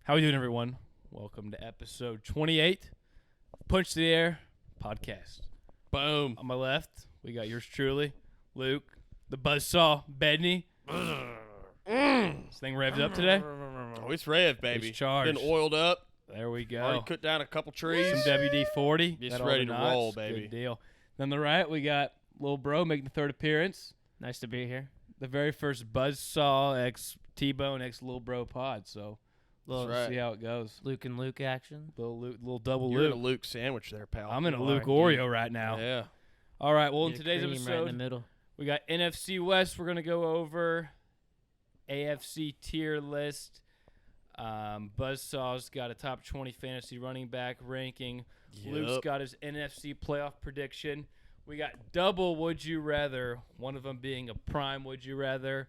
How we doing, everyone? Welcome to episode 28 Punch to the Air podcast. Boom. On my left, we got yours truly, Luke, the buzzsaw, Bezney. This thing revved up today? Oh, it's rev, baby. It's charged. Getting oiled up. There we go. Already cut down a couple trees. Some WD-40. Just Got all ready the to knots. roll, baby. Good deal. Then on the right, we got Lil Bro making the third appearance. Nice to be here. The very first buzzsaw x T-Bone x Lil Bro pod. So Little right. see how it goes. Luke and Luke action. Little double You're in Luke. a Luke sandwich there, pal. I'm in a You Luke are, Oreo right now. Yeah. All right. Well, in Get a today's cream episode, right in the middle. we got NFC West. We're going to go over AFC tier list. Buzzsaw's got a top 20 fantasy running back ranking. Luke's Yep. got his NFC playoff prediction. We got double would you rather, one of them being a prime would you rather.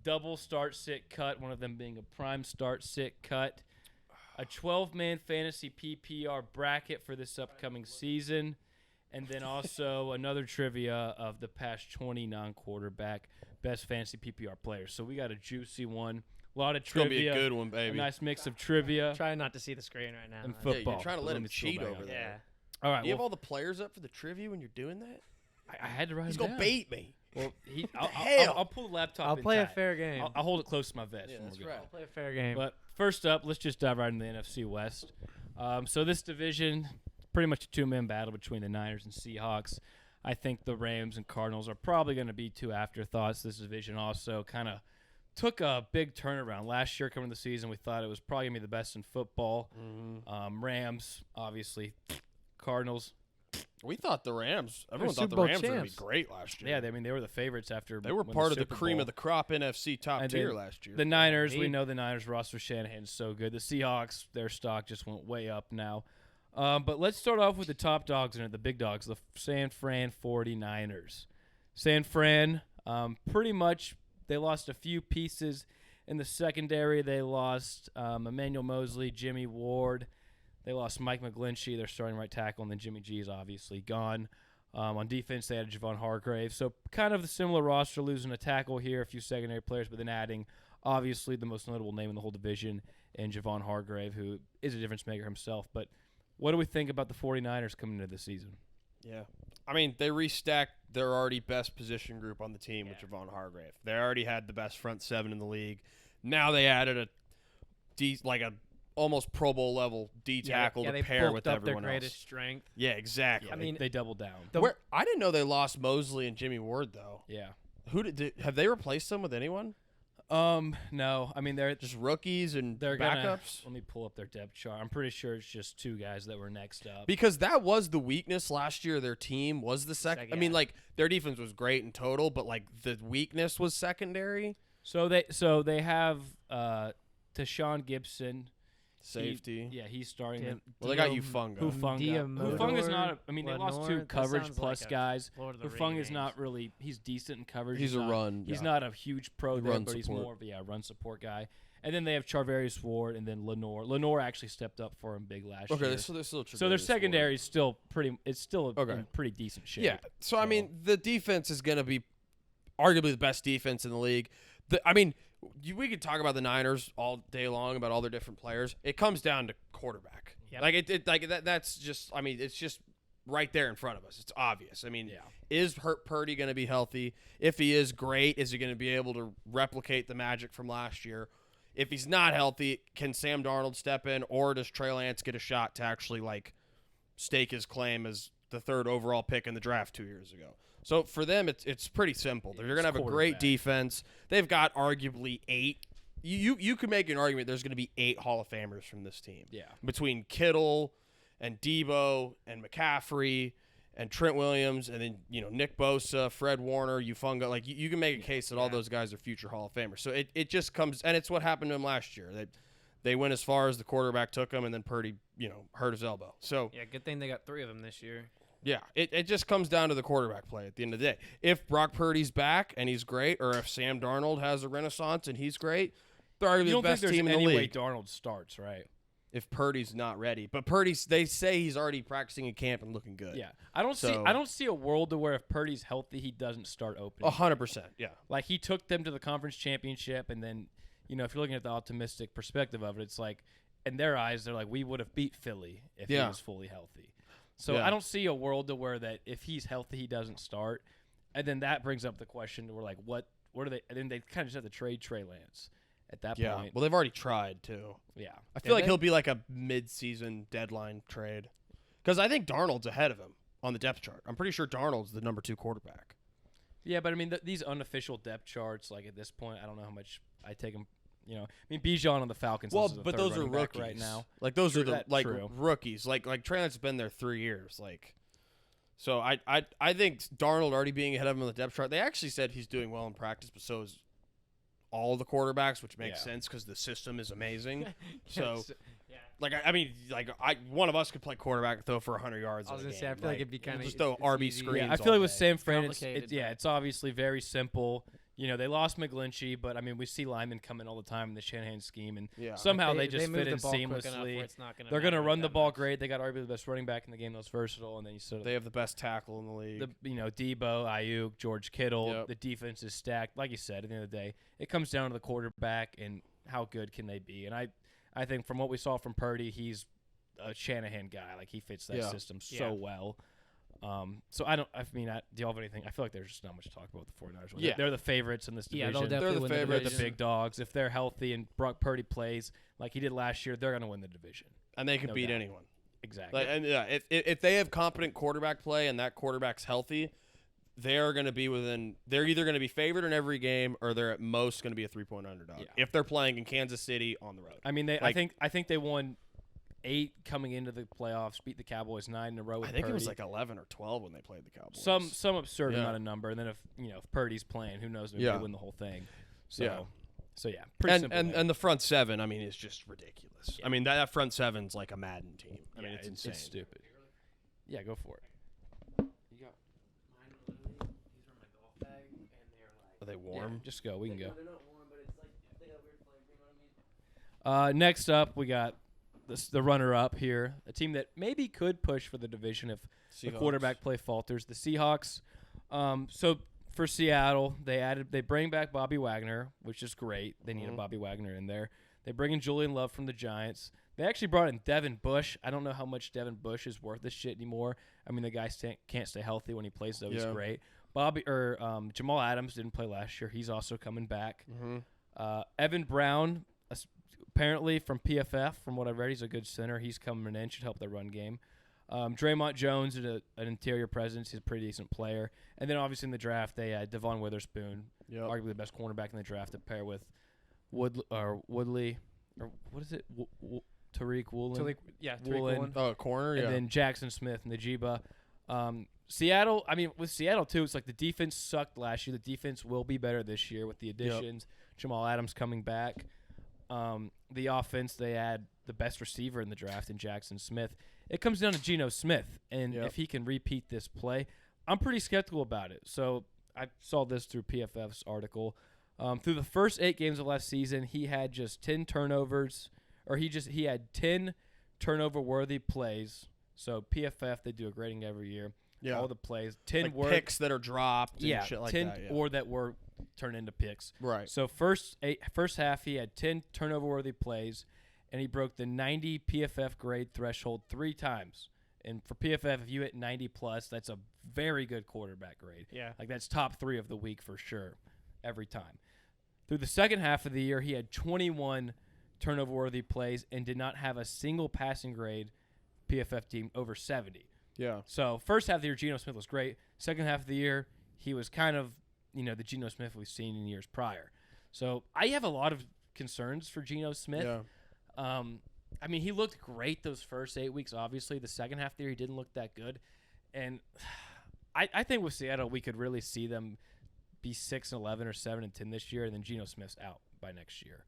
Double start sit cut, one of them being a prime start sit cut. A 12-man fantasy PPR bracket for this upcoming season. And then also another trivia of the past 20 non-quarterback best fantasy PPR players. So we got a juicy one. A lot of It's going to trivia. be a good one, A baby. nice mix of trivia Try not to see the screen right now. and Yeah, football. you're trying to But let him me scroll cheat back over up. there. Yeah. All right. Do you have Well, all the players up for the trivia when you're doing that? I had to write He's them going to down. bait me. Well, hell? I'll pull the laptop. I'll in play a tight. fair game. I'll hold it close to my vest. Yeah, when that's we're right. going. I'll play a fair game. But first up, let's just dive right into the NFC West. So this division, pretty much a two-man battle between the Niners and Seahawks. I think the Rams and Cardinals are probably going to be two afterthoughts. This division also kind of took a big turnaround. Last year coming to the season, we thought it was probably going to be the best in football. Mm-hmm. Rams, obviously. Cardinals. We thought the Rams. Everyone thought Super the Bowl Rams were going to be champs. great last year. Yeah, they were the favorites after They were when part of the Super cream Bowl. of the crop NFC top And tier then last year. The Niners, we Indeed. know the Niners roster Shanahan's so good. The Seahawks, their stock just went way up now. But let's start off with the top dogs in it, the big dogs, the San Fran 49ers. San Fran, pretty much they lost a few pieces in the secondary. They lost Emmanuel Mosley, Jimmy Ward. They lost Mike McGlinchey, their starting right tackle, and then Jimmy G is obviously gone. On defense, they had Javon Hargrave. So kind of the similar roster, losing a tackle here, a few secondary players, but then adding, obviously, the most notable name in the whole division, and Javon Hargrave, who is a difference maker himself. But what do we think about the 49ers coming into the season? Yeah. I mean, they restacked their already best position group on the team with Javon Hargrave. They already had the best front seven in the league. Now they added a almost Pro Bowl level D tackle they to pair bulked with up everyone their greatest else. strength. Yeah, exactly. Yeah, I mean, they doubled down. I didn't know they lost Mosley and Jimmy Ward though. Yeah. Have they replaced them with anyone? No. I mean, they're Just rookies and gonna. backups? Let me pull up their depth chart. I'm pretty sure it's just two guys that were next up. Because that was the weakness last year. Their team was the second. I mean, Yeah. like their defense was great in total, but like the weakness was secondary. So they have Tashawn Gibson. Safety. He's starting. Tim- Well, they got Diem- Ufunga. Hufanga is not. They lost two Lenore, that coverage sounds plus like a guys. Lord of the Hufanga Rings is not really. He's decent in coverage. He's a not, run. He's yeah. not a huge pro there, Run but he's support. more of a run support guy. And then they have Charvarius Ward, and then Lenore. Lenore actually stepped up for him big last year. Okay, so they're still So their secondary is still pretty. It's still Okay. in pretty decent shape. Yeah. So I mean, the defense is going to be arguably the best defense in the league. We could talk about the Niners all day long about all their different players. It comes down to quarterback. Yep. That's just. I mean, it's just right there in front of us. It's obvious. I mean, Yeah. is Purdy going to be healthy? If he is, great. Is he going to be able to replicate the magic from last year? If he's not healthy, can Sam Darnold step in, or does Trey Lance get a shot to actually stake his claim as the third overall pick in the draft 2 years ago? So for them, it's pretty simple. They're going to have a great quarterback. defense. They've got arguably 8. You could make an argument there's going to be 8 Hall of Famers from this team. Yeah. Between Kittle and Debo and McCaffrey and Trent Williams and then Nick Bosa, Fred Warner, Ufunga. You can make a case that all those guys are future Hall of Famers. So it just comes, and it's what happened to him last year. They went as far as the quarterback took them, and then Purdy hurt his elbow. So Yeah, good thing they got 3 of them this year. yeah, it just comes down to the quarterback play at the end of the day. If Brock Purdy's back and he's great, or if Sam Darnold has a renaissance and he's great, they're arguably You the don't think best there's team in any the way league. Darnold starts, right? If Purdy's not ready, but they say he's already practicing in camp and looking good. Yeah. I don't see a world to where if Purdy's healthy, he doesn't start opening. 100%. Yeah. Like he took them to the conference championship, and then if you're looking at the optimistic perspective of it, it's like in their eyes, they're like, we would have beat Philly if he Yeah. was fully healthy. So Yeah. I don't see a world to where that if he's healthy, he doesn't start. And then that brings up the question, we're like, what are they? And then they kind of just have to trade Trey Lance at that Yeah. point. Well, they've already tried too. Yeah. I feel like he'll be like a mid-season deadline trade because I think Darnold's ahead of him on the depth chart. I'm pretty sure Darnold's the number 2 quarterback. Yeah, but I mean, these unofficial depth charts, like at this point, I don't know how much I take them. You know, I mean, Bijan on the Falcons. Well, is the but third those are running back rookies right now. Like those True, are the that's like true. rookies. Like Trey Lance has been there 3 years. Like, so I think Darnold already being ahead of him on the depth chart. They actually said he's doing well in practice, but so is all the quarterbacks, which makes Yeah. sense because the system is amazing. So, yeah. like, I mean, like, one of us could play quarterback and throw for 100 yards. I was in a gonna say, I game. feel like it'd be kinda- just throw it's RB easy. screens. Yeah, I feel like with all day. San Fran, Complicated, but- it's obviously very simple. You know, they lost McGlinchey, but I mean, we see linemen come in all the time in the Shanahan scheme, and Yeah. somehow they just move fit the in ball quick enough seamlessly. where it's not gonna They're going to matter run the that ball much. great. They got arguably the best running back in the game, most versatile, and then you sort of They have the best tackle in the league. Debo, Ayuk, George Kittle. Yep. The defense is stacked. Like you said, at the end of the day, it comes down to the quarterback and how good can they be. And I think from what we saw from Purdy, he's a Shanahan guy. Like he fits that Yeah. system so Yeah. well. So do y'all have anything? I feel like there's just not much to talk about with the 49ers. Yeah. They're the favorites in this Yeah, division. they'll definitely the win favorites. They're the the division. big dogs. If they're healthy and Brock Purdy plays like he did last year, they're going to win the division. and they can No beat doubt. anyone. Exactly. Like, and yeah, if they have competent quarterback play and that quarterback's healthy, they're going to be within. They're either going to be favored in every game or they're at most going to be a 3-point underdog. Yeah. If they're playing in Kansas City on the road. I mean, like- I think they won 8 coming into the playoffs, beat the Cowboys 9 in a row with I think it was Purdy. like 11 or 12 when they played the Cowboys. some absurd Yeah. amount of number, and then if Purdy's playing, who knows? Maybe Yeah. they win the whole thing. So Yeah. yeah, pretty simple. there. and the front seven, I mean, is just ridiculous. Yeah. I mean that front seven's like a Madden team. I mean, Yeah, it's insane. It's stupid. Yeah, go for it. You got Are they warm? just go. We can go. They're not warm, but it's like they got weird flavor. You know what I mean? Next up, we got the runner-up here, a team that maybe could push for the division if the Seahawks. quarterback play falters. The Seahawks. So for Seattle, they bring back Bobby Wagner, which is great. They need a Mhm. Bobby Wagner in there. They bring in Julian Love from the Giants. They actually brought in Devin Bush. I don't know how much Devin Bush is worth this shit anymore. I mean, the guy can't stay healthy when he plays, though. He's Yeah. great. Jamal Adams didn't play last year. He's also coming back. Mm-hmm. Evan Brown, apparently from PFF, from what I've read, he's a good center. He's coming in, should help the run game. Draymond Jones, an interior presence, he's a pretty decent player. And then obviously in the draft, they had Devon Witherspoon, Yep. arguably the best cornerback in the draft, to pair with Woodley, or what is it, Tariq Woolen, Tariq Woolen. Woolen. Oh, corner. and Yeah. then Jackson Smith, Najiba. Seattle, I mean, with Seattle, too, it's like the defense sucked last year. The defense will be better this year with the additions. Jamal Adams coming back. The offense, they add the best receiver in the draft in Jackson Smith. It comes down to Geno Smith, and Yep. if he can repeat this play, I'm pretty skeptical about it. So I saw this through PFF's article. Through the first 8 games of last season, he had just 10 turnovers, or he had 10 turnover-worthy plays. So PFF, they do a grading every year. Yeah. All the plays, 10 like were picks that are dropped. And yeah, shit like 10 that. Yeah. or that were turned into picks. Right. So first half, he had 10 turnover-worthy plays, and he broke the 90 PFF grade threshold 3 times. And for PFF, if you hit 90+, that's a very good quarterback grade. Yeah. Like, that's top 3 of the week for sure, every time. Through the second half of the year, he had 21 turnover-worthy plays and did not have a single passing grade PFF team over 70. Yeah. So first half of the year, Geno Smith was great. Second half of the year, he was kind of, the Geno Smith we've seen in years prior. So I have a lot of concerns for Geno Smith. Yeah. I mean, he looked great those first 8 weeks, obviously. The second half of the year, he didn't look that good. And I think with Seattle, we could really see them be 6-11 or 7-10 this year, and then Geno Smith's out by next year.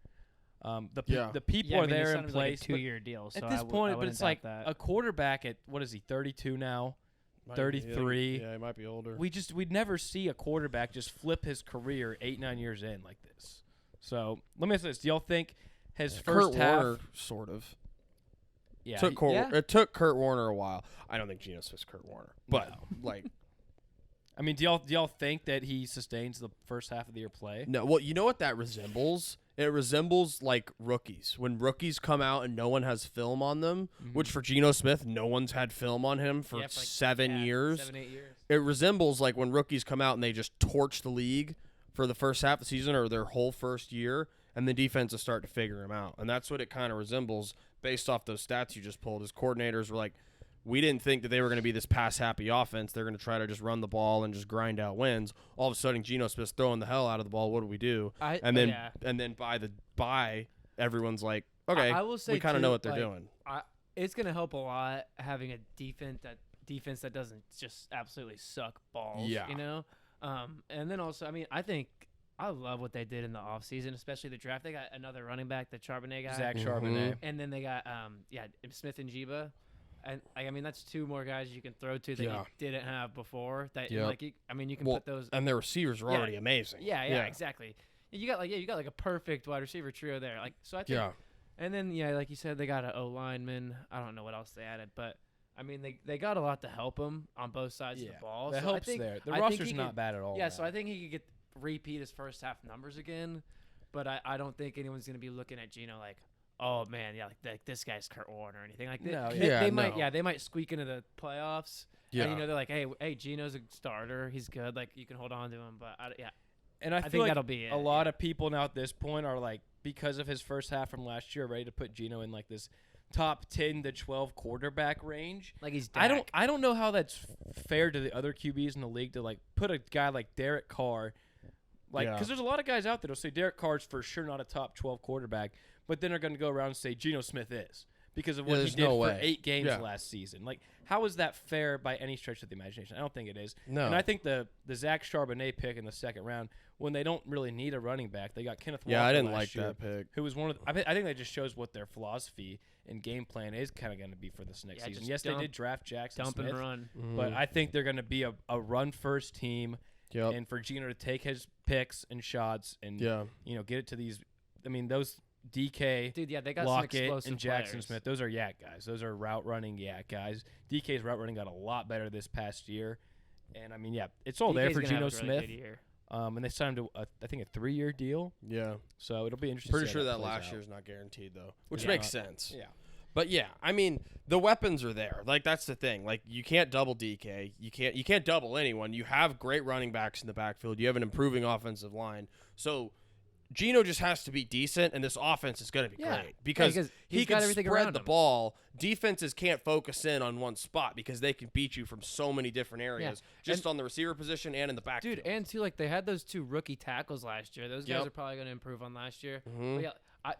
The people Yeah, I are mean, he there signed in with, place. like a but 2-year deal. So at this I point, but wouldn't it's doubt like that. a quarterback at, what is he, 32 now? 33. Yeah, he might be older. We'd never see a quarterback just flip his career 8-9 years in like this. So let me ask this: do y'all think his first Kurt half? Warner sort of. Yeah, It took Kurt Warner a while. I don't think Geno Smith's Kurt Warner, but No. like, I mean, do y'all think that he sustains the first half of the year play? no. Well, you know what that resembles It resembles like rookies. When rookies come out and no one has film on them, which for Geno Smith, no one's had film on him for like 7 years. 7-8 years. It resembles like when rookies come out and they just torch the league for the first half of the season or their whole first year, and the defenses start to figure him out. And that's what it kind of resembles based off those stats you just pulled. His coordinators were like, we didn't think that they were going to be this pass-happy offense. They're going to try to just run the ball and just grind out wins. All of a sudden, Geno Smith's throwing the hell out of the ball. What do we do? And then by everyone's like, okay, I will say we kind of too, know what they're like, doing. It's going to help a lot having a defense that doesn't just absolutely suck balls. Yeah. You know? And then also, I mean, I love what they did in the offseason, especially the draft. They got another running back, the Charbonnet guy. Zach Charbonnet. And then they got Smith and Jiba. And I mean, that's two more guys you can throw to that you didn't have before. That you can put those. And their receivers are already amazing. Yeah, exactly. You got like a perfect wide receiver trio there. Like so, I think. Yeah. And then like you said, they got an O lineman. I don't know what else they added, but I mean, they got a lot to help him on both sides of the ball. The help's there. The roster's not bad at all. Yeah, so I think he could repeat his first half numbers again, but I don't think anyone's going to be looking at Geno like, oh man, like this guy's Kurt Warner or anything like that. They might squeak into the playoffs. Yeah, and, they're like, hey, Geno's a starter, he's good, like you can hold on to him. But and I feel think like that'll be it. A lot of people now at this point are like, because of his first half from last year, ready to put Geno in like this top 10 to 12 quarterback range. Like he's Dak. I don't know how that's fair to the other QBs in the league to like put a guy like Derek Carr. Like, because there's a lot of guys out there that'll say Derek Carr's for sure not a top 12 quarterback, but then are going to go around and say Geno Smith is because of what he did for 8 games last season. Like, how is that fair by any stretch of the imagination? I don't think it is. No. And I think the Zach Charbonnet pick in the second round, when they don't really need a running back, they got Kenneth Walker. Yeah, I didn't last like year, that pick. Who was one of I think that just shows what their philosophy and game plan is kind of going to be for this next season. Yes, they did draft Jackson Smith, and run. But I think they're going to be a run-first team. Yep. And for Geno to take his picks and shots and get it to these, I mean those DK, they got Lockett and Jackson players. Smith, those are yak guys. Those are route running yak guys. DK's route running got a lot better this past year, and I mean it's all there for Geno Smith. And they signed him to I think a 3-year deal. Yeah. So it'll be interesting. Pretty sure that last year's not guaranteed though, which makes sense. Yeah. But yeah, I mean, the weapons are there. Like that's the thing. Like you can't double DK. You can't double anyone. You have great running backs in the backfield. You have an improving offensive line. So Geno just has to be decent, and this offense is going to be great because he can spread the ball. Defenses can't focus in on one spot because they can beat you from so many different areas, just on the receiver position and in the backfield. Dude, and too, like they had those 2 rookie tackles last year. Those guys are probably going to improve on last year. Mm-hmm. But yeah.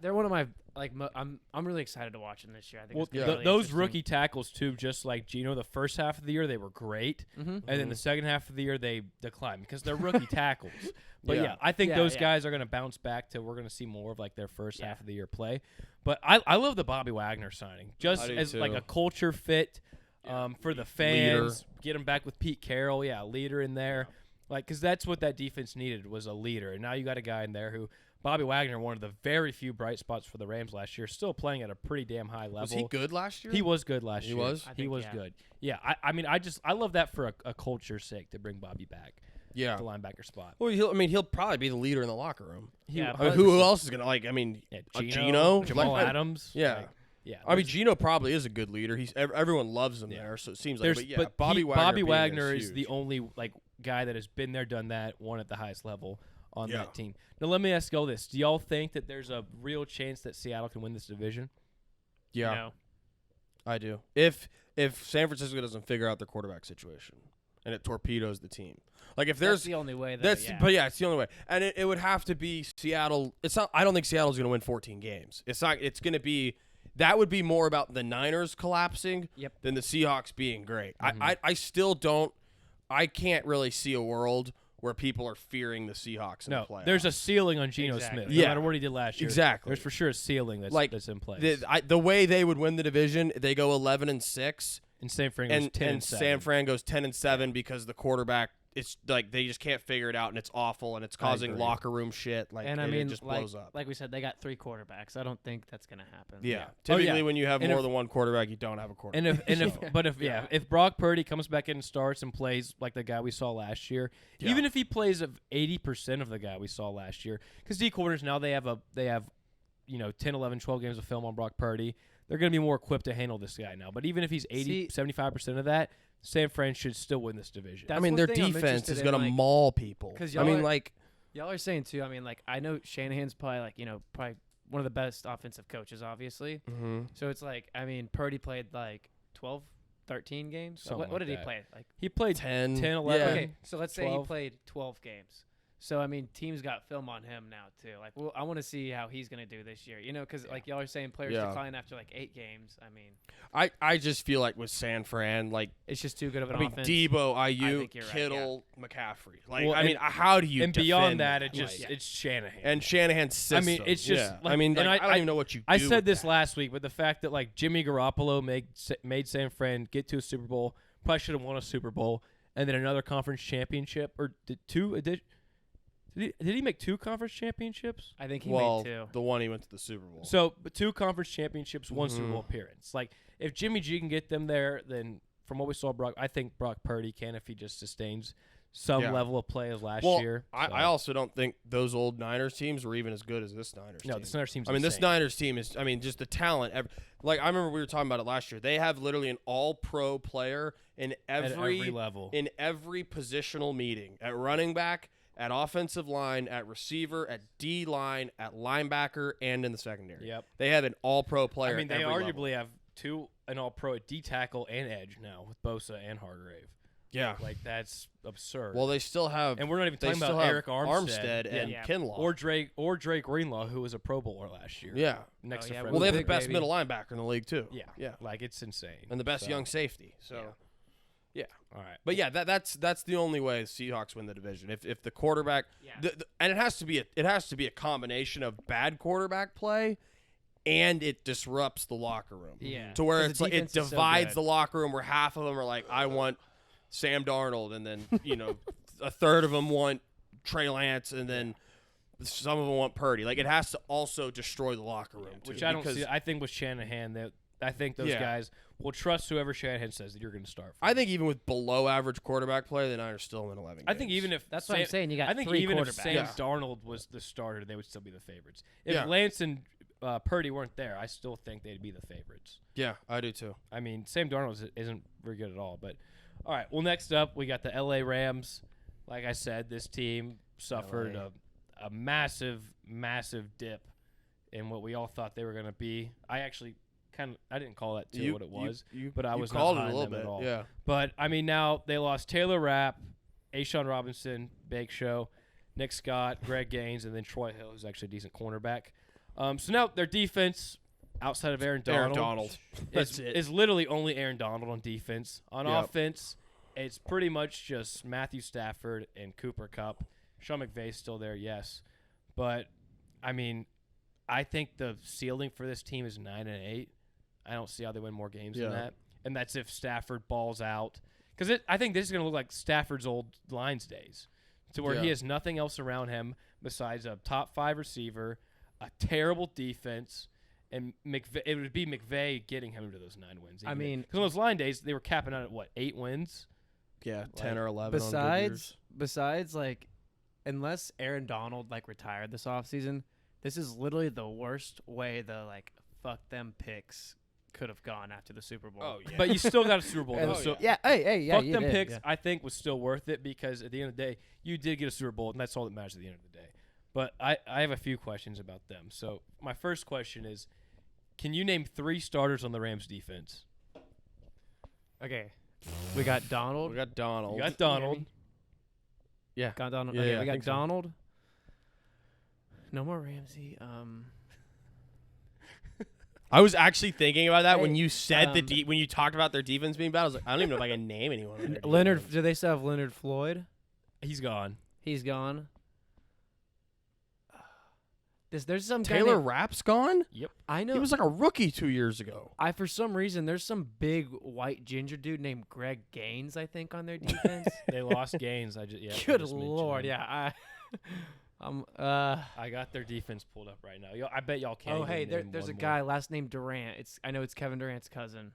They're one of my I'm really excited to watch them this year. I think really those rookie tackles too, just like Geno, the first half of the year they were great, and then the second half of the year they declined because they're rookie tackles. But I think those guys are going to bounce back to we're going to see more of like their first half of the year play. But I love the Bobby Wagner signing just as like a culture fit for the fans. Leader. Get him back with Pete Carroll, leader in there, like because that's what that defense needed was a leader, and now you got a guy in there who. Bobby Wagner, one of the very few bright spots for the Rams last year, still playing at a pretty damn high level. Was he good last year? He was good last year. He was? He was good. Yeah, I mean, I love that for a culture's sake to bring Bobby back. Yeah. The linebacker spot. Well, he'll probably be the leader in the locker room. Yeah. Who else is going to, Geno? Jamal Adams. Yeah. I mean, Geno probably is a good leader. Everyone loves him there, so it seems like. But Bobby Wagner is the only guy that has been there, done that, won at the highest level on that team. Now, let me ask y'all this. Do y'all think that there's a real chance that Seattle can win this division? Yeah. No. I do. If San Francisco doesn't figure out their quarterback situation and it torpedoes the team. Like if there's the only way. But it's the only way. And it would have to be Seattle. It's not I don't think Seattle's going to win 14 games. It's going to be that would be more about the Niners collapsing than the Seahawks being great. Mm-hmm. I still don't I can't really see a world where people are fearing the Seahawks in the playoffs. There's a ceiling on Geno Smith. No matter what he did last year. Exactly. There's for sure a ceiling that's in place. The way they would win the division, they go 11-6. And San Fran goes 10-7. And San Fran goes 10-7 because the quarterback it's like they just can't figure it out, and it's awful, and it's causing locker room shit. Like, and it just blows up. Like we said, they got 3 quarterbacks. I don't think that's gonna happen. Yeah, typically when you have more than one quarterback, you don't have a quarterback. If Brock Purdy comes back in and starts and plays like the guy we saw last year, even if he plays 80% of the guy we saw last year, because D corners now they have 10, 11, 12 games of film on Brock Purdy. They're going to be more equipped to handle this guy now. But even if he's 75% of that, San Fran should still win this division. I mean, their defense is going to maul people. Y'all are saying too. I mean, like, I know Shanahan's probably probably one of the best offensive coaches, obviously. Mm-hmm. So it's like, I mean, Purdy played like 12, 13 games. What did he play? Like he played 10, 11. Yeah. Okay, so let's 12. say he played 12 games. So, I mean, teams got film on him now, too. Like, well, I want to see how he's going to do this year, because, like, y'all are saying players decline after, 8 games. I mean, I just feel like with San Fran, like, it's just too good of an offense. Debo, Ayuk, Kittle, McCaffrey. Like, how do you and defend beyond that, it's Shanahan. And Shanahan's system. I mean, it's just I don't even know what you do. I said this last week, but the fact that, like, Jimmy Garoppolo made San Fran get to a Super Bowl, probably should have won a Super Bowl, and then another conference championship, or did he make 2 conference championships? I think he made 2. The one he went to the Super Bowl. So, 2 conference championships, 1 Super Bowl appearance. Like, if Jimmy G can get them there, then from what we saw, I think Brock Purdy can if he just sustains some level of play as last year. I also don't think those old Niners teams were even as good as this Niners team. No, this Niners team's this Niners team is, just the talent. Like, I remember we were talking about it last year. They have literally an all-pro player in every level. In every positional meeting. At running back, at offensive line, at receiver, at D-line, at linebacker, and in the secondary. Yep. They have an all-pro player. I mean, they at every arguably level. have an all-pro at D-tackle and edge now with Bosa and Hargrave. Yeah. Like, that's absurd. Well, they still have. And we're not even talking about Eric Armstead and Kinlaw. Or Drake Greenlaw, who was a Pro Bowler last year. Yeah. Next to Fred. Well, they have the big best baby. middle linebacker in the league, too. Yeah. Yeah. Like, it's insane. And the best young safety. So. Yeah. All right. But yeah, that's the only way the Seahawks win the division. If the quarterback, and it has to be a combination of bad quarterback play, and it disrupts the locker room. Yeah. To where it's like it defense is so divides good. the locker room where half of them are like, I want Sam Darnold, and then a third of them want Trey Lance, and then some of them want Purdy. Like, it has to also destroy the locker room, too, which I don't see. I think with Shanahan, I think those guys will trust whoever Shanahan says that you're going to start from. I think even with below average quarterback play, the Niners still win 11 games. I think even if that's what I'm saying, you got I think 3 even quarterbacks. if Sam Darnold was the starter, they would still be the favorites. If Lance and Purdy weren't there, I still think they'd be the favorites. Yeah, I do too. I mean, Sam Darnold isn't very good at all. But all right, well, next up we got the LA Rams. Like I said, this team suffered a massive, massive dip in what we all thought they were going to be. I didn't call that what it was, but I was called not it a little bit bit. at all. Yeah. But I mean, now they lost Taylor Rapp, A'Shaun Robinson, Bake Show, Nick Scott, Greg Gaines, and then Troy Hill, who's actually a decent cornerback. So now their defense, outside of Aaron Donald, is literally only Aaron Donald on defense. On offense, it's pretty much just Matthew Stafford and Cooper Kupp. Sean McVay's still there, yes, but I mean, I think the ceiling for this team is 9-8. I don't see how they win more games than that. And that's if Stafford balls out. Because I think this is going to look like Stafford's old Lions days, to where he has nothing else around him besides a top 5 receiver, a terrible defense, and it would be McVay getting him to those 9 wins. I mean, because in those Lion days, they were capping out at, 8 wins? Yeah, 10 or 11 on good years. Besides, like, unless Aaron Donald, retired this offseason, this is literally the worst way the, fuck them picks could have gone after the Super Bowl. Oh, yeah. But you still got a Super Bowl, though. So yeah, fuck them picks, I think, was still worth it because at the end of the day, you did get a Super Bowl, and that's all that matters at the end of the day. But I have a few questions about them. So my first question is, can you name 3 starters on the Rams defense? Okay. We got Donald. We got Donald. You got Donald. Yeah. Got Donald. Yeah, Okay, yeah, we I got think so. Donald. No more Ramsey. I was actually thinking about that Hey, when you said when you talked about their defense being bad. I was like, I don't even know if I can name anyone. On their Leonard. defense. Do they still have Leonard Floyd? He's gone. He's gone. There's some guy Taylor named- Rapp's gone? Yep. I know. He was like a rookie 2 years ago. For some reason, there's some big white ginger dude named Greg Gaines, I think, on their defense. They lost Gaines. I Good just mentioned lord, him. yeah. I got their defense pulled up right now. I bet y'all can't. Oh, even hey, name there's a one guy last name Durant. I know it's Kevin Durant's cousin.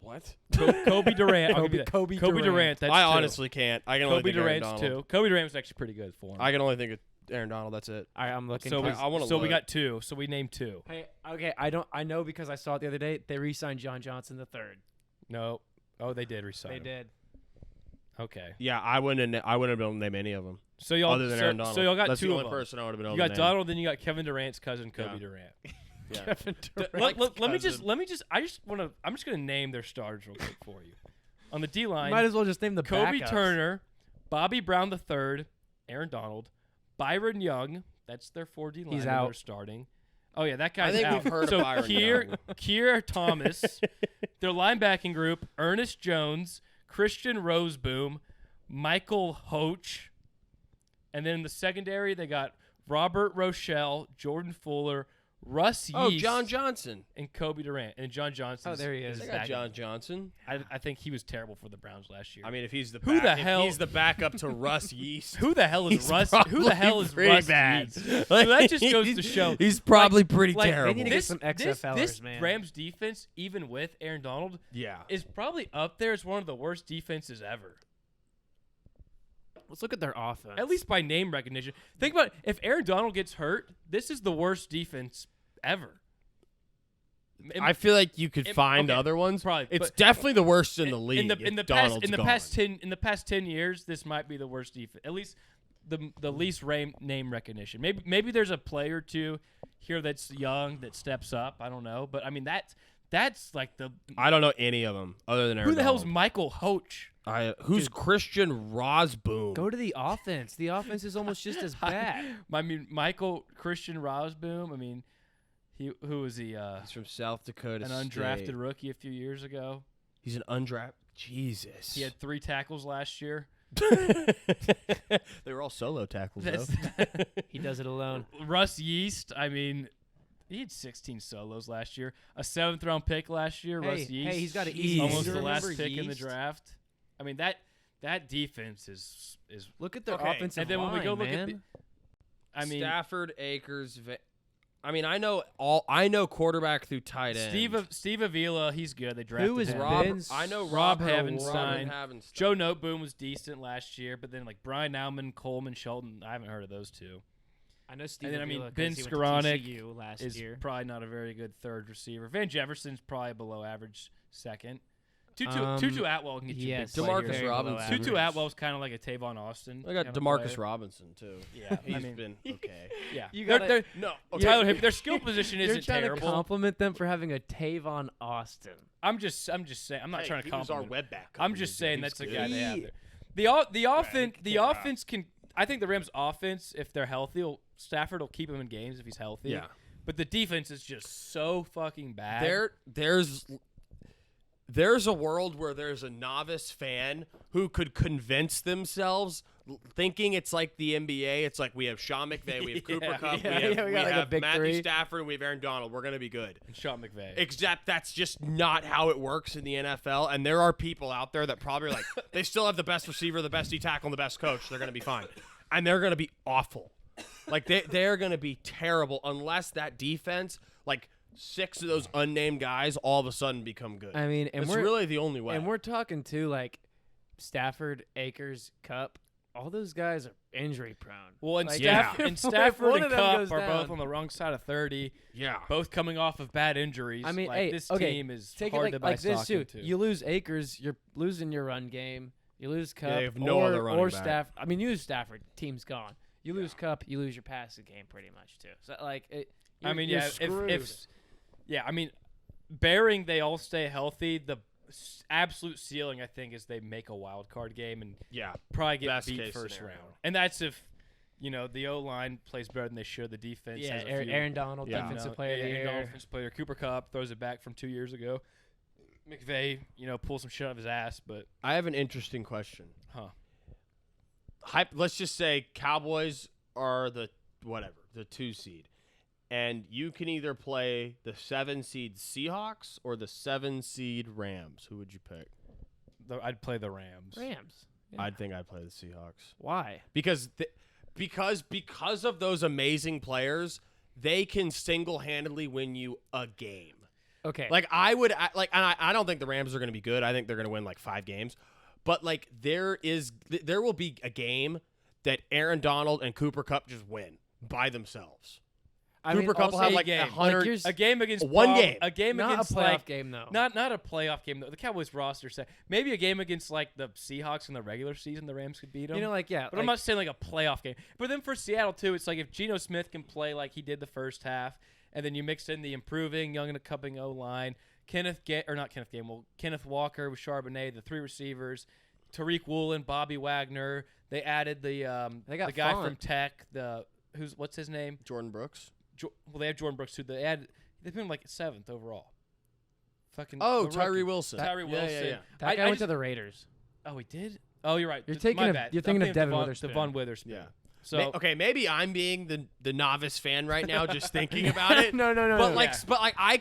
What? more. Kobe Durant. I'll give you that. Kobe Kobe Durant. That's I two. honestly can't. I can only Kobe think Aaron Durant's Donald. two. Kobe Durant was actually pretty good for him. I can only think of Aaron Donald. That's it. I'm looking. so for I wanna so we look. got two. So we named two. Hey, okay, I know because I saw it the other day. They re-signed John Johnson III. No. Oh, they did resign. They him. did. Okay. Yeah, I wouldn't have been able to name any of them So y'all other than Aaron Donald. So y'all got That's two the of only them. person I would have been able You to got name. Donald, then you got Kevin Durant's cousin, Kobe Yeah. Durant. Yeah. Kevin Durant. I'm just gonna name their starters real quick for you. On the D line, Might as well just name the Kobe backups. Turner, Bobby Brown III, Aaron Donald, Byron Young. That's their 4D line. He's They're out. starting. Oh yeah, that guy's I think out. we've heard so of Byron Young. Kier Thomas, their linebacking group: Ernest Jones, Christian Roseboom, Michael Hoach, and then in the secondary they got Robert Rochelle, Jordan Fuller, Russ Yeast, Oh, John Johnson. and Kobe Durant. And John Johnson. Oh, there he is. I got John Johnson. I think he was terrible for the Browns last year. I mean, if he's the Who the hell- he's the backup to Russ Yeast. who the hell is He's Russ? Who the probably hell is pretty Russ bad. Yeast? So that just goes to show He's probably pretty like, terrible. They need to get some XFLers, this man. Rams defense, even with Aaron Donald, Yeah. is probably up there as one of the worst defenses ever. Let's look at their offense. At least by name recognition. Think about it. If Aaron Donald gets hurt, this is the worst defense ever. I feel like you could find okay, other ones. probably, It's but- definitely the worst in the league. In the past 10 years, this might be the worst defense. At least the least name recognition. Maybe there's a player or two here that's young that steps up. I don't know, but I mean that's like the I don't know any of them other than Aaron who the hell's Donald. Michael Hoach? Who's Christian Roseboom? Go to the offense. The offense is almost just as bad. I mean Christian Roseboom. I mean who was he? He's from South Dakota An undrafted State. rookie a few years ago. He's an undrafted. Jesus. He had 3 tackles last year. They were all solo tackles, That's- though. He does it alone. Russ Yeast. I mean, he had 16 solos last year. A 7th round pick last year. Russ Yeast. Hey, he's got an Jeez. easy. almost You the last remember pick in the Yeast? draft. I mean that defense is. Look at their Okay, offensive and then when we line, go look man. at the, I mean Stafford, Akers. I mean, I know quarterback through tight end. Steve Avila, he's good. They drafted Who is him. Rob, Ben's- I know Rob Robert Havenstein. Havenstein. Joe Noteboom was decent last year, but then like Brian Nauman, Coleman, Shelton, I haven't heard of those two. I know Steve. And then, I mean, Avila 'cause Ben he went to Skoranek TCU last Is year. probably not a very good third receiver. Van Jefferson's probably below average second. Tutu Atwell can get you yes, big play DeMarcus here. Robinson. Tutu Atwell's kind of like a Tavon Austin. I got kind of DeMarcus player. Robinson too. Yeah, He's I mean, been okay. yeah. You They're- gotta- they're- No, Tyler Higbee, their skill position You're isn't trying terrible. to compliment them for having a Tavon Austin. I'm just saying. I'm not trying to he was our compliment. web back. I'm just saying that's a guy they have He- there. The offense can. I think the Rams' offense, if they're healthy, Stafford will keep him in games if he's healthy. Yeah. But the defense is just so fucking bad. There's a world where there's a novice fan who could convince themselves, thinking it's like the NBA. It's like we have Sean McVay, we have Cooper Yeah, Kupp, yeah, we yeah, we have got like a big Matthew three. Stafford, we have Aaron Donald. We're gonna be good. And Sean McVay. Except that's just not how it works in the NFL. And there are people out there that probably are like they still have the best receiver, the best D tackle, and the best coach. They're gonna be fine, and they're gonna be awful. Like they're gonna be terrible unless that defense, like 6 of those unnamed guys, all of a sudden become good. I mean, and it's we're really the only way. and we're talking too like Stafford, Akers, Cup. All those guys are injury prone. Well, and, Like, Stafford, if and Stafford one and of them Kupp goes are down- both on the wrong side of 30, yeah. both coming off of bad injuries. I mean, like, hey, this okay, team is take hard it to like, buy like this stock too. into. You lose Akers, you're losing your run game. You lose Cup, they have no or, other running or back. Stafford. I mean, you lose Stafford, team's gone. You lose Cup, you lose your passing game pretty much too. So like, I mean, you're yeah, screwed. if I mean, bearing they all stay healthy, the absolute ceiling I think is they make a wild card game and Yeah. probably get Best beat case first scenario. round. And that's if the O line plays better than they should. The defense, yeah, has a few, Aaron Donald, Yeah. defensive player of the Aaron year. Donald, defensive player. Cooper Kupp throws it back from 2 years ago. McVay, pulls some shit out of his ass, but I have an interesting question. huh? Let's just say Cowboys are the 2 seed, and you can either play the 7-seed Seahawks or the 7-seed Rams. Who would you pick? I'd play the Rams. Rams. Yeah. I'd think I'd play the Seahawks. Why? Because of those amazing players, they can single-handedly win you a game. Okay. Like I would and I don't think the Rams are going to be good. I think they're going to win like 5 games. But like there will be a game that Aaron Donald and Cooper Kupp just win by themselves. Cooper Kupp will have like 100 a game against one game. A game not against a playoff game though. Not a playoff game though. The Cowboys roster said maybe a game against like the Seahawks in the regular season. The Rams could beat them. You know, like But I'm not saying like a playoff game. But then for Seattle too, it's like if Geno Smith can play like he did the first half, and then you mix in the improving young and upcoming O-line, Kenneth Walker with Charbonnet, the 3 receivers, Tariq Woolen, Bobby Wagner. They added the guy from Tech. What's his name? Jordan Brooks. Well, they have Jordan Brooks too. They've been like 7th overall. Tyree Wilson. Tyree Wilson. Yeah. That guy went to the Raiders. Oh, he did. Oh, you're right. You're thinking of Devin Witherspoon. Devon Witherspoon. Yeah. So maybe I'm being the novice fan right now, just thinking about it. No. But I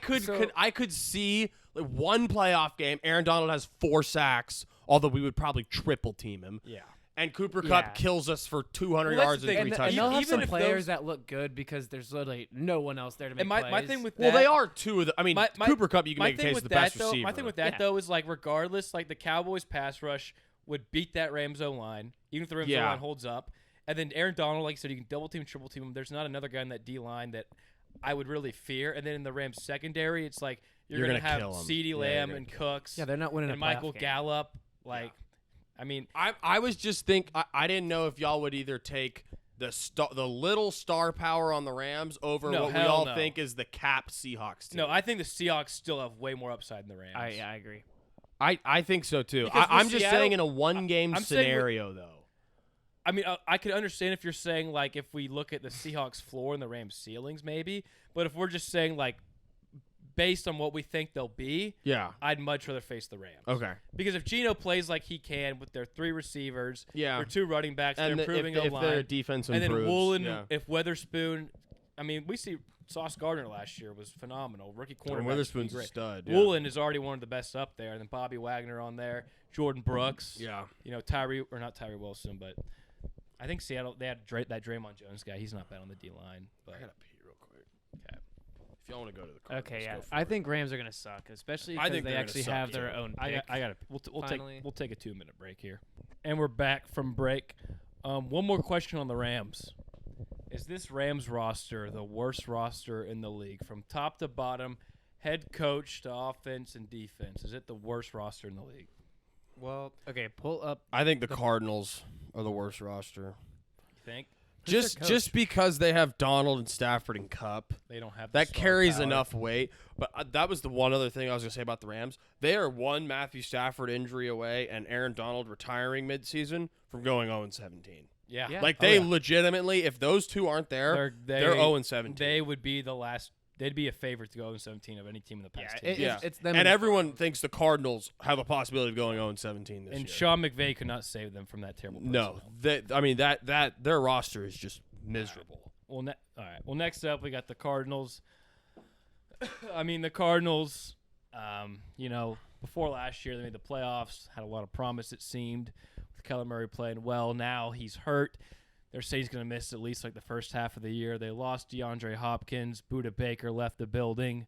could see like one playoff game. Aaron Donald has 4 sacks, although we would probably triple team him. Yeah. And Cooper Kupp kills us for 200 Well, yards and 3 touchdowns. And they'll have some if players that look good because there's literally no one else there to make and my plays. thing with that, Well, they are 2 of the. I mean, Cooper Kupp, you can my make a thing case with the best that, though, receiver. My thing with that though is like regardless, like the Cowboys pass rush would beat that Rams O line, even if the Rams O line holds up. And then Aaron Donald, like I said, you can double team, triple team him. There's not another guy in that D line that I would really fear. And then in the Rams secondary, it's like you're gonna have CeeDee Lamb and Cooks. Yeah, they're not winning and a playoff Michael game. Gallup. Like, I mean, I was just I didn't know if y'all would either take the little star power on the Rams over what we all think is the cap Seahawks team. No, I think the Seahawks still have way more upside than the Rams. I agree. I think so too. Because I'm just Seattle, saying in a one-game scenario though. I mean, I could understand if you're saying like if we look at the Seahawks floor and the Rams ceilings, maybe. But if we're just saying like based on what we think they'll be, I'd much rather face the Rams. Okay. Because if Geno plays like he can with their 3 receivers, their 2 running backs, and they're improving if O-line, their defense improves, and then Woolen, if Witherspoon, I mean, we see Sauce Gardner last year was phenomenal. Rookie cornerback. Witherspoon's a stud. Yeah. Woolen is already one of the best up there, and then Bobby Wagner on there, Jordan Brooks. Yeah. You know, not Tyree Wilson, but I think Seattle, they had that Draymond Jones guy. He's not bad on the D-line. But I got to pee real quick. Okay. If y'all want to go to the Cardinals, Okay, yeah. go for I it. think Rams are going to suck, especially I because think they they're actually gonna have suck, their too. own pick. We'll take a 2-minute break here. And we're back from break. One more question on the Rams. Is this Rams roster the worst roster in the league from top to bottom, head coach to offense and defense? Is it the worst roster in the league? Well, okay, pull up. I think the Cardinals are the worst roster. You think? Just because they have Donald and Stafford and Kupp, They don't have that star carries power. enough weight. But that was the one other thing I was going to say about the Rams. They are one Matthew Stafford injury away and Aaron Donald retiring midseason from going 0-17. Yeah. Yeah. Like they legitimately, if those two aren't there, they're 0-17. They would be the last. They'd be a favorite to go 0-17 of any team in the past. It's them. And everyone thinks the Cardinals have a possibility of going 0-17 this year. And Sean McVay could not save them from that terrible. No, personnel. that their roster is just miserable. All right. Well, next up we got the Cardinals. I mean, the Cardinals. Before last year they made the playoffs. Had a lot of promise. It seemed with Kyler Murray playing well. Now he's hurt. They're saying he's going to miss at least like the first half of the year. They lost DeAndre Hopkins. Budda Baker left the building.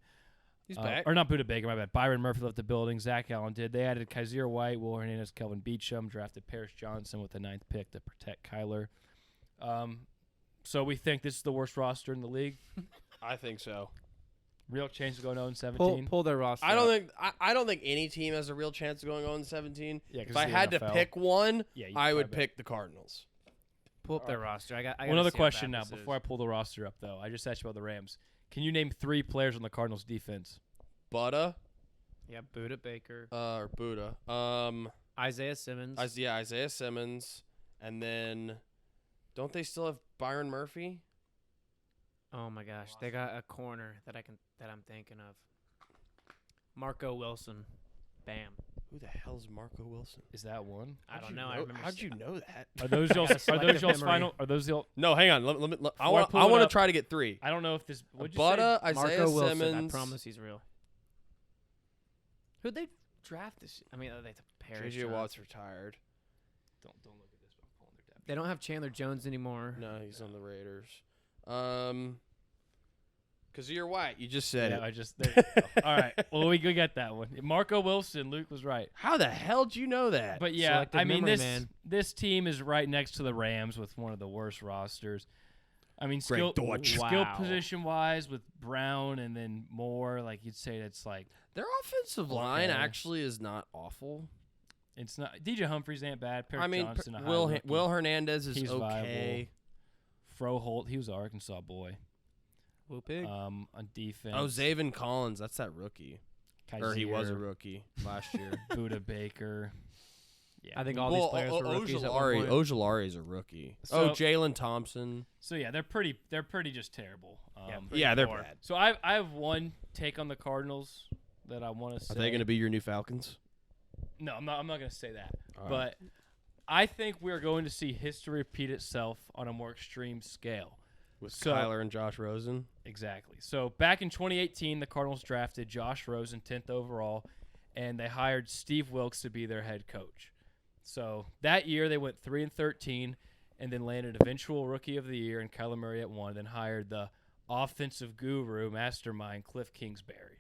He's back. Or not Budda Baker, my bad. Byron Murphy left the building. Zach Allen did. They added Kaiser White, Will Hernandez, Kelvin Beachum, drafted Paris Johnson with the 9th pick to protect Kyler. So we think this is the worst roster in the league. I think so. Real chance of going 0-17. Pull their roster. I don't think any team has a real chance of going 0-17. Yeah, 'cause if I the had to NFL. pick one, Yeah, you I would probably pick the Cardinals. Pull up their roster. I got One other question now before I pull the roster up, though. I just asked you about the Rams. Can you name 3 players on the Cardinals defense? Budda. Yeah, Budda Baker. Or Budda. Isaiah Simmons. Isaiah Simmons. And then, don't they still have Byron Murphy? Oh my gosh, they got a corner that I'm thinking of. Marco Wilson. Bam. Who the hell's Marco Wilson? Is that one? I don't know. I remember. How'd you know that? Are those y'all's? Are those y'all's final? Are those the? No, hang on. I Before I want pull it to up- try to get 3. I don't know if this. What'd you Butta, say? Isaiah Marco Wilson. Simmons. I promise he's real. Who'd they draft this? I mean, they Paris. JJ Watt's retired. Don't look at this. I'm pulling their depth. They don't have Chandler Jones anymore. No, he's on the Raiders. Kazir White, you just said Yeah, it. I just. There you go. All right. Well, we could get that one. Marco Wilson. Luke was right. How the hell did you know that? But yeah, Selective I mean memory, this team is right next to the Rams with one of the worst rosters. I mean, Great Dutch. skill Wow. position wise with Brown and then Moore, like you'd say that's like Their offensive line Okay. actually is not awful. it's not. DJ Humphries ain't bad. Paris I mean, Johnson, a high Will rookie. Hernandez is He's okay. Fro Holt, he was an Arkansas boy. Whoop pig. On defense. Oh, Zaven Collins, that's that rookie. Or he was a rookie last year. Buda Baker. Yeah. I think all these players were rookies at one point. Ojulari is a rookie. So- Jalen Thompson. So yeah, they're pretty just terrible. Yeah, they're poor. bad. So I have one take on the Cardinals that I want to say. Are they going to be your new Falcons? No, I'm not going to say that. All right. But I think we're going to see history repeat itself on a more extreme scale. With So- Kyler and Josh Rosen? Exactly. So back in 2018, the Cardinals drafted Josh Rosen 10th overall, and they hired Steve Wilkes to be their head coach. So that year they went 3-13, and then landed eventual Rookie of the Year in Kyler Murray at 1, then hired the offensive guru mastermind Cliff Kingsbury.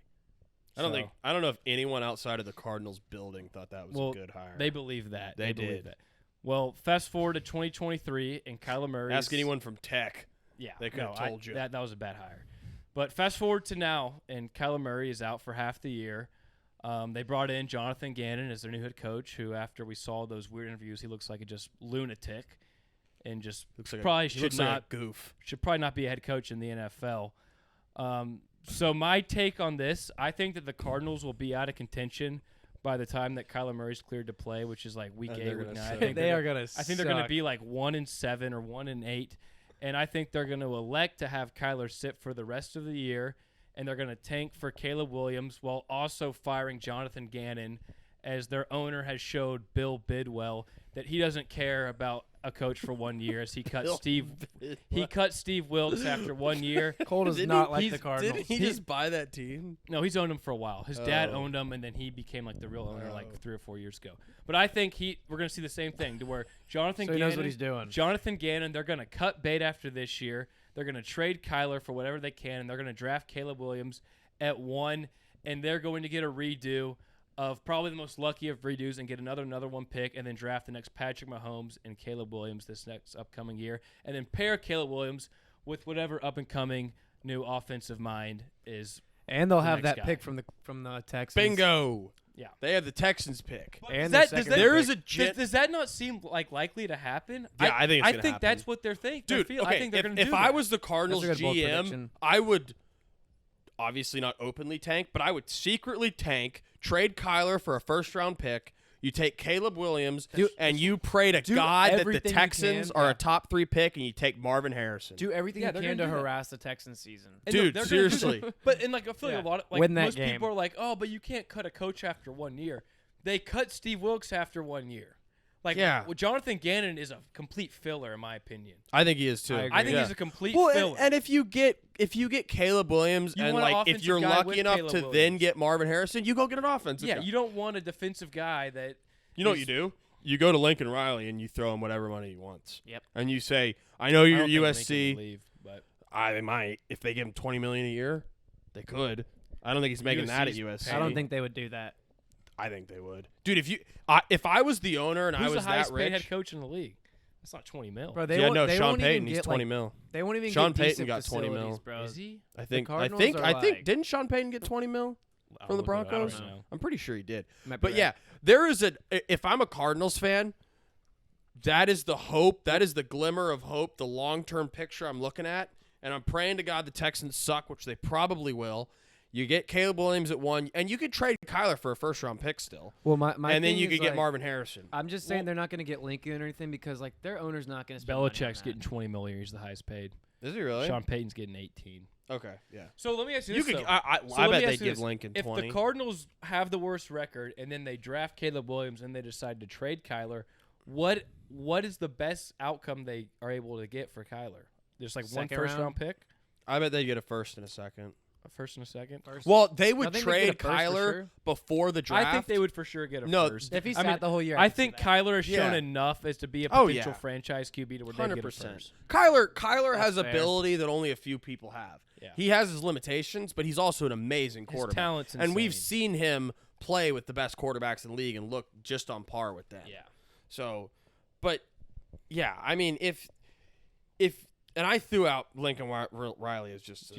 I don't know if anyone outside of the Cardinals building thought that was a good hire. They believe that. They believe did. that. Well, fast forward to 2023, and Kyler Murray. Ask anyone from Tech. Yeah, They could have told you. that was a bad hire. But fast forward to now, and Kyler Murray is out for half the year. They brought in Jonathan Gannon as their new head coach, who, after we saw those weird interviews, he looks like a just lunatic, and just Looks like probably he should looks not like a goof. should probably not be a head coach in the NFL. So my take on this, I think that the Cardinals will be out of contention by the time that Kyler Murray's cleared to play, which is like week And 8, they're week gonna 9. suck. I think They they're are gonna. I think they're going to be like 1-7 or 1-8, and I think they're going to elect to have Kyler sit for the rest of the year, and they're going to tank for Caleb Williams while also firing Jonathan Gannon, as their owner has showed Bill Bidwell that he doesn't care about a coach for 1 year, as he cut Steve Wilkes after 1 year. Cole does Didn't not he- like he's- the Cardinals. Didn't he just buy that team? No, he's owned him for a while. His dad Oh. owned him, and then he became like the real owner like 3 or 4 years ago. But I think we're going to see the same thing, to where Jonathan So he Gannon, knows what he's doing. Jonathan Gannon, they're going to cut bait after this year. They're going to trade Kyler for whatever they can, and they're going to draft Caleb Williams at 1, and they're going to get a redo of probably the most lucky of redos and get another one pick, and then draft the next Patrick Mahomes and Caleb Williams this next upcoming year, and then pair Caleb Williams with whatever up-and-coming new offensive mind is. And they'll the have next that guy. pick from the Texans. Bingo. Yeah. They have the Texans pick. And Does the that- second There pick. is a jet. Does that not seem like likely to happen? Yeah, I think it's I gonna think happen. that's what they're thinking. Dude, I okay, think they're going to if do I that. was the Cardinals That's a good bold GM, prediction. I would obviously not openly tank, but I would secretly tank, trade Kyler for a first-round pick. You take Caleb Williams, and you pray to do God that the everything you Texans can. are a top 3 pick, and you take Marvin Harrison. Do everything Yeah, you they're can gonna to do that. harass the Texans season. And Dude, they're gonna do seriously. that. But I feel like Yeah. a lot of Win that most game. people are like, oh, but you can't cut a coach after 1 year. They cut Steve Wilkes after 1 year. Like, Yeah. well, Jonathan Gannon is a complete filler, in my opinion. I think he is too. I agree. I think Yeah. he's a complete Well, filler. and if you get Caleb Williams, You and want an like if offensive you're guy lucky with enough Caleb to then Williams. get Marvin Harrison, you go get an offensive yeah, guy. you don't want a defensive guy that. You know what you do? You go to Lincoln Riley and you throw him whatever money he wants. Yep. And you say, I know I you're don't think USC. Lincoln will leave, but They might. If they give him $20 million a year, they could. I don't think he's making that at USC 's USC. I don't think they would do that. I think they would. Dude, if I was the owner and who's I the was highest that paid rich. head coach in the league? That's not 20 mil. Bro, they Yeah, won't, no, they Sean won't Payton, even he's get 20 like, mil. They won't even Sean get Payton decent got 20 mil. facilities, Bro. Is he? I think Cardinals are like- didn't Sean Payton get 20 mil I'll from the look it up. I don't Broncos? know. I'm pretty sure he did. Might be But right. yeah, there is if I'm a Cardinals fan, that is the hope, that is the glimmer of hope, the long-term picture I'm looking at, and I'm praying to God the Texans suck, which they probably will. You get Caleb Williams at 1, and you could trade Kyler for a first-round pick still. Well, my And then thing you is, could get like, Marvin Harrison. I'm just saying they're not going to get Lincoln or anything because like their owner's not going to spend money on Belichick's that. getting 20 million. He's the highest paid. Is he really? Sean Payton's getting 18. Okay, yeah. So let me ask you You this, could. though. I bet they give Lincoln if 20. the Cardinals have the worst record and then they draft Caleb Williams and they decide to trade Kyler, what is the best outcome they are able to get for Kyler? There's like Second one first-round pick, I bet they get a first and a second. a first and a second. Well, they would I think trade they'd get a first for Kyler sure. before the draft. I think they would for sure get a No, first. If he I sat mean, the whole year, I can see think that. Kyler has shown Yeah. enough as to be a Oh, potential yeah. franchise QB to where they get a first. Kyler has That's fair. ability that only a few people have. Yeah. He has his limitations, but he's also an amazing His quarterback. talent's And we've insane. seen him play with the best quarterbacks in the league and look just on par with them. Yeah. So, but yeah, I mean, if and I threw out Lincoln Riley as just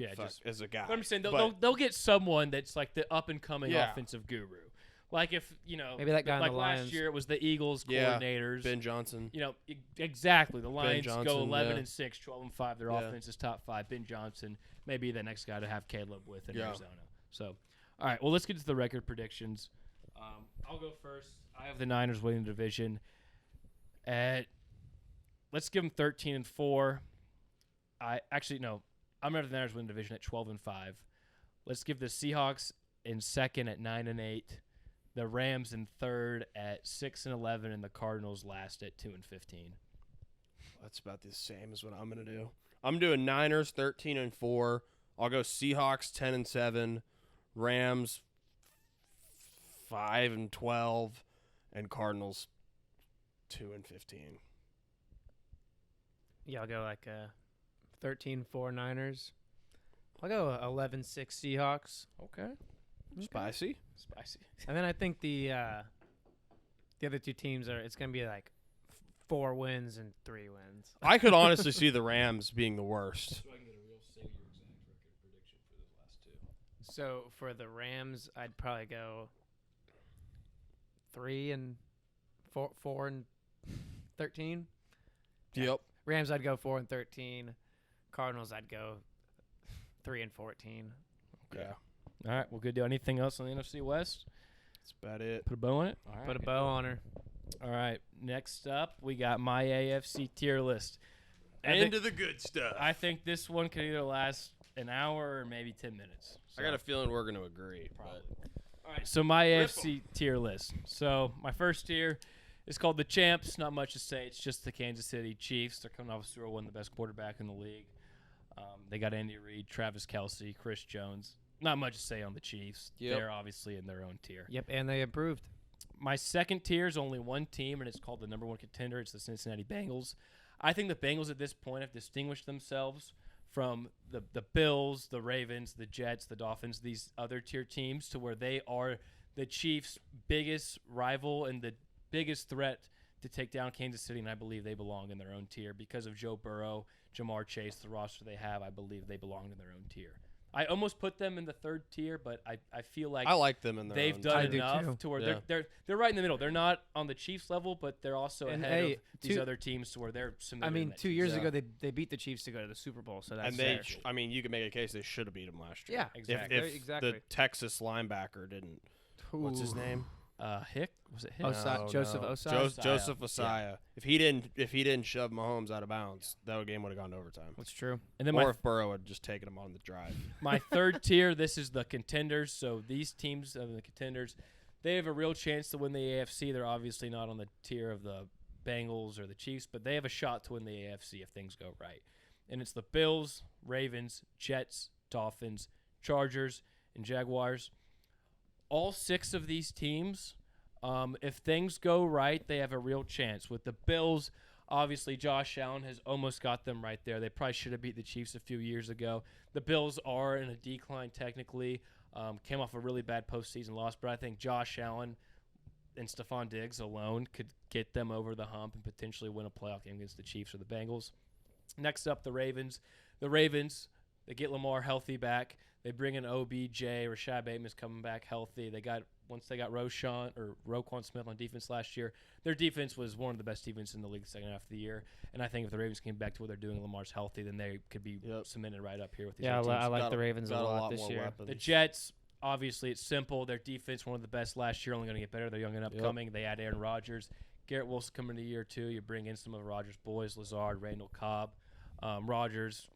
as a guy. But I'm saying But- they'll get someone that's like the up and coming Yeah. offensive guru. Like if Maybe that guy on like the last Lions. year it was the Eagles Yeah. coordinators. Ben Johnson. Exactly. The Lions Johnson, go 11 yeah. and 6, 12 and 5. Their Yeah. offense is top 5. Ben Johnson, maybe the next guy to have Caleb with in Yeah. Arizona. So, all right. Well, let's get to the record predictions. I'll go first. I have the Niners winning the division. Let's give them 13 and 4. I'm going to the Niners win the division at 12 and 5. Let's give the Seahawks in second at 9 and 8. The Rams in third at 6 and 11, and the Cardinals last at 2 and 15. That's about the same as what I'm going to do. I'm doing Niners 13 and 4. I'll go Seahawks 10 and 7, Rams 5 and 12, and Cardinals 2 and 15. Yeah, I'll go like 13-4 Niners. I'll go 11-6 Seahawks. Okay. Spicy. And then I think the other two teams it's going to be like 4 wins and 3 wins. I could honestly see the Rams being the worst. So I can get a real say your exact record prediction for those last two. So for the Rams, I'd probably go 3 and 4 and 13. Yep. Rams, I'd go 4 and 13. Cardinals, I'd go 3 and 14. Okay. Yeah. All right. Well, good deal. Anything else on the NFC West? That's about it. Put a bow on it? All right. Put a bow on her. All right. Next up, we got my AFC tier list. Into the good stuff. I think this one could either last an hour or maybe 10 minutes. I got a feeling we're going to agree. Probably. All right. So my AFC tier list. So my first tier is called the Champs. Not much to say. It's just the Kansas City Chiefs. They're coming off a Super Bowl, one of the best quarterback in the league. They got Andy Reid, Travis Kelce, Chris Jones. Not much to say on the Chiefs. Yep. They're obviously in their own tier. Yep, and they improved. My second tier is only one team, and it's called the number one contender. It's the Cincinnati Bengals. I think the Bengals at this point have distinguished themselves from the Bills, the Ravens, the Jets, the Dolphins, these other tier teams, to where they are the Chiefs' biggest rival and the biggest threat to take down Kansas City, and I believe they belong in their own tier because of Joe Burrow, Jamar Chase, the roster they have. I believe they belong in their own tier. I almost put them in the third tier, but I feel like I like them in their they've own done I do enough too. to where Yeah. they're right in the middle. They're not on the Chiefs level, but they're also And ahead hey, of these other teams to where they're submitted. I in mean, that 2 tier. years Yeah. ago they beat the Chiefs to go to the Super Bowl, so that's And they, fair. you could make a case they should have beat them last year. Yeah, exactly. If exactly. the Texas linebacker didn't. What's his Ooh. name? Hick was it Hick? Joseph Osai? Joseph Osai. Osai. If he didn't shove Mahomes out of bounds, that game would have gone to overtime. That's true. And then Or if Burrow had just taken him on the drive. my third tier, this is the contenders. So these teams of the contenders, they have a real chance to win the AFC. They're obviously not on the tier of the Bengals or the Chiefs, but they have a shot to win the AFC if things go right. And it's the Bills, Ravens, Jets, Dolphins, Chargers, and Jaguars. All 6 of these teams, if things go right, they have a real chance. With the Bills, obviously Josh Allen has almost got them right there. They probably should have beat the Chiefs a few years ago. The Bills are in a decline technically. Came off a really bad postseason loss, but I think Josh Allen and Stephon Diggs alone could get them over the hump and potentially win a playoff game against the Chiefs or the Bengals. Next up, the Ravens. The Ravens, they get Lamar healthy back. They bring in OBJ. Rashad Bateman's coming back healthy. Once they got Roquan Smith on defense last year, their defense was one of the best defenses in the league the second half of the year. And I think if the Ravens came back to what they're doing, Lamar's healthy, then they could be cemented right up here with these Yeah, other teams. I like the Ravens a lot this more year. weapons. The Jets, obviously, it's simple. Their defense, one of the best last year, only going to get better. They're young and upcoming. They add Aaron Rodgers. Garrett Wilson coming to year 2. You bring in some of Rodgers' boys, Lazard, Randall Cobb. Rodgers,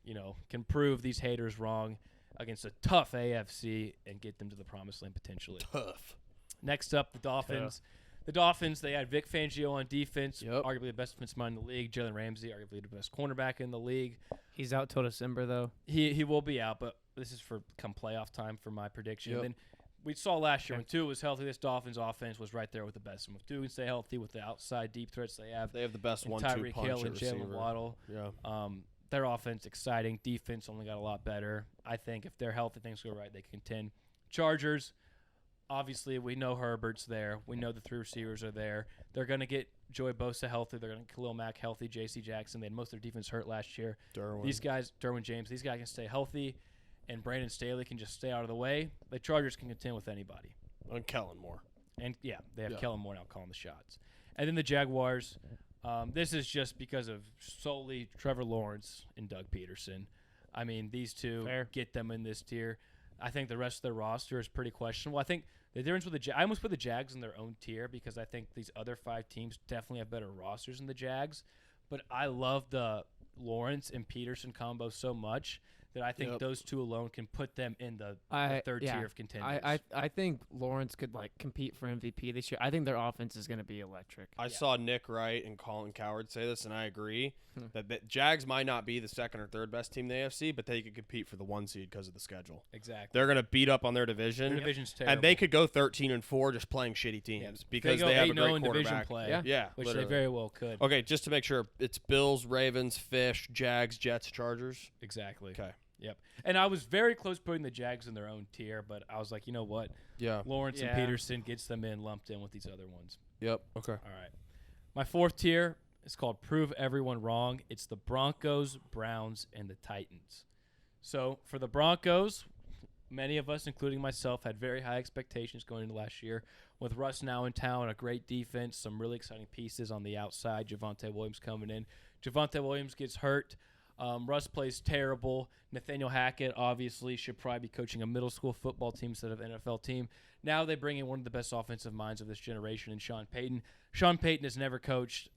can prove these haters wrong against a tough AFC and get them to the promised land potentially. Tough. Next up, the Dolphins. The Dolphins, they had Vic Fangio on defense, Yep. arguably the best defensive mind in the league. Jalen Ramsey, arguably the best cornerback in the league. He's out till December, though. He will be out, but this is for come playoff time for my prediction. Yep. And then we saw last year when Tua was healthy, this Dolphins offense was right there with the best. And with Tua can stay healthy with the outside deep threats they have. They have the best and 1-2 Tyreek punch Hill at and Jalen receiver. Waddle. Yeah. Their offense exciting. Defense only got a lot better. I think if they're healthy, things go right, they can contend. Chargers, obviously we know Herbert's there. We know the 3 receivers are there. They're going to get Joey Bosa healthy. They're going to get Khalil Mack healthy, J.C. Jackson. They had most of their defense hurt last year. Derwin James, these guys can stay healthy, and Brandon Staley can just stay out of the way. The Chargers can contend with anybody. And Kellen Moore. And, they have Kellen Moore now calling the shots. And then the Jaguars, this is just because of solely Trevor Lawrence and Doug Peterson. I mean, these two get them in this tier. I think the rest of their roster is pretty questionable. I think the difference with I almost put the Jags in their own tier because I think these other 5 teams definitely have better rosters than the Jags. But I love the Lawrence and Peterson combo so much that I think those two alone can put them in the third tier of contenders. I think Lawrence could compete for MVP this year. I think their offense is going to be electric. I saw Nick Wright and Colin Coward say this, and I agree that Jags might not be the 2nd or 3rd best team in the AFC, but they could compete for the 1 seed because of the schedule. Exactly. They're going to beat up on their division. Their division's terrible. And they could go 13-4 just playing shitty teams because they have a great quarterback. Play, which literally. they very well could. Okay, just to make sure, it's Bills, Ravens, Fish, Jags, Jets, Chargers. Exactly. Okay. Yep. And I was very close putting the Jags in their own tier, but I was like, you know what? Yeah. Lawrence and Peterson gets them lumped in with these other ones. Yep. Okay. All right. My 4th tier is called Prove Everyone Wrong. It's the Broncos, Browns, and the Titans. So for the Broncos, many of us, including myself, had very high expectations going into last year. With Russ now in town, a great defense, some really exciting pieces on the outside. Javonte Williams coming in. Javonte Williams gets hurt. Russ plays terrible. Nathaniel Hackett obviously should probably be coaching a middle school football team instead of an NFL team. Now they bring in one of the best offensive minds of this generation in Sean Payton. Sean Payton has never coached,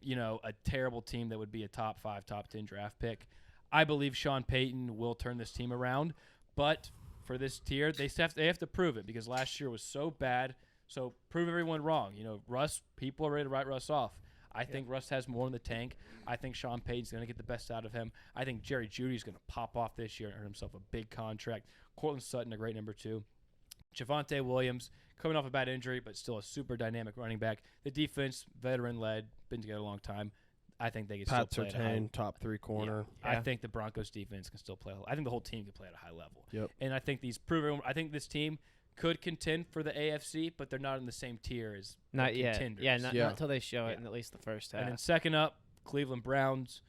a terrible team that would be a top 5, top 10 draft pick. I believe Sean Payton will turn this team around, but for this tier, they have to prove it because last year was so bad. So prove everyone wrong. Russ, people are ready to write Russ off. I think Russ has more in the tank. I think Sean Payton's going to get the best out of him. I think Jerry Jeudy's going to pop off this year and earn himself a big contract. Cortland Sutton, a great number 2. Javonte Williams, coming off a bad injury, but still a super dynamic running back. The defense, veteran-led, been together a long time. I think they can still play at a high top 3 corner. Yeah. I think the Broncos defense can still play. I think the whole team can play at a high level. Yep. And I think I think this team could contend for the AFC, but they're not in the same tier as not yet. contenders. Yeah, not until they show it in at least the first half. And then second up, Cleveland Browns.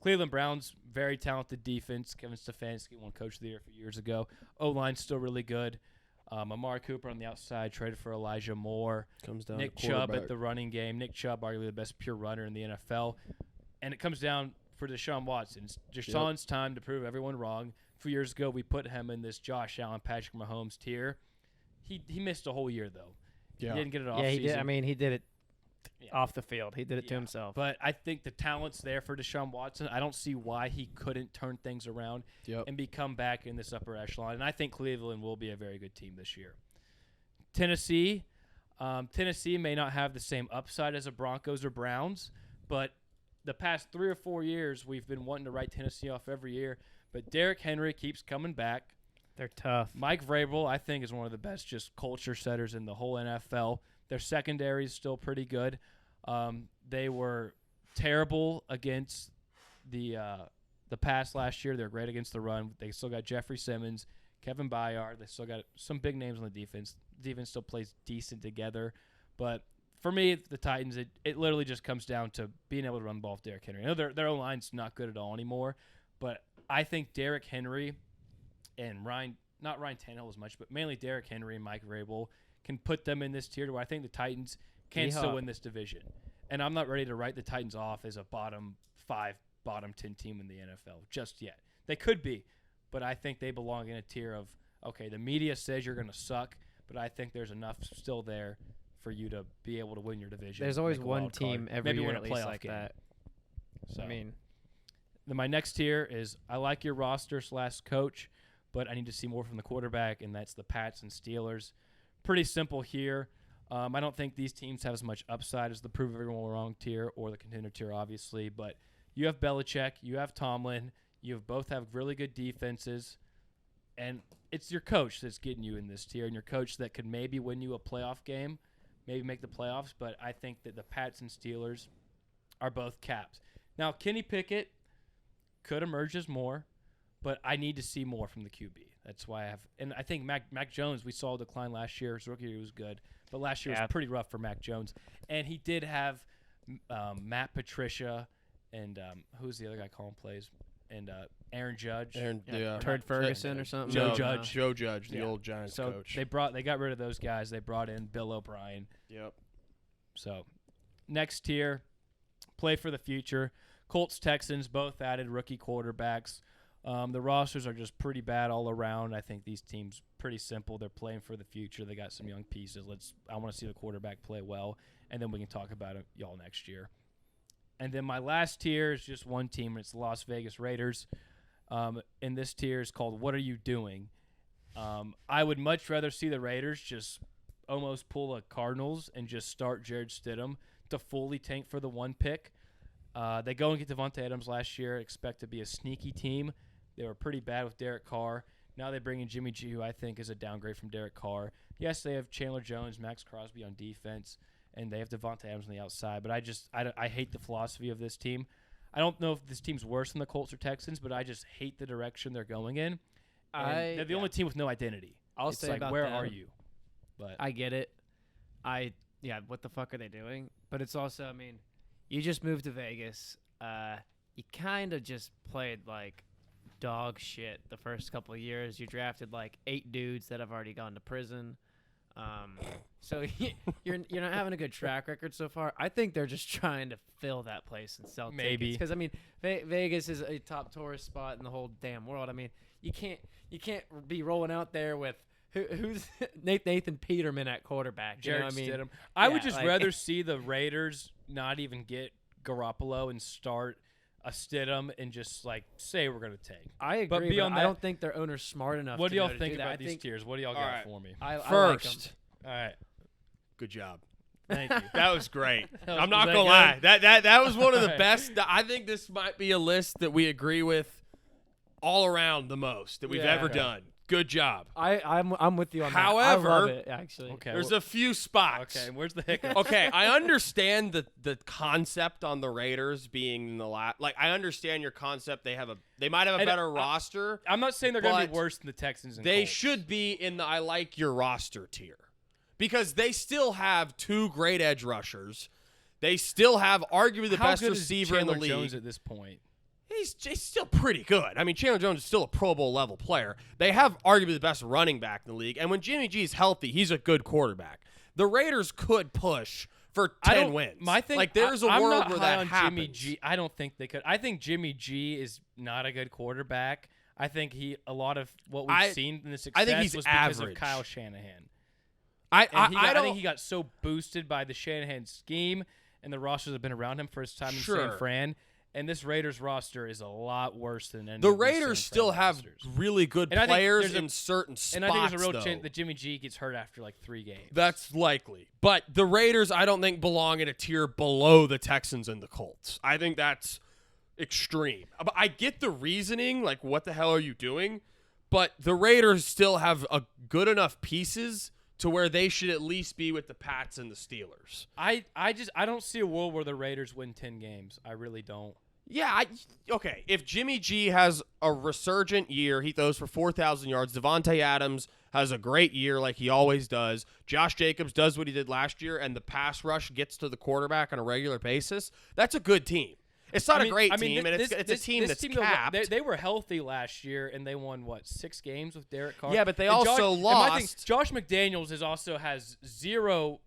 Cleveland Browns, very talented defense. Kevin Stefanski won Coach of the Year a few years ago. O-line's still really good. Amari Cooper on the outside, traded for Elijah Moore. Comes down Nick to Chubb at the running game. Nick Chubb, arguably the best pure runner in the NFL. And it comes down for Deshaun Watson. It's Deshaun's time to prove everyone wrong. A few years ago, we put him in this Josh Allen, Patrick Mahomes tier. He missed a whole year, though. Yeah. He didn't get it off he season. did. I mean, he did it off the field. He did it to himself. But I think the talent's there for Deshaun Watson. I don't see why he couldn't turn things around and become back in this upper echelon. And I think Cleveland will be a very good team this year. Tennessee may not have the same upside as the Broncos or Browns, but the past 3 or 4 years we've been wanting to write Tennessee off every year. But Derrick Henry keeps coming back. They're tough. Mike Vrabel, I think, is one of the best just culture setters in the whole NFL. Their secondary is still pretty good. They were terrible against the pass last year. They're great against the run. They still got Jeffrey Simmons, Kevin Byard. They still got some big names on the defense. The defense still plays decent together. But for me, the Titans, it literally just comes down to being able to run the ball with Derrick Henry. I know their O-line's not good at all anymore, but I think Derrick Henry and not Ryan Tannehill as much, but mainly Derrick Henry and Mike Vrabel can put them in this tier to where I think the Titans can still win this division. And I'm not ready to write the Titans off as a bottom 5, bottom 10 team in the NFL just yet. They could be, but I think they belong in a tier of, okay, the media says you're going to suck, but I think there's enough still there for you to be able to win your division. There's always one team every year at least like that. So, I mean, Then my next tier is I like your roster / coach, but I need to see more from the quarterback, and that's the Pats and Steelers. Pretty simple here. I don't think these teams have as much upside as the prove everyone wrong tier or the contender tier, obviously, but you have Belichick, you have Tomlin, both have really good defenses, and it's your coach that's getting you in this tier, and your coach that could maybe win you a playoff game, maybe make the playoffs, but I think that the Pats and Steelers are both capped. Now, Kenny Pickett could emerge as more, but I need to see more from the QB. That's why I have – and I think Mac Jones, we saw a decline last year. His rookie year was good, but last year was pretty rough for Mac Jones. And he did have Matt Patricia and who's the other guy calling plays? And Aaron Judge. Turd Ferguson or something? Joe Judge, the old Giants coach. They got rid of those guys. They brought in Bill O'Brien. Yep. So next tier, play for the future. Colts, Texans, both added rookie quarterbacks. The rosters are just pretty bad all around. I think these teams pretty simple. They're playing for the future. They got some young pieces. I want to see the quarterback play well, and then we can talk about it y'all next year. And then my last tier is just one team, and it's the Las Vegas Raiders. And this tier is called What Are You Doing? I would much rather see the Raiders just almost pull a Cardinals and just start Jared Stidham to fully tank for the 1 pick. They go and get Devontae Adams last year, expect to be a sneaky team. They were pretty bad with Derek Carr. Now they bring in Jimmy G, who I think is a downgrade from Derek Carr. Yes, they have Chandler Jones, Max Crosby on defense, and they have Devontae Adams on the outside. But I hate the philosophy of this team. I don't know if this team's worse than the Colts or Texans, but I just hate the direction they're going in. They're the only team with no identity. I'll say about where them, are you? But I get it. What the fuck are they doing? But it's also, I mean, you just moved to Vegas. You kind of just played like dog shit the first couple of years. You drafted like 8 dudes that have already gone to prison. So you're not having a good track record so far. I think they're just trying to fill that place and sell tickets. Because I mean, Vegas is a top tourist spot in the whole damn world. I mean, you can't be rolling out there with who's Nathan Peterman at quarterback. You know what I mean? Stidham. I would just rather see the Raiders not even get Garoppolo and start a Stidham and just like say we're going to tank. I agree, but I don't think their owner's smart enough. What do y'all think about these tiers? What do y'all got for me? First, all right. Good job. Thank you. That was great. I'm not gonna lie. That was one of the best. I think this might be a list that we agree with all around the most that we've ever done. Good job. I'm with you on that. However, I love it, actually. Okay, there's a few spots. Okay, where's the hiccup? Okay, I understand the concept on the Raiders being in the like. I understand your concept. They might have a better roster. I'm not saying they're going to be worse than the Texans. And they Colts. should be in the I like your roster tier because they still have 2 great edge rushers. They still have arguably the best receiver in the league. Jones at this point. He's still pretty good. I mean, Chandler Jones is still a Pro Bowl level player. They have arguably the best running back in the league. And when Jimmy G is healthy, he's a good quarterback. The Raiders could push for 10 wins. My thing, there's a world where that happens. Jimmy G. I don't think they could. I think Jimmy G is not a good quarterback. I think a lot of what we've seen in the success was because of Kyle Shanahan. I think he got so boosted by the Shanahan scheme, and the rosters have been around him for his time in San Fran. And this Raiders roster is a lot worse than any. The Raiders still have really good players in certain spots. And I think there's a real chance that Jimmy G gets hurt after like 3 games. That's likely. But the Raiders, I don't think, belong in a tier below the Texans and the Colts. I think that's extreme. But I get the reasoning, like, what the hell are you doing? But the Raiders still have a good enough pieces to where they should at least be with the Pats and the Steelers. I don't see a world where the Raiders win 10 games. I really don't. Yeah, okay. If Jimmy G has a resurgent year, he throws for 4,000 yards. Devontae Adams has a great year like he always does. Josh Jacobs does what he did last year, and the pass rush gets to the quarterback on a regular basis. That's a good team. It's not a great team, and it's a team that's capped. They were healthy last year, and they won, 6 games with Derek Carr? Yeah, but they also lost. I think Josh McDaniels has zero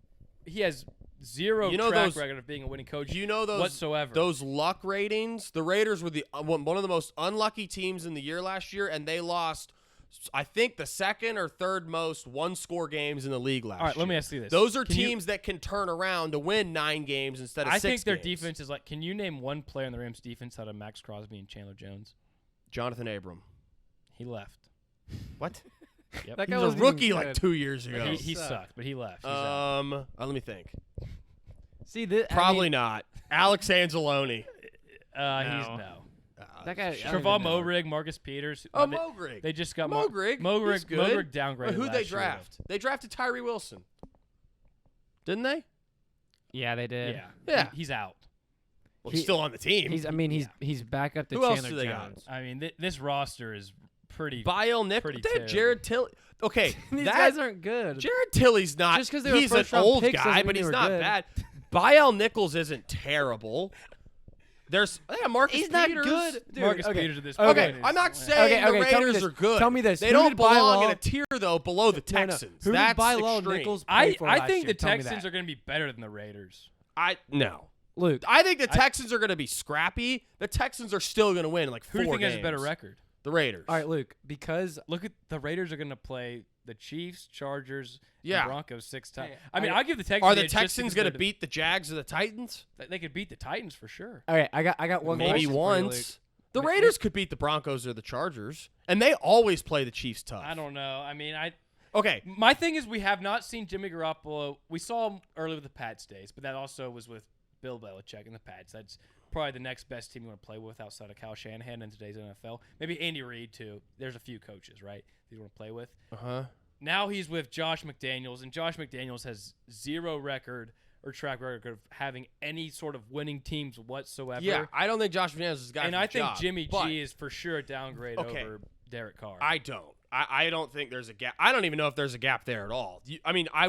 track record of being a winning coach whatsoever. Those luck ratings, the Raiders were one of the most unlucky teams in the year last year, and they lost I think the second or third most one-score games in the league last year. All right, let me ask you this. Those are teams that can turn around to win 9 games instead of 6 I think their games. defense is like, can you name one player in the Rams defense out of Max Crosby and Chandler Jones? Jonathan Abram. He left. What? Yep. That He guy was a wasn't rookie even like good. 2 years ago. He sucked, but he left. He's out. Let me think. See, this, Probably not. Alex Anzalone. He's no. That guy. Trevor Moehrig, Marcus Peters. Oh, Moehrig. They just got Moehrig. He's good. Moehrig downgraded. Who'd they last year, draft? They drafted Tyree Wilson. Didn't they? Yeah, they though. did. Yeah. He's out. Well, he's still on the team. He's back up to Who Chandler else do they got? Jones. I mean, this roster is pretty. Bile Nichols. pretty They have terrible. Jared Tilley. Okay, These that guys aren't good. Jared Tilley's not. Just 'cause they were he's an first-round old picks guy, doesn't but mean he's they were not good. bad. Bile Nichols isn't terrible. There's Marcus He's not Peters. good. Dude, Marcus okay. Peters at this Okay, point. I'm not is- saying Okay, the tell me Raiders this. are good. Tell me this. They Who don't did belong in Bilal- a tier though below the No, no. Texans. Who did That's Bilal extreme. Nichols play for I last think year? the Tell me Texans that. are going to be better than the Raiders. No. Luke. I think the Texans are going to be scrappy. The Texans are still going to win like 4 Who do you think games. has a better record? The Raiders. All right, Luke. Because Look at the Raiders are going to play the Chiefs, Chargers, Yeah. and Broncos 6 times. Hey, I mean, I- I'll give the Texans. Are the the edge just Texans because going to they're beat the Jags or the Titans? They could beat the Titans for sure. all right, I got one Maybe question for you, Luke. once. The Raiders could beat the Broncos or the Chargers, and they always play the Chiefs tough. I don't know. I mean, Okay, my thing is we have not seen Jimmy Garoppolo. We saw him early with the Pats days, but that also was with Bill Belichick and the Pats. That's probably the next best team you want to play with outside of Kyle Shanahan in today's NFL. Maybe Andy Reid too. There's a few coaches, right, that you want to play with. Now he's with Josh McDaniels, and Josh McDaniels has 0 record or track record of having any sort of winning teams whatsoever. Yeah, I don't think Josh McDaniels is the guy. And for I the think job, Jimmy but G is for sure a downgrade over Derek Carr. I don't. I don't think there's a gap. I don't even know if there's a gap there at all. I mean, I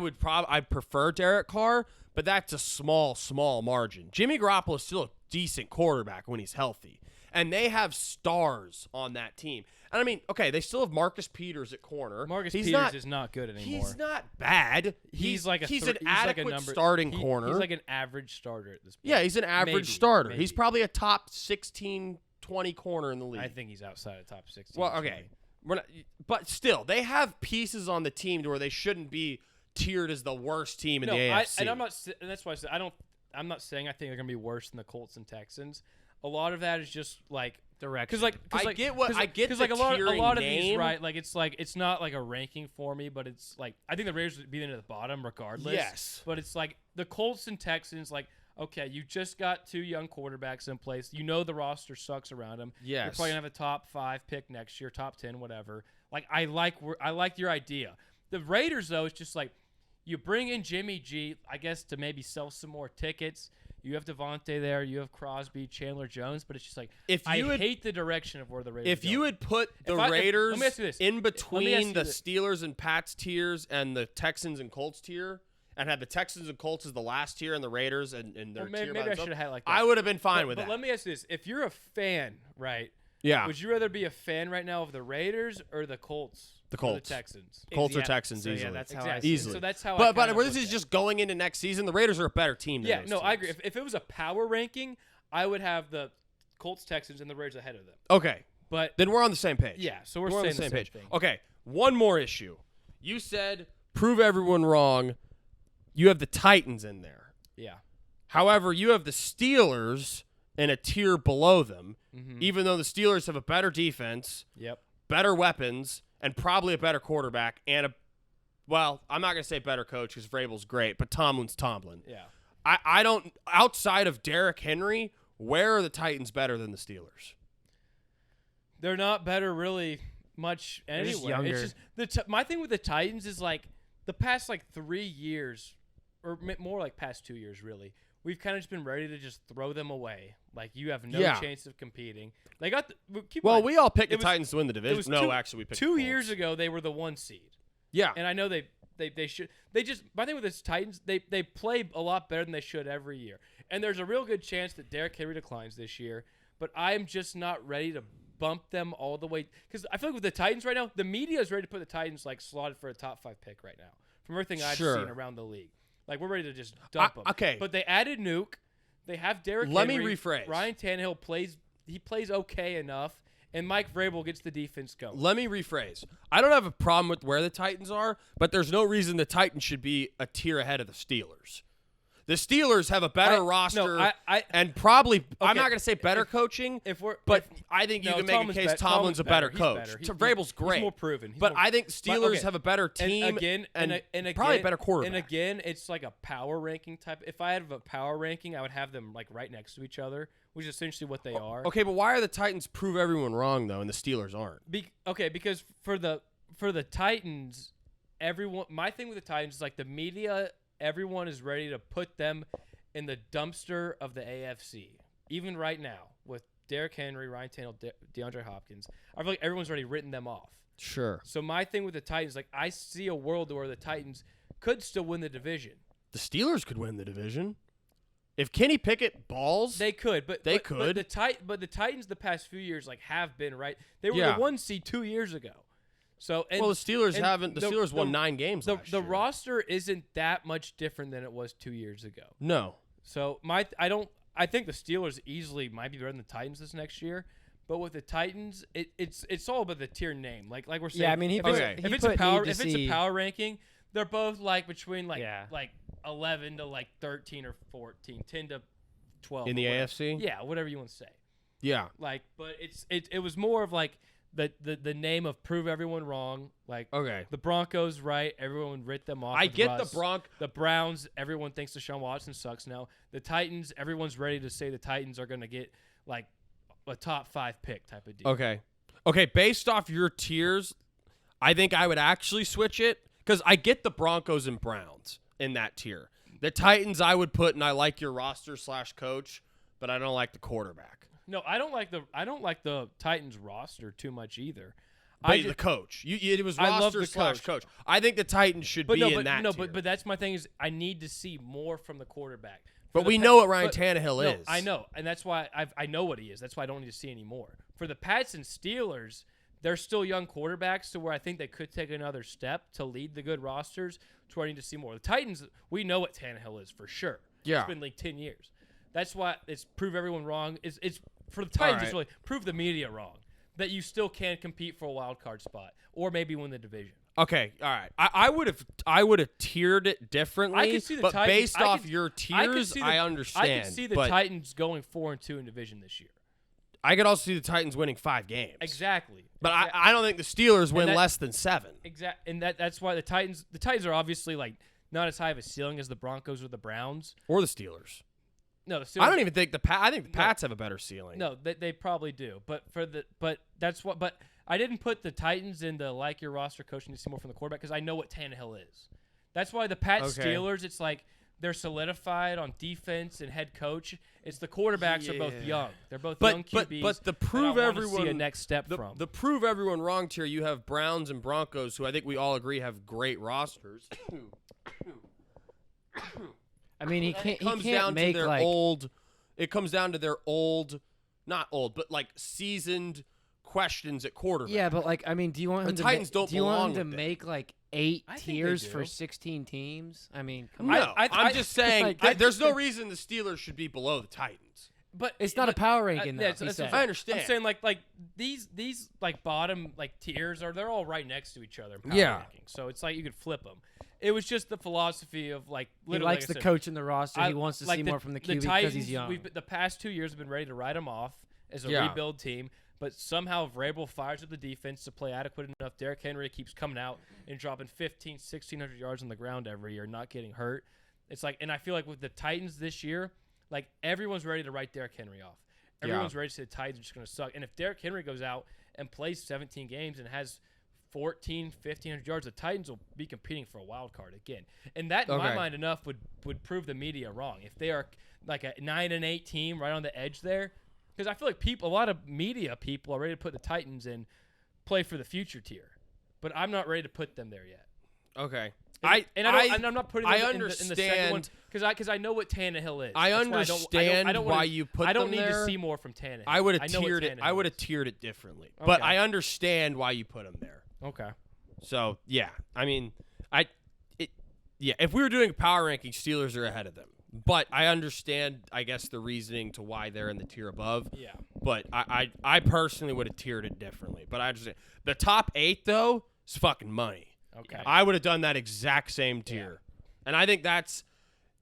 prefer Derek Carr, but that's a small margin. Jimmy Garoppolo is still a decent quarterback when he's healthy, and they have stars on that team. And I mean, okay, they still have Marcus Peters at corner. Marcus He's Peters not, is not good anymore. He's not bad. He's like a he's th- an he's like a adequate number, starting he- corner. He's like an average starter at this point. Yeah, he's an average Maybe, starter. maybe. He's probably a top 16, 20 corner in the league. I think he's outside of top 16. Well, okay. We're not, but still, they have pieces on the team to where they shouldn't be tiered as the worst team in the AFC. And that's why I said I'm not saying I think they're gonna be worse than the Colts and Texans. A lot of that is just like direction. I get the a lot tiering of name. these, right? Like it's not like a ranking for me, but it's like I think the Raiders would be into the bottom regardless. Yes. But it's like the Colts and Texans, like, okay, you just got 2 young quarterbacks in place. You know the roster sucks around them. Yes. You're probably gonna have a top 5 pick next year, top 10, whatever. Like I like your idea. The Raiders though, it's just like you bring in Jimmy G, I guess, to maybe sell some more tickets. You have Devontae there. You have Crosby, Chandler Jones, but it's just like I hate the direction of where the Raiders. If you had put the let Raiders me ask you this. in Let me ask between you the this. Steelers and Pats tiers and the Texans and Colts tier, and had the Texans and Colts as the last tier and the Raiders and their Well, tier maybe by I themselves, should have had like that. I would have been fine with but that. let me ask you this: if you're a fan, right? Yeah. Would you rather be a fan right now of the Raiders or the Colts? The Or Colts. the Texans. Colts or Yeah. Texans So, yeah, easily. that's how I Exactly. see it. Easily. So that's how. But I where this is just going into next season, the Raiders are a better team than those no, I teams. agree. If it was a power ranking, I would have the Colts, Texans, and the Raiders ahead of them. Okay. But Then we're on the same page. yeah, so we're on saying the same page. thing. Okay, one more issue. You said prove everyone wrong. You have the Titans in there. Yeah. However, you have the Steelers in a tier below them, Mm-hmm. even though the Steelers have a better defense, Yep. better weapons, and probably a better quarterback and well, I'm not going to say better coach because Vrabel's great, but Tomlin's Tomlin. Yeah. I don't, outside of Derrick Henry, where are the Titans better than the Steelers? They're not better really much anyway. just younger. It's just my thing with the Titans is like the past like 3 years, or more like past 2 years really. We've kind of just been ready to just throw them away. Like you have no Yeah. chance of competing. They got Well, we all picked the it was- Titans to win the it division. was No, two- actually, we picked the 2 Colts. years ago they were the 1 seed. Yeah. And I know they should. They just. My thing with the Titans, they play a lot better than they should every year. And there's a real good chance that Derrick Henry declines this year. But I'm just not ready to bump them all the way because I feel like with the Titans right now, the media is ready to put the Titans like slotted for a top 5 pick right now. From everything I've Sure. seen around the league, like we're ready to just dump them. okay. But they added Nuke. They have Derrick Let me Henry. rephrase. Ryan Tannehill plays. He plays okay enough. and Mike Vrabel gets the defense going. Let me rephrase. I don't have a problem with where the Titans are, but there's no reason the Titans should be a tier ahead of the Steelers. The Steelers have a better roster and probably I'm not going to say better coaching, I think you can make a case Tomlin's a better coach. Vrabel's great. He's more proven. I think Steelers have a better team and probably a better quarterback. And again, it's like a power ranking type. If I had a power ranking, I would have them like right next to each other, which is essentially what they are. Okay, but why are the Titans prove everyone wrong though and the Steelers aren't? Because for the Titans, my thing with the Titans is like the media. Everyone is ready to put them in the dumpster of the AFC. Even right now, with Derrick Henry, Ryan Tannehill, DeAndre Hopkins, I feel like everyone's already written them off. Sure. So my thing with the Titans, like I see a world where the Titans could still win the division. The Steelers could win the division. If Kenny Pickett balls, they could. But the Titans the past few years like have been right. They were the 1 seed 2 years ago. So the Steelers haven't. The Steelers won 9 games last year. The roster isn't that much different than it was 2 years ago. No. So I think the Steelers easily might be better than the Titans this next year. But with the Titans, it's all about the tier name. Like we're saying. Yeah, I mean, if it's a power ranking, they're both like between like 11 to like 13 or 14, 10 to 12 in the AFC. Yeah, whatever you want to say. Yeah. But it was more of like. The name of prove everyone wrong. Like the Broncos, right? Everyone writ them off. I get the Browns. Everyone thinks Deshaun Watson sucks now. The Titans. Everyone's ready to say the Titans are going to get like a top 5 pick type of deal. Okay. Based off your tiers, I think I would actually switch it because I get the Broncos and Browns in that tier. The Titans I would put, and I like your roster / coach, but I don't like the quarterback. No, I don't like the Titans roster too much either. The coach. It was roster / coach. I think the Titans should be in that tier. But that's my thing is I need to see more from the quarterback. But we know what Ryan Tannehill is. I know, and that's why I know what he is. That's why I don't need to see any more. For the Pats and Steelers, they're still young quarterbacks to where I think they could take another step to lead the good rosters to where I need to see more. The Titans, we know what Tannehill is for sure. Yeah. It's been like 10 years. That's why it's prove everyone wrong. It's for the Titans, it's really prove the media wrong that you still can compete for a wild card spot or maybe win the division. Okay, all right. I would have tiered it differently. I can see the but Titans, based off your tiers, I understand. I can see the Titans going 4-2 in division this year. I could also see the Titans winning 5 games. Exactly. But I don't think the Steelers win less than 7. Exactly. And that's why the Titans are obviously like not as high of a ceiling as the Broncos or the Browns or the Steelers. No, the Steelers, I don't even think I think the Pats have a better ceiling. No, they probably do. But that's what. But I didn't put the Titans in the like your roster coach need to see more from the quarterback because I know what Tannehill is. That's why the Pats Steelers, it's like they're solidified on defense and head coach. It's the quarterbacks are both young. They're both young QBs. But the prove everyone see a next step from the prove everyone wrong tier. You have Browns and Broncos, who I think we all agree have great rosters. I mean, he can't make their old. It comes down to their old, not old, but like seasoned questions at quarterback. Yeah, but like, I mean, do you want him to make like 8 tiers for 16 teams? I mean, come on. No, I'm just saying there's no reason the Steelers should be below the Titans. But it's not a power ranking. I understand. I'm saying like these like bottom like tiers they're all right next to each other. In power rankings. So it's like you could flip them. It was just the philosophy of like literally. He likes the coach in the roster. He wants to see more from the QB because he's young. The past 2 years have been ready to write him off as a rebuild team, but somehow Vrabel fires up the defense to play adequate enough. Derrick Henry keeps coming out and dropping 1,600 yards on the ground every year, not getting hurt. It's like, and I feel like with the Titans this year, like everyone's ready to write Derrick Henry off. Everyone's ready to say the Titans are just going to suck. And if Derrick Henry goes out and plays 17 games and has 1,500 yards, the Titans will be competing for a wild card again. And that, in my mind, enough would prove the media wrong. If they are like a 9-8 team right on the edge there, because I feel like a lot of media people are ready to put the Titans in play for the future tier, but I'm not ready to put them there yet. Okay. I'm not putting them in the second one because I know what Tannehill is. I understand why you put them there. I don't need to see more from Tannehill. I would have tiered it. I would have tiered it differently, but I understand why you put them there. Okay. So yeah, I mean, if we were doing a power ranking, Steelers are ahead of them. But I understand, I guess, the reasoning to why they're in the tier above. Yeah. But I personally would have tiered it differently. But I just the top 8 though is fucking money. Okay. I would have done that exact same tier, and I think that's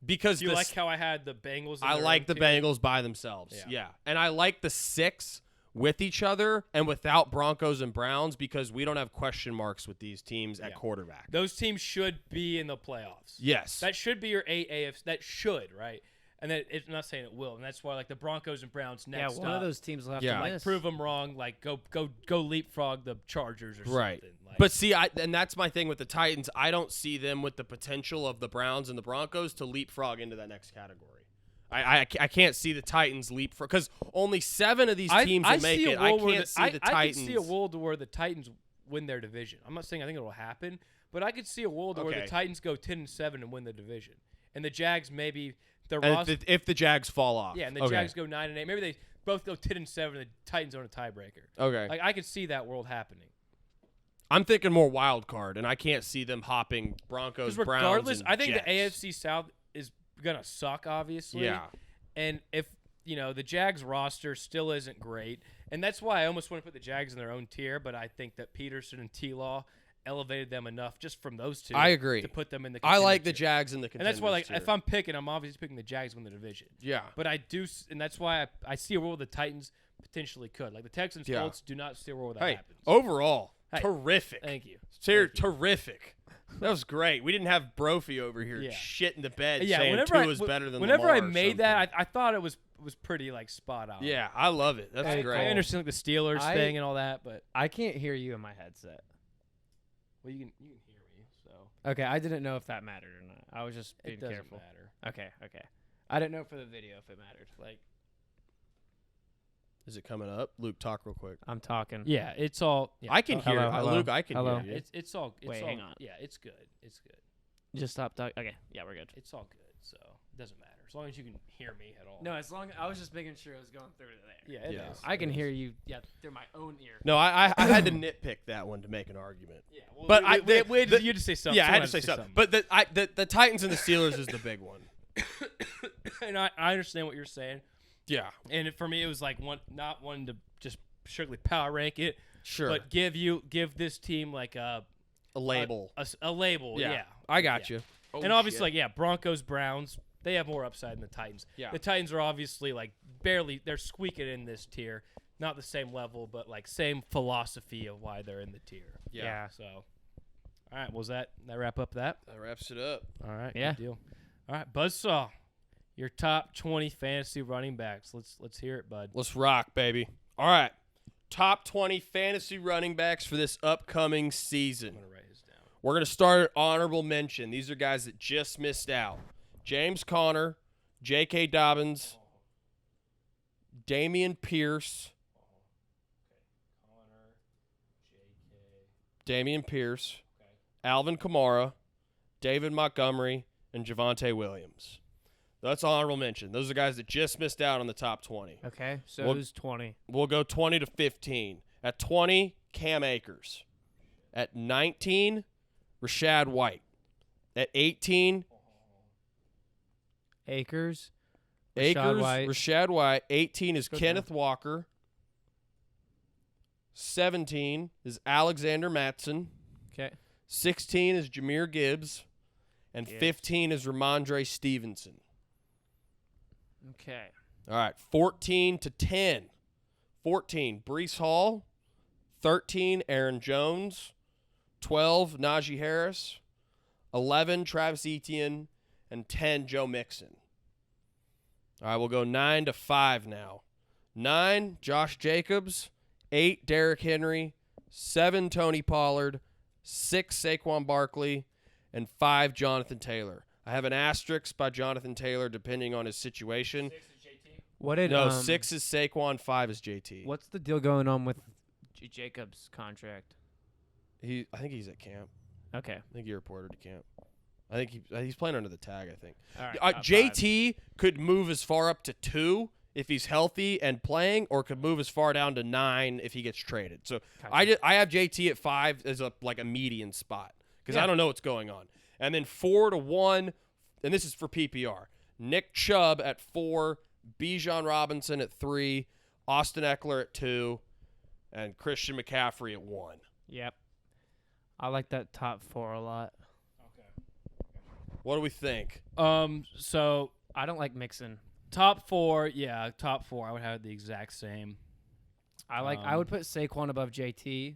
because Do you like how I had the Bengals? I like the Bengals by themselves. Yeah, and I like the 6 with each other and without Broncos and Browns because we don't have question marks with these teams at quarterback. Those teams should be in the playoffs. Yes. That should be your 8 AFC. That should, right? And that I'm not saying it will, and that's why like the Broncos and Browns next. Yeah, one of those teams will have to like miss. prove them wrong. Like go leapfrog the Chargers or right. something. Like, but see, and that's my thing with the Titans. I don't see them with the potential of the Browns and the Broncos to leapfrog into that next category. I can't see the Titans leapfrog because only 7 of these teams will make it. I can't see the Titans. I can see a world where the Titans win their division. I'm not saying I think it will happen, but I could see a world where the Titans go 10-7 and win the division, and the Jags maybe if the Jags fall off. Yeah, and the Jags go 9-8. Maybe they both go 10-7, and the Titans own a tiebreaker. Okay, like I could see that world happening. I'm thinking more wild card, and I can't see them hopping Broncos, regardless, Browns, and I think Jets. the AFC South is gonna suck, obviously. Yeah. And if the Jags roster still isn't great, and that's why I almost want to put the Jags in their own tier, but I think that Peterson and T-Law elevated them enough just from those two. I agree. To put them in the I like the tier. Jags in the contenders and that's why, like, tier. if I'm picking, I'm obviously picking the Jags to win the division. Yeah. But I do, and that's why I see a world where the Titans potentially could. Like the Texans, Colts do not see a world where that happens. Overall, terrific. Thank you. Terrific. That was great. We didn't have Brophy over here shit in the bed saying Tua was better than whenever Lamar I made that, I thought it was pretty like spot on. Yeah, I love it. That's great. I understand like the Steelers thing and all that, but I can't hear you in my headset. Well, you can hear me. So okay, I didn't know if that mattered or not. I was just being it doesn't careful. Matter. Okay. I didn't know for the video if it mattered. Like, is it coming up? Luke, talk real quick. I'm talking. Yeah, it's all. Yeah, I can hear hello, hello. Luke, I can Hello. hear you. It's all. It's Wait, all, hang on. Yeah, it's good. It's good. Just stop talking. Okay, yeah, we're good. It's all good. So it doesn't matter as long as you can hear me at all. No, as long I was just making sure it was going through to there. Yeah, it is. I can hear you. Yeah, through my own ear. No, I had to nitpick that one to make an argument. Yeah, well, but you to say something. Yeah, I had to say something. But the Titans and the Steelers is the big one. And I understand what you're saying. Yeah. And for me, it was like not one to just strictly power rank it. Sure. But give this team like a label. A label. Yeah. I got you. And obviously, Broncos, Browns, they have more upside than the Titans. Yeah. The Titans are obviously like they're squeaking in this tier. Not the same level, but like same philosophy of why they're in the tier. Yeah. So, all right. Was that wrap up that? That wraps it up. All right. Yeah. Good deal. All right, Buzzsaw, your top 20 fantasy running backs. Let's hear it, bud. Let's rock, baby. All right. Top 20 fantasy running backs for this upcoming season. I'm gonna write this down. We're going to start at honorable mention. These are guys that just missed out. James Conner, J.K. Dobbins, Damian Pierce, Alvin Kamara, David Montgomery, and Javonte Williams. That's honorable mention. Those are guys that just missed out on the top 20. Okay, so who's 20? We'll go 20 to 15. At 20, Cam Akers. At 19, Rashad White. At 18, Akers, Rashad White. 18 is Good Kenneth Walker. 17 is Alexander Mattson. Okay. 16 is Jahmyr Gibbs. And 15 is Ramondre Stevenson. Okay. All right, 14 to 10. 14, Breece Hall. 13, Aaron Jones. 12, Najee Harris. 11, Travis Etienne. And 10, Joe Mixon. All right, we'll go 9 to 5 now. 9, Josh Jacobs. 8, Derrick Henry. 7, Tony Pollard. 6, Saquon Barkley. And 5, Jonathan Taylor. I have an asterisk by Jonathan Taylor depending on his situation. 6 is JT. What did 6 is Saquon, 5 is JT. What's the deal going on with Jacobs' contract? I think he's at camp. Okay. I think he reported to camp. I think he's playing under the tag, I think. All right, JT could move as far up to 2 if he's healthy and playing, or could move as far down to 9 if he gets traded. So Gotcha. I have JT at 5 as a median spot because I don't know what's going on. And then 4 to 1, and this is for PPR. Nick Chubb at 4, Bijan Robinson at 3, Austin Eckler at 2, and Christian McCaffrey at 1. Yep. I like that top 4 a lot. What do we think? So I don't like Mixon. top 4, yeah, top 4. I would have the exact same. I would put Saquon above JT.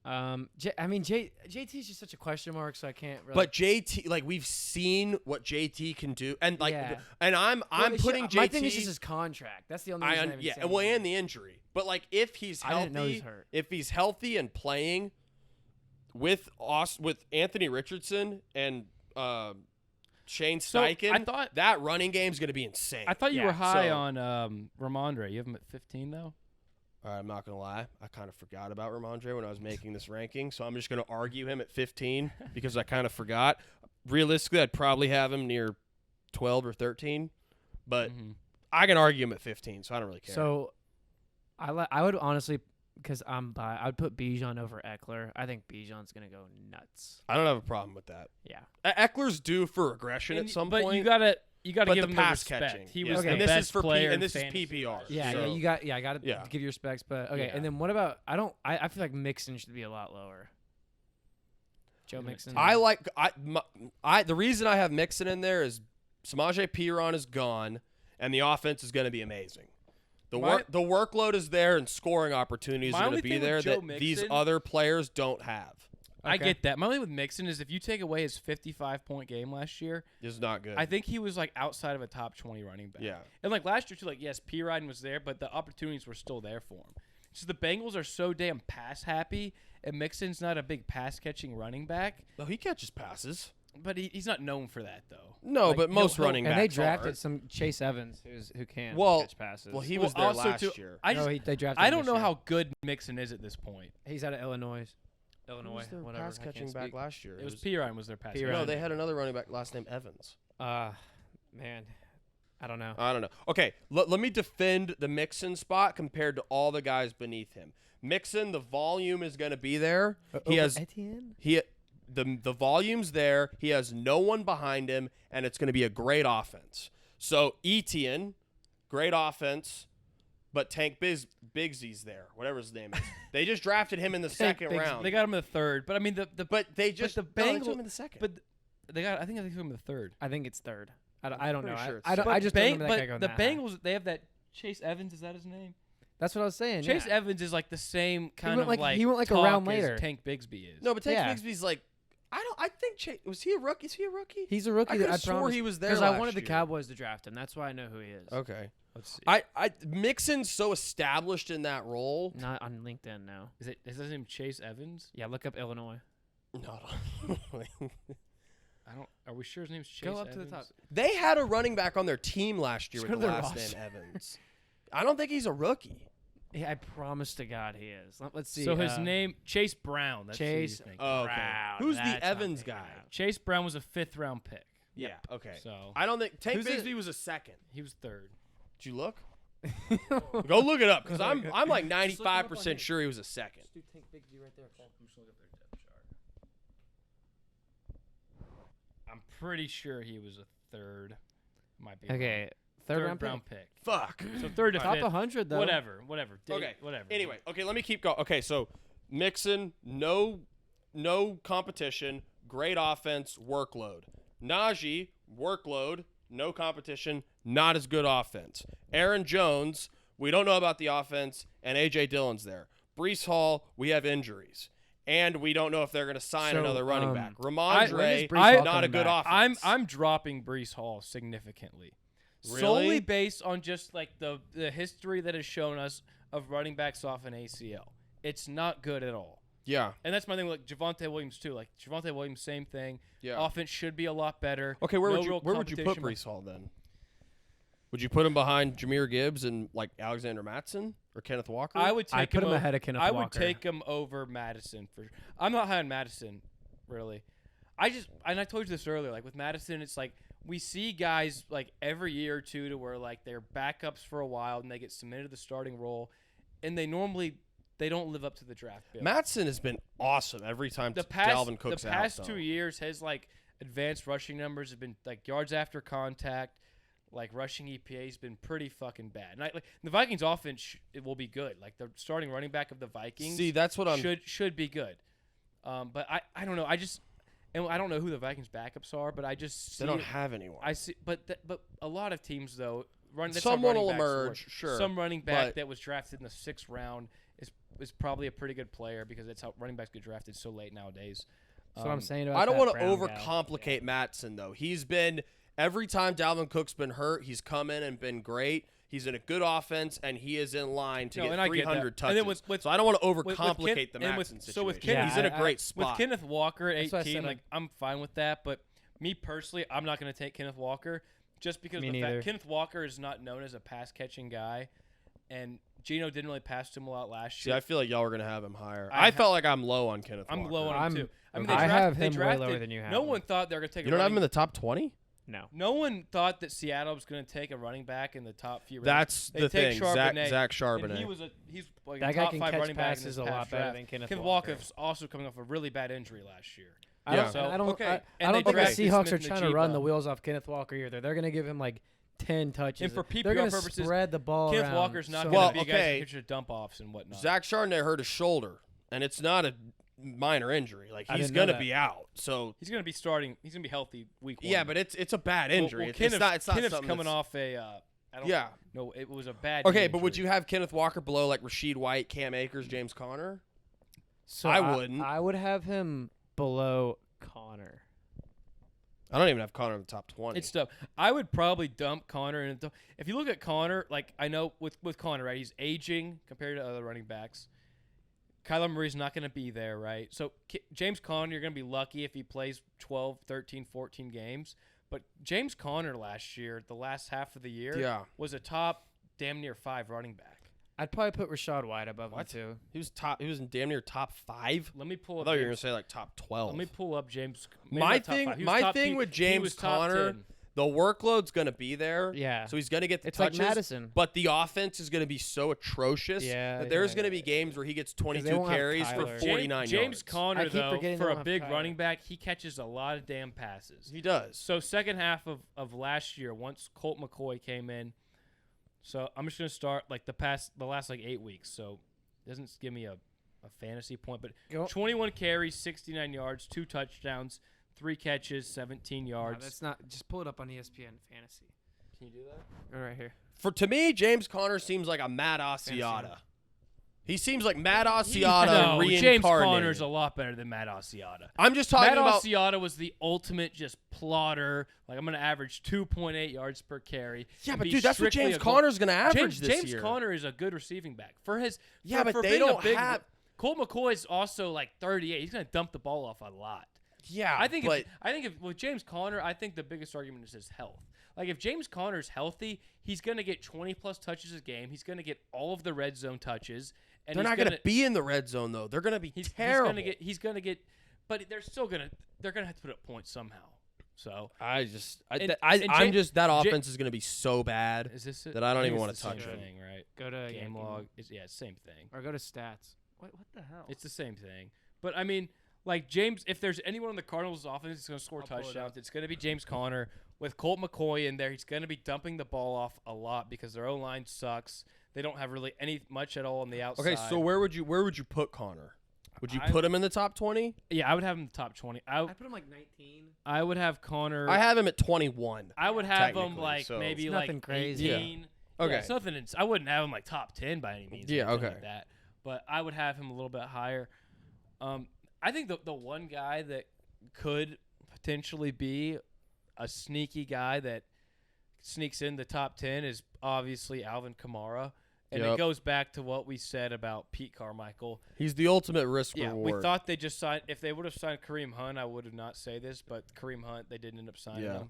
JT is just such a question mark, so I can't really. But JT, like we've seen what JT can do, and like, Yeah. and I'm putting JT. My thing is just his contract. That's the only reason I haven't seen well, him. and the injury. But like, if he's I healthy, didn't know he's hurt. if he's healthy and playing with Anthony Richardson and Shane Steichen, I thought that running game's going to be insane. I thought you were Yeah, high so- on Ramondre. You have him at 15 though. I'm not going to lie. I kind of forgot about Ramondre when I was making this ranking, so I'm just going to argue him at 15 because I kind of forgot. Realistically, I'd probably have him near 12 or 13, but I can argue him at 15, so I don't really care. So, I would honestly, because I would put Bijan over Eckler. I think Bijan's gonna go nuts. I don't have a problem with that. Yeah. Eckler's due for regression at some but point. you gotta but give the him pass the respect. catching. He Yeah. was Okay. the And this best is for player and this in is fantasy PPR. last Yeah, year. So- I got to Yeah. give you respects, but okay. Yeah. And then what about I feel like Mixon should be a lot lower. Joe Mixon. The reason I have Mixon in there is Samaje Perine is gone, and the offense is going to be amazing. The workload is there, and scoring opportunities My are going only to be thing with there Joe that these Mixon- other players don't have. I Okay. get that. My only with Mixon is if you take away his 55-point game last year, It's not good. I think he was like outside of a top 20 running back. Yeah. And like last year too, like yes, Pirine was there, but the opportunities were still there for him. So the Bengals are so damn pass happy, and Mixon's not a big pass catching running back, No, he catches passes. but he's not known for that though. No, Like, but most he'll- running and backs they drafted are. some Chase Evans who can Well- catch passes. Well, he Well, was there also, last too, year. I just they drafted. I him don't this know year. how good Mixon is at this point. He's out of Illinois. Who was their Whatever. pass I can't catching back speak. last year? It was Pirine was their pass. Pirine. No, they had another running back last name Evans. Man, I don't know. I don't know. Okay, let me defend the Mixon spot compared to all the guys beneath him. Mixon, the volume is going to be there. He has Etienne. the volume's there. He has no one behind him, and it's going to be a great offense. So Etienne, great offense, but Tank Bigsy's there, whatever his name is. They just drafted him in the second round. They got him in the third, but I mean but they just the no, they took Bengals him in the second. But I think they took him in the third. I think it's third. I don't know. pretty sure it's I don't. But I just don't remember that guy but going the that high. Bengals they have that Chase Evans. Is that his name? That's what I was saying. Chase yeah. Evans is like the same kind went of like- like he went like a talk round as later. Tank Bigsby is. no, but Tank Yeah. Bigsby's like I think was he a rookie? Is he a rookie? He's a rookie. I that could've I swore promise, he was there because I last wanted the year. Cowboys to draft him. That's why I know who he is. Okay. Let's see. I Mixon's so established in that role. Not on LinkedIn now. Is his name Chase Evans? Yeah, look up Illinois. No. I don't. Are we sure his name's Chase? Go up to the Evans? top. They had a running back on their team last year Just with go the to their last roster. name Evans. I don't think he's a rookie. Yeah, I promise to God he is. Let's see. So his name Chase Brown. That's Chase. Who you think. Oh, okay. Brown. Who's the That's what I'm Evans thinking guy? of. Chase Brown was a 5th round pick. Yeah. Okay. So I don't think Tank Who's it? Bigsby was a second. he was 3rd. Did you look? Go look it up because I'm like Just look it up on 95% here. sure he was a second. Do Tank Bigsby right there. I'm pretty sure he was a 3rd. Might be Okay, wrong. third 3rd round round pick. Fuck. So 3rd to Top 5th. 100 though. Whatever. Okay. Whatever. Anyway, okay, let me keep going. Okay, so Mixon, no competition, great offense, workload. Najee, workload, no competition, not as good offense. Aaron Jones, we don't know about the offense, and A.J. Dillon's there. Brees Hall, we have injuries. And we don't know if they're going to sign So, another running back. when Ramondre, is Brees Hall not a coming good back? offense. I'm dropping Brees Hall significantly. Really? Solely based on just like the history that has shown us of running backs off an ACL. It's not good at all. Yeah. And that's my thing with Javonte Williams too. Like Javonte Williams, same thing. Yeah. Offense should be a lot better. Okay, No where real would you put competition. Brees Hall then? Would you put him behind Jameer Gibbs and like Alexander Mattson or Kenneth Walker? I would take I put him over, ahead of Kenneth I Walker. would take him over Madison for. I'm not high on Madison, really. I told you this earlier. Like with Madison, it's like we see guys like every year or two to where like they're backups for a while and they get submitted to the starting role, and they don't live up to the draft bill. Mattson has been awesome every time Dalvin Cook's the past out. 2 years, his like advanced rushing numbers have been like yards after contact, like rushing EPA has been pretty fucking bad. And the Vikings offense it will be good. Like the starting running back of the Vikings. See, that's what should be good. But I don't know. And I don't know who the Vikings backups are, but I just they don't have anyone. I see, but a lot of teams though someone will emerge. Sure, some running back that was drafted in the 6th round is probably a pretty good player because that's how running backs get drafted so late nowadays. That's what I'm saying about I don't want to overcomplicate Mattson though. He's been every time Dalvin Cook's been hurt, he's come in and been great. He's in a good offense, and he is in line to get 300 touches. And then so I don't want to overcomplicate the Mattson situation. So with he's in a great spot. With Kenneth Walker at 18, like I'm fine with that. But me personally, I'm not going to take Kenneth Walker just because the fact Kenneth Walker is not known as a pass-catching guy, and Geno didn't really pass to him a lot last year. See, I feel like y'all were going to have him higher. I felt like I'm low on Kenneth Walker. I'm low on him, too. I mean, I have him way lower than you have. No one thought they were going to take You don't have him in the top 20? No. No one thought that Seattle was going to take a running back in the top few. That's the thing. Zach Charbonnet. And he's like that a guy top can 5 catch running back passes a lot better than Kenneth Walker. Walker's also coming off a really bad injury last year. I don't think the Seahawks are trying to run the wheels off Kenneth Walker either. They're going to give him like 10 touches. And for PPR they're going to purposes, spread the ball Kenneth around. Walker's not going to be a guy who catches dump offs and whatnot. Zach Charbonnet hurt his shoulder, and it's not a minor injury. Like he's going to be out. So he's going to be starting. He's going to be healthy week 1. Yeah, but it's a bad injury. Well, it's not Kenneth's coming off a. No, it was a bad. Okay, injury. But would you have Kenneth Walker below like Rashid White, Cam Akers, James Conner? So I wouldn't. I would have him below Conner. I don't even have Conner in the top 20. It's tough. I would probably dump Conner. If you look at Conner, like I know with Conner, right? He's aging compared to other running backs. Kyler Murray's not going to be there, right? So James Conner, you're going to be lucky if he plays 12, 13, 14 games. But James Conner last year, the last half of the year, was a top damn near 5 running back. I'd probably put Rashad White above him too. He was in damn near top 5. Let me pull up. I thought you were going to say like top 12. Let me pull up James. My thing with James Conner, the workload's going to be there. Yeah. So he's going to get the touches. Like Madison. But the offense is going to be so atrocious that there's going to be games where he gets 22 carries for 49 yards. James Conner, though, for a big running back, he catches a lot of damn passes. He does. So second half of last year, once Colt McCoy came in, so I'm just going to start like the last like 8 weeks. So it doesn't give me a fantasy point, but 21 carries, 69 yards, 2 touchdowns, 3 catches, 17 yards. No, that's not. Just pull it up on ESPN Fantasy. Can you do that? All right here. To me, James Conner seems like a Matt Asiata. He seems like Matt Asiata reincarnated. James Conner's a lot better than Matt Asiata. I'm just talking about Matt Asiata was the ultimate just plotter. Like I'm going to average 2.8 yards per carry. Yeah, but dude, that's what James Conner's going to average this year. James Conner is a good receiving back for his. Yeah, but they don't have. Colt McCoy is also like 38. He's going to dump the ball off a lot. Yeah, I think with James Conner, I think the biggest argument is his health. Like if James Conner's healthy, he's going to get 20+ touches a game. He's going to get all of the red zone touches. And they're not going to be in the red zone though. They're going to be terrible. He's going to get, but they're going to have to put up points somehow. So that offense is going to be so bad that I don't even want to touch it. Thing, right? Go to game log. It's same thing. Or go to stats. What the hell? It's the same thing. But I mean, like James, if there's anyone on the Cardinals' offense that's going to score touchdowns, it's going to be James Conner. With Colt McCoy in there, he's going to be dumping the ball off a lot because their O-line sucks. They don't have really much at all on the outside. Okay, so where would you put Conner? Would you put him in the top 20? Yeah, I would have him in the top 20. I'd put him like 19. I would have Conner. I have him at 21. I would have him like maybe like nothing crazy. 18. Yeah. Okay. Yeah, it's nothing. I wouldn't have him like top 10 by any means. Yeah, okay. Like that. But I would have him a little bit higher. I think the one guy that could potentially be a sneaky guy that sneaks in the top 10 is obviously Alvin Kamara. And it goes back to what we said about Pete Carmichael. He's the ultimate risk reward. We thought they just signed – if they would have signed Kareem Hunt, I would have not say this, but Kareem Hunt, they didn't end up signing him.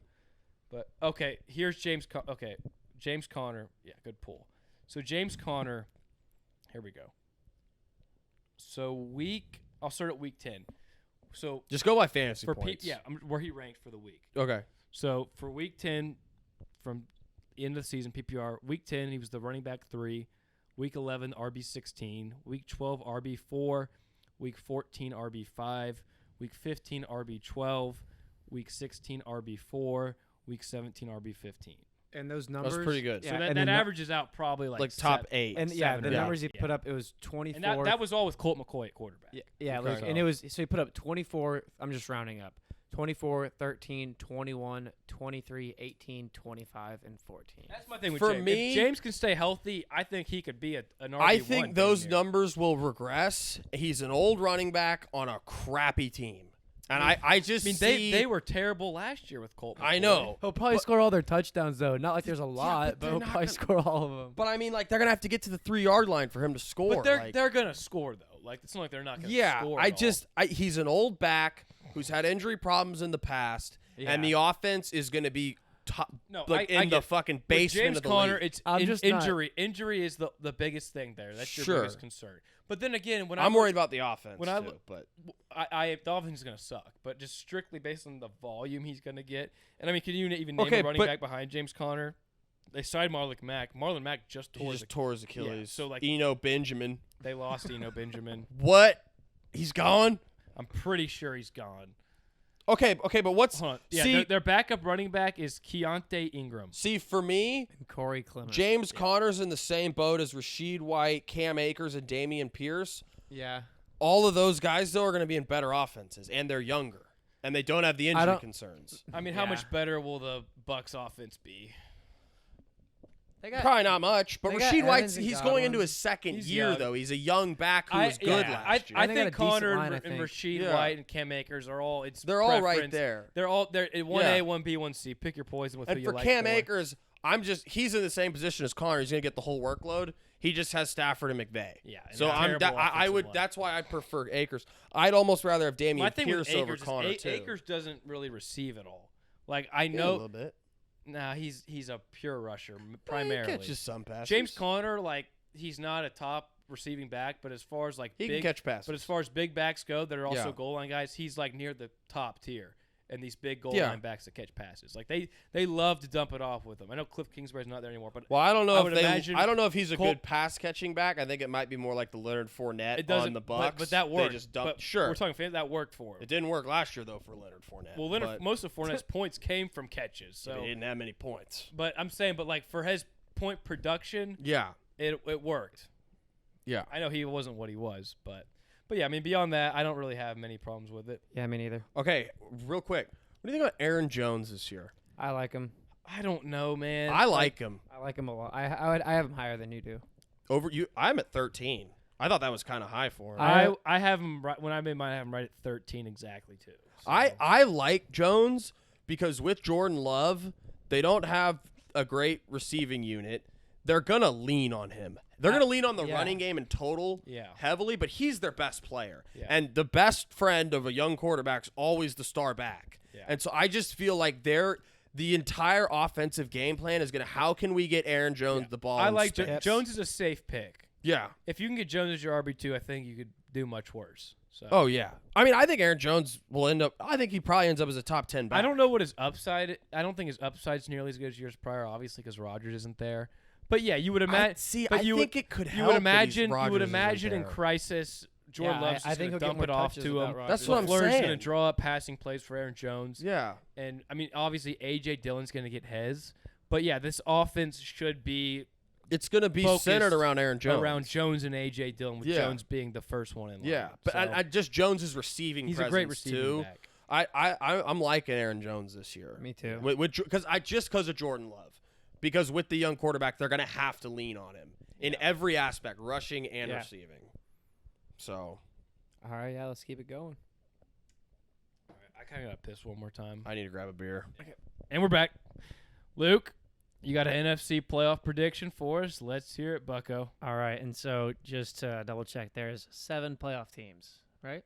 But, okay, here's James Conner. Yeah, good pull. So James Conner, here we go. So I'll start at week 10. So just go by fantasy points. Where he ranked for the week. Okay. So for week 10, from the end of the season, PPR, week 10, he was the running back 3. Week 11, RB16. Week 12, RB4. Week 14, RB5. Week 15, RB12. Week 16, RB4. Week 17, RB15. And those numbers. That was pretty good. Yeah, So and that averages out probably like top 8. And yeah, the 7 or numbers he 8, put up, it was 24. And that was all with Colt McCoy at quarterback. Yeah, Okay. like, and it was so he put up 24. I'm just rounding up. 24, 13, 21, 23, 18, 25, and 14. That's my thing with For James. me- If James can stay healthy, I think he could be an RB1. I think those year. numbers will regress. He's an old running back on a crappy team. And I just I mean, see... they were terrible last year with Colt McCoy. I know. He'll probably score all their touchdowns though. Not like there's a lot, but but they're he'll not probably gonna- score all of them. But I mean, like, they're going to have to get to the 3-yard line for him to score. But they're like, they're gonna score though. Like it's not like they're not gonna yeah, score. he's an old back who's had injury problems in the past, and the offense is going to be top, No, like I in get the fucking With basement James of the Conner, league. it's I'm just not- injury. Injury is the biggest thing there. That's your Sure. biggest concern. But then again, when I'm worried about the offense when I too. look- But the offense is gonna suck. But just strictly based on the volume he's gonna get, and I mean, can you even name Okay, a running but- back behind James Conner? They signed Marlon Mack. Marlon Mack just he tore just his. tore his Achilles. so, like- Eno Benjamin. They lost Eno Benjamin. What? He's gone? I'm pretty sure he's gone. Okay, but what's Hold on. Yeah, see, their backup running back is Keontae Ingram. see for me, And Corey Clement. James Conner's in the same boat as Rashid White, Cam Akers, and Damian Pierce. Yeah. All of those guys though are going to be in better offenses, and they're younger, and they don't have the injury don't- concerns. I mean, how Yeah. much better will the Bucks offense be? They got Probably not much, but they got Rashid White's Evans and he's going into Godwin. his second He's year young. though. He's a young back who was good last year. I They got a think decent Connor line, I and think. Rashid Yeah. White and Cam Akers are all. They're all right preference. there. They're all they're 1A, Yeah. 1B, 1C. Pick your poison with And who for you like. Cam more. Akers, he's in the same position as Connor. He's going to get the whole workload. He just has Stafford and McVay. Yeah, and So a I terrible would. offensive line. That's why I prefer Akers. I'd almost rather have My Damian thing Pierce with over Akers Connor is too. Akers doesn't really receive at all. Like I Yeah, a know, little bit. nah, he's a pure rusher He primarily. catches some passes. James Conner, like he's not a top receiving back, but as far as like he big, can catch passes. but as far as big backs go, that are also Yeah. goal line guys, he's like near the top tier. And these big goal Yeah. line backs that catch passes, like they love to dump it off with them. I know Cliff Kingsbury's not there anymore, but well, I don't know I if would they. imagine I don't know if he's a Colt- good pass catching back. I think it might be more like the Leonard Fournette it doesn't. on the Bucks. But that worked. They just dumped. But Sure, we're talking that worked for him. it didn't work last year though for Leonard Fournette. Well, Leonard, but most of Fournette's points came from catches. So, he didn't have many points. but I'm saying, but like for his point production, Yeah, it worked. yeah. I know he wasn't what he was, but yeah, I mean beyond that, I don't really have many problems with it. Yeah, me neither. Okay, real quick. What do you think about Aaron Jones this year? I like him. I don't know, man. I like him. I like him a lot. I have him higher than you do. Over you, I'm at 13. I thought that was kind of high for him. I have him right when I made mine. I have him right at 13 exactly too. So. I like Jones because with Jordan Love, they don't have a great receiving unit. They're gonna lean on him. They're gonna lean on the yeah. running game in total Yeah. heavily, but he's their best player. Yeah. And the best friend of a young quarterback's always the star back. Yeah. And so I just feel like the entire offensive game plan is gonna how can we get Aaron Jones the ball? I in like space? Jones is a safe pick. Yeah. If you can get Jones as your RB2, I think you could do much worse. So Oh yeah. I mean, I think Aaron Jones will end up. I think he probably ends up as a top 10 back. I don't know what his upside. I don't think his upside's nearly as good as years prior, obviously, because Rodgers isn't there. But yeah, you would imagine. I think it could help. You would that imagine. Rodgers You would isn't imagine in there. crisis, Jordan Yeah, Love's I just think going to he'll get dump it more off touches to without him. Rodgers. That's what I'm LaFleur's saying. going to draw up passing plays for Aaron Jones. Yeah. And I mean, obviously, AJ Dillon's going to get his. But yeah, this offense should be It's going to be focused centered around Aaron Jones. around Jones and AJ Dillon, with Yeah. Jones being the first one in line. Yeah, but So, I just Jones's receiving he's a presence great receiving too. back. I'm liking Aaron Jones this year. Me too. Because of Jordan Love, because with the young quarterback, they're going to have to lean on him in every aspect, rushing and Yeah. receiving. So All right, yeah, let's keep it going. I kind of got to piss one more time. I need to grab a beer. And we're back. Luke, you got an NFC playoff prediction for us? Let's hear it, bucko. All right, and so just to double check, there's 7 playoff teams, right?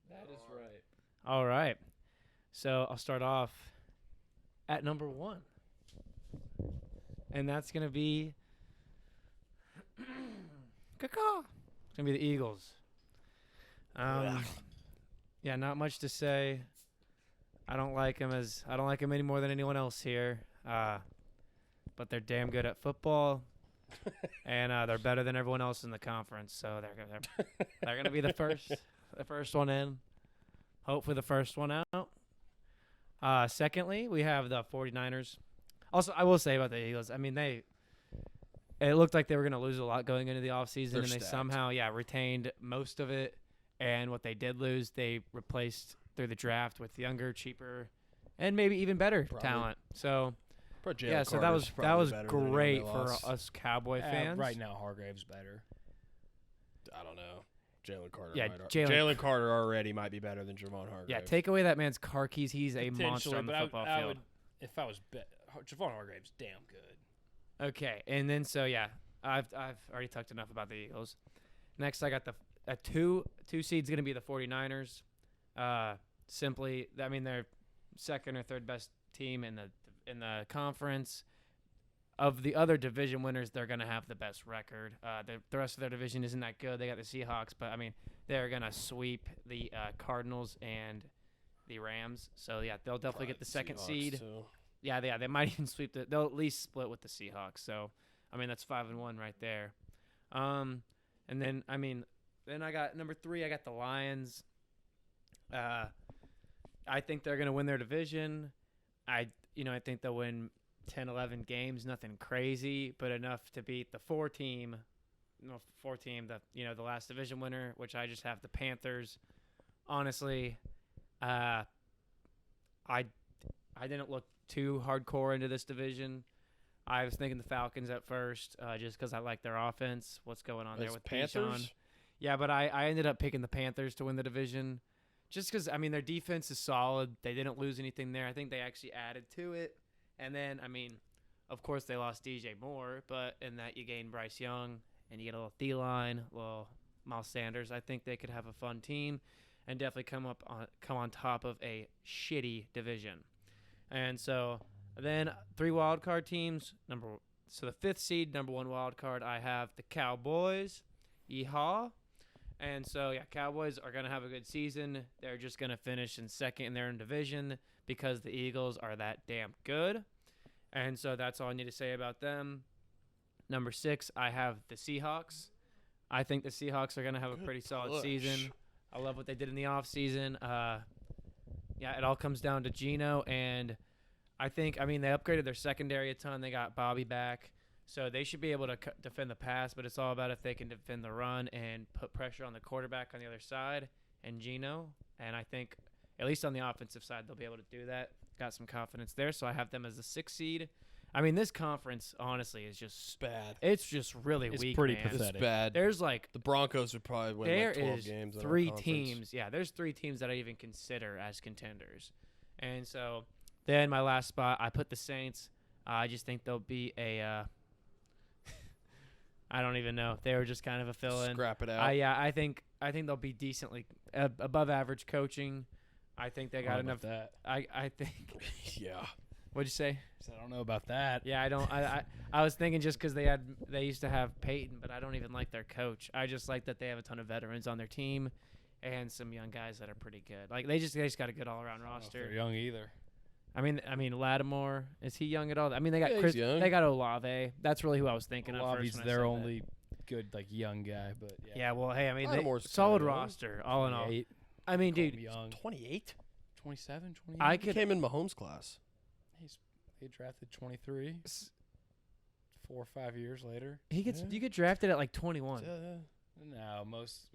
That is right. All right. So I'll start off at number 1. And that's going to be it's going to be the Eagles. Yeah, not much to say. I don't like them any more than anyone else here. But they're damn good at football. And they're better than everyone else in the conference, so they're going to be the first one in. Hopefully the first one out. Secondly, we have the 49ers. Also, I will say about the Eagles, I mean, it looked like they were going to lose a lot going into the offseason, and they somehow, retained most of it. And what they did lose, they replaced through the draft with younger, cheaper, and maybe even better talent. So, so that was great for us Cowboy fans. Right now, Hargrave's better. I don't know. Jalen Carter. Yeah, Jalen Carter already might be better than Javon Hargrave. Yeah, take away that man's car keys. He's a monster on the football field. If I was Javon Hargrave's damn good. Okay, and then I've already talked enough about the Eagles. Next, I got the two seed's going to be the 49ers. Simply, I mean, they're second or third best team in the conference. Of the other division winners, they're going to have the best record. The rest of their division isn't that good. They got the Seahawks, but I mean, they're going to sweep the Cardinals and the Rams. So yeah, they'll definitely get the second seed. Too. Yeah, they might even sweep they'll at least split with the Seahawks. So, I mean, that's 5-1 right there. And then I got number 3. I got the Lions. I think they're gonna win their division. I think they'll win 10, 11 games. Nothing crazy, but enough to beat the 4 team, the last division winner, which I just have the Panthers. Honestly, I didn't look too hardcore into this division. I was thinking the Falcons at first, just because I like their offense. What's going on there with Panthers? Bijan. Yeah, but I ended up picking the Panthers to win the division, just because their defense is solid. They didn't lose anything there. I think they actually added to it, and then of course they lost DJ Moore, but in that you gain Bryce Young and you get a little D-line, little Miles Sanders. I think they could have a fun team and definitely come on top of a shitty division. And so then 3 wild card teams. The 5th seed, number 1 wild card, I have the Cowboys. Yeehaw. And so, Cowboys are going to have a good season. They're just going to finish in second in their own division because the Eagles are that damn good. And so that's all I need to say about them. Number 6, I have the Seahawks. I think the Seahawks are going to have a pretty solid season. I love what they did in the offseason. It all comes down to Geno, and I think, they upgraded their secondary a ton. They got Bobby back, so they should be able to defend the pass, but it's all about if they can defend the run and put pressure on the quarterback on the other side and Geno. And I think, at least on the offensive side, they'll be able to do that. Got some confidence there, so I have them as the 6th seed. This conference, honestly, is just bad. It's just really weak, pretty man. pathetic. It's bad. There's the Broncos would probably win 12 games. There is 3 teams. Yeah, there's 3 teams that I even consider as contenders. And so then my last spot, I put the Saints. I just think they'll be a I don't even know. They were just kind of a fill-in. Scrap it out. I think they'll be decently above average coaching. I think they got enough. That. I think. Yeah. What'd you say? I don't know about that. Yeah, I don't. I was thinking just because they used to have Peyton, but I don't even like their coach. I just like that they have a ton of veterans on their team, and some young guys that are pretty good. Like they just got a good all around roster. They're young either. Lattimore, is he young at all? They got Chris. They got Olave. That's really who I was thinking of. Olave's their only good young guy, but yeah. Well, hey, solid roster all in all. Dude, young. 28, 27, 28. He came in Mahomes' class. He drafted 23. 4 or 5 years later. You get drafted at like 21. No, most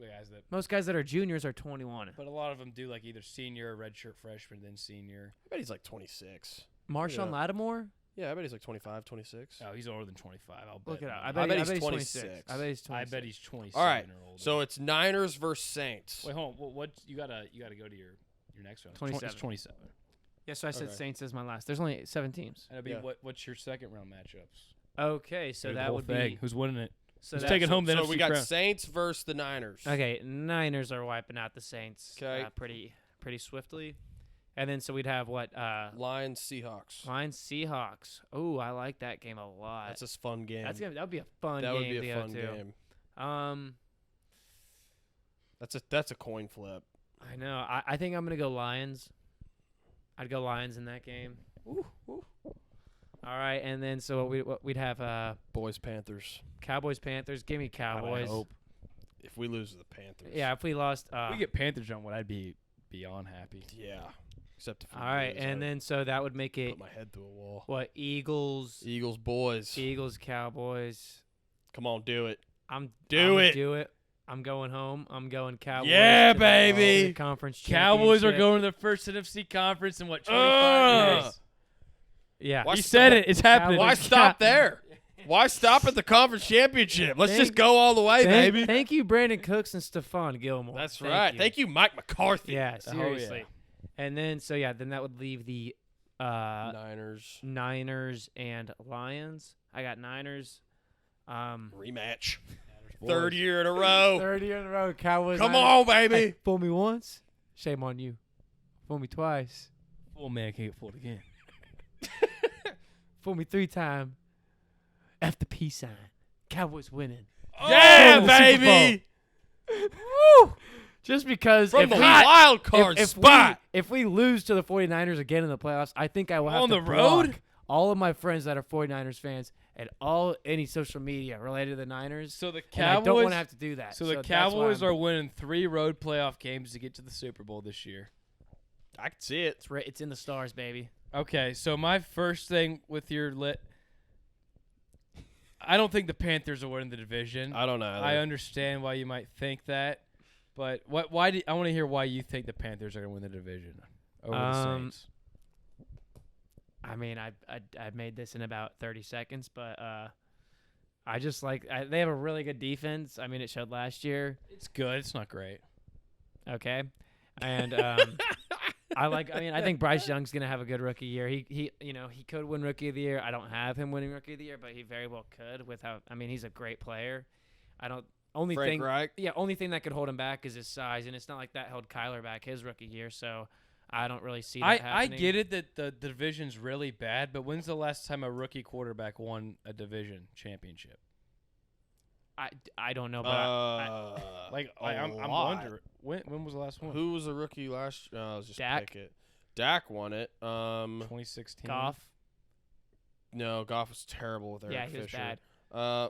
guys that are juniors are 21. But a lot of them do like either senior or redshirt freshman, then senior. I bet he's like 26. Marshawn Lattimore? Yeah, I bet he's like 25, 26. Oh, he's older than 25. I'll bet. Look it up. I bet he's 26. I bet he's 26. I bet he's 27 All right. or older. So it's Niners versus Saints. Wait, hold on. What you gotta go to your next one. 27. It's 27. Yeah, so I said Saints as my last. There's only 7 teams. And it'll be what's your second round matchups? Okay, so that would be who's winning it. So who's taking home the NFC we got crown? Saints versus the Niners. Okay, Niners are wiping out the Saints pretty swiftly. And then so we'd have what? Lions Seahawks. Lions Seahawks. Oh, I like that game a lot. That's a fun game. That'd be a fun game. That would be a fun game. That's a coin flip. I know. I think I'm gonna go Lions. I'd go Lions in that game. Ooh. All right, and then so we'd have Boys Panthers. Cowboys Panthers. Give me Cowboys. I hope if we lose to the Panthers. Yeah, if we lost, if we get Panthers on, I'd be beyond happy. Yeah. except if All right, and then so that would make it put my head through a wall. what? Eagles, Boys. Eagles, Cowboys. Come on, do it. Do it. I'm going home. I'm going Cowboys. Yeah, to baby. the conference Cowboys are championship. going to the first NFC conference in what 25 years? Yeah. Why He said it. It's happening. Why stop there? Why stop at the conference championship? Let's just go all the way, baby. Thank you, Brandon Cooks and Stephon Gilmore. That's right. Thank you, Mike McCarthy. Yeah, Oh, seriously. yeah. And then then that would leave the Niners and Lions. I got Niners. Rematch. Boys. Third year in a row. Third year in a row, Cowboys. Come Niners. on, baby. Hey, fool me once, shame on you. Fool me twice, Full man can't get fooled again. fool me 3 times. F the peace sign. Cowboys winning. Yeah, Going to the Super baby. Woo! Just because From the wild card spot. if we lose to the 49ers again in the playoffs, I think I will have On to the road? block all of my friends that are 49ers fans and any social media related to the Niners. So the And I don't want Cowboys. to have to do that. So the that's why Cowboys I'm- are winning 3 road playoff games to get to the Super Bowl this year. I can see it. It's in the stars, baby. Okay, so my first thing with your I don't think the Panthers will win the division. I don't know. I understand why you might think that, but I want to hear why you think the Panthers are going to win the division over the Saints. I mean, I made this in about 30 seconds, but I just they have a really good defense. I mean, it showed last year. It's good. It's not great. Okay, and I think Bryce Young's gonna have a good rookie year. He could win Rookie of the Year. I don't have him winning Rookie of the Year, but he very well could. He's a great player. Only Frank thing Reich. that could hold him back is his size, and it's not like that held Kyler back his rookie year. So I don't really see that happening. I get it that the division's really bad, but when's the last time a rookie quarterback won a division championship? I don't know, but I'm wondering when was the last one? Who was the rookie last? I was just Dak. pick it. Dak won it. 2016. Goff. No, Goff was terrible with Eric Yeah, he was Fisher. bad.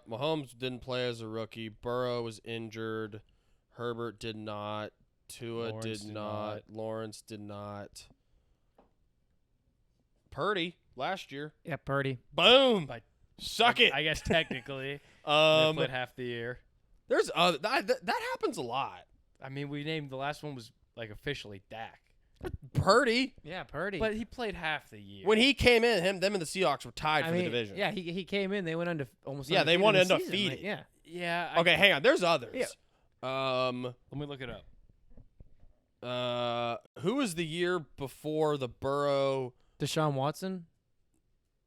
Mahomes didn't play as a rookie. Burrow was injured. Herbert did not. Tua Lawrence did did not. not. Lawrence did not. Purdy last year. Yeah, Purdy. Boom. By- Suck it. I guess technically. They played half the year. There's other that happens a lot. I mean, we named the last one was officially Dak. Purdy, Yeah, Purdy. But he played half the year. when he came in, them and the Seahawks were tied for the division. Yeah, he came in. They went Yeah, almost. they undefeated won in the season. undefeated. Yeah. yeah. Okay, hang on. There's others. Yeah. Let me look it up. Who was the year before the Burrow? Deshaun Watson.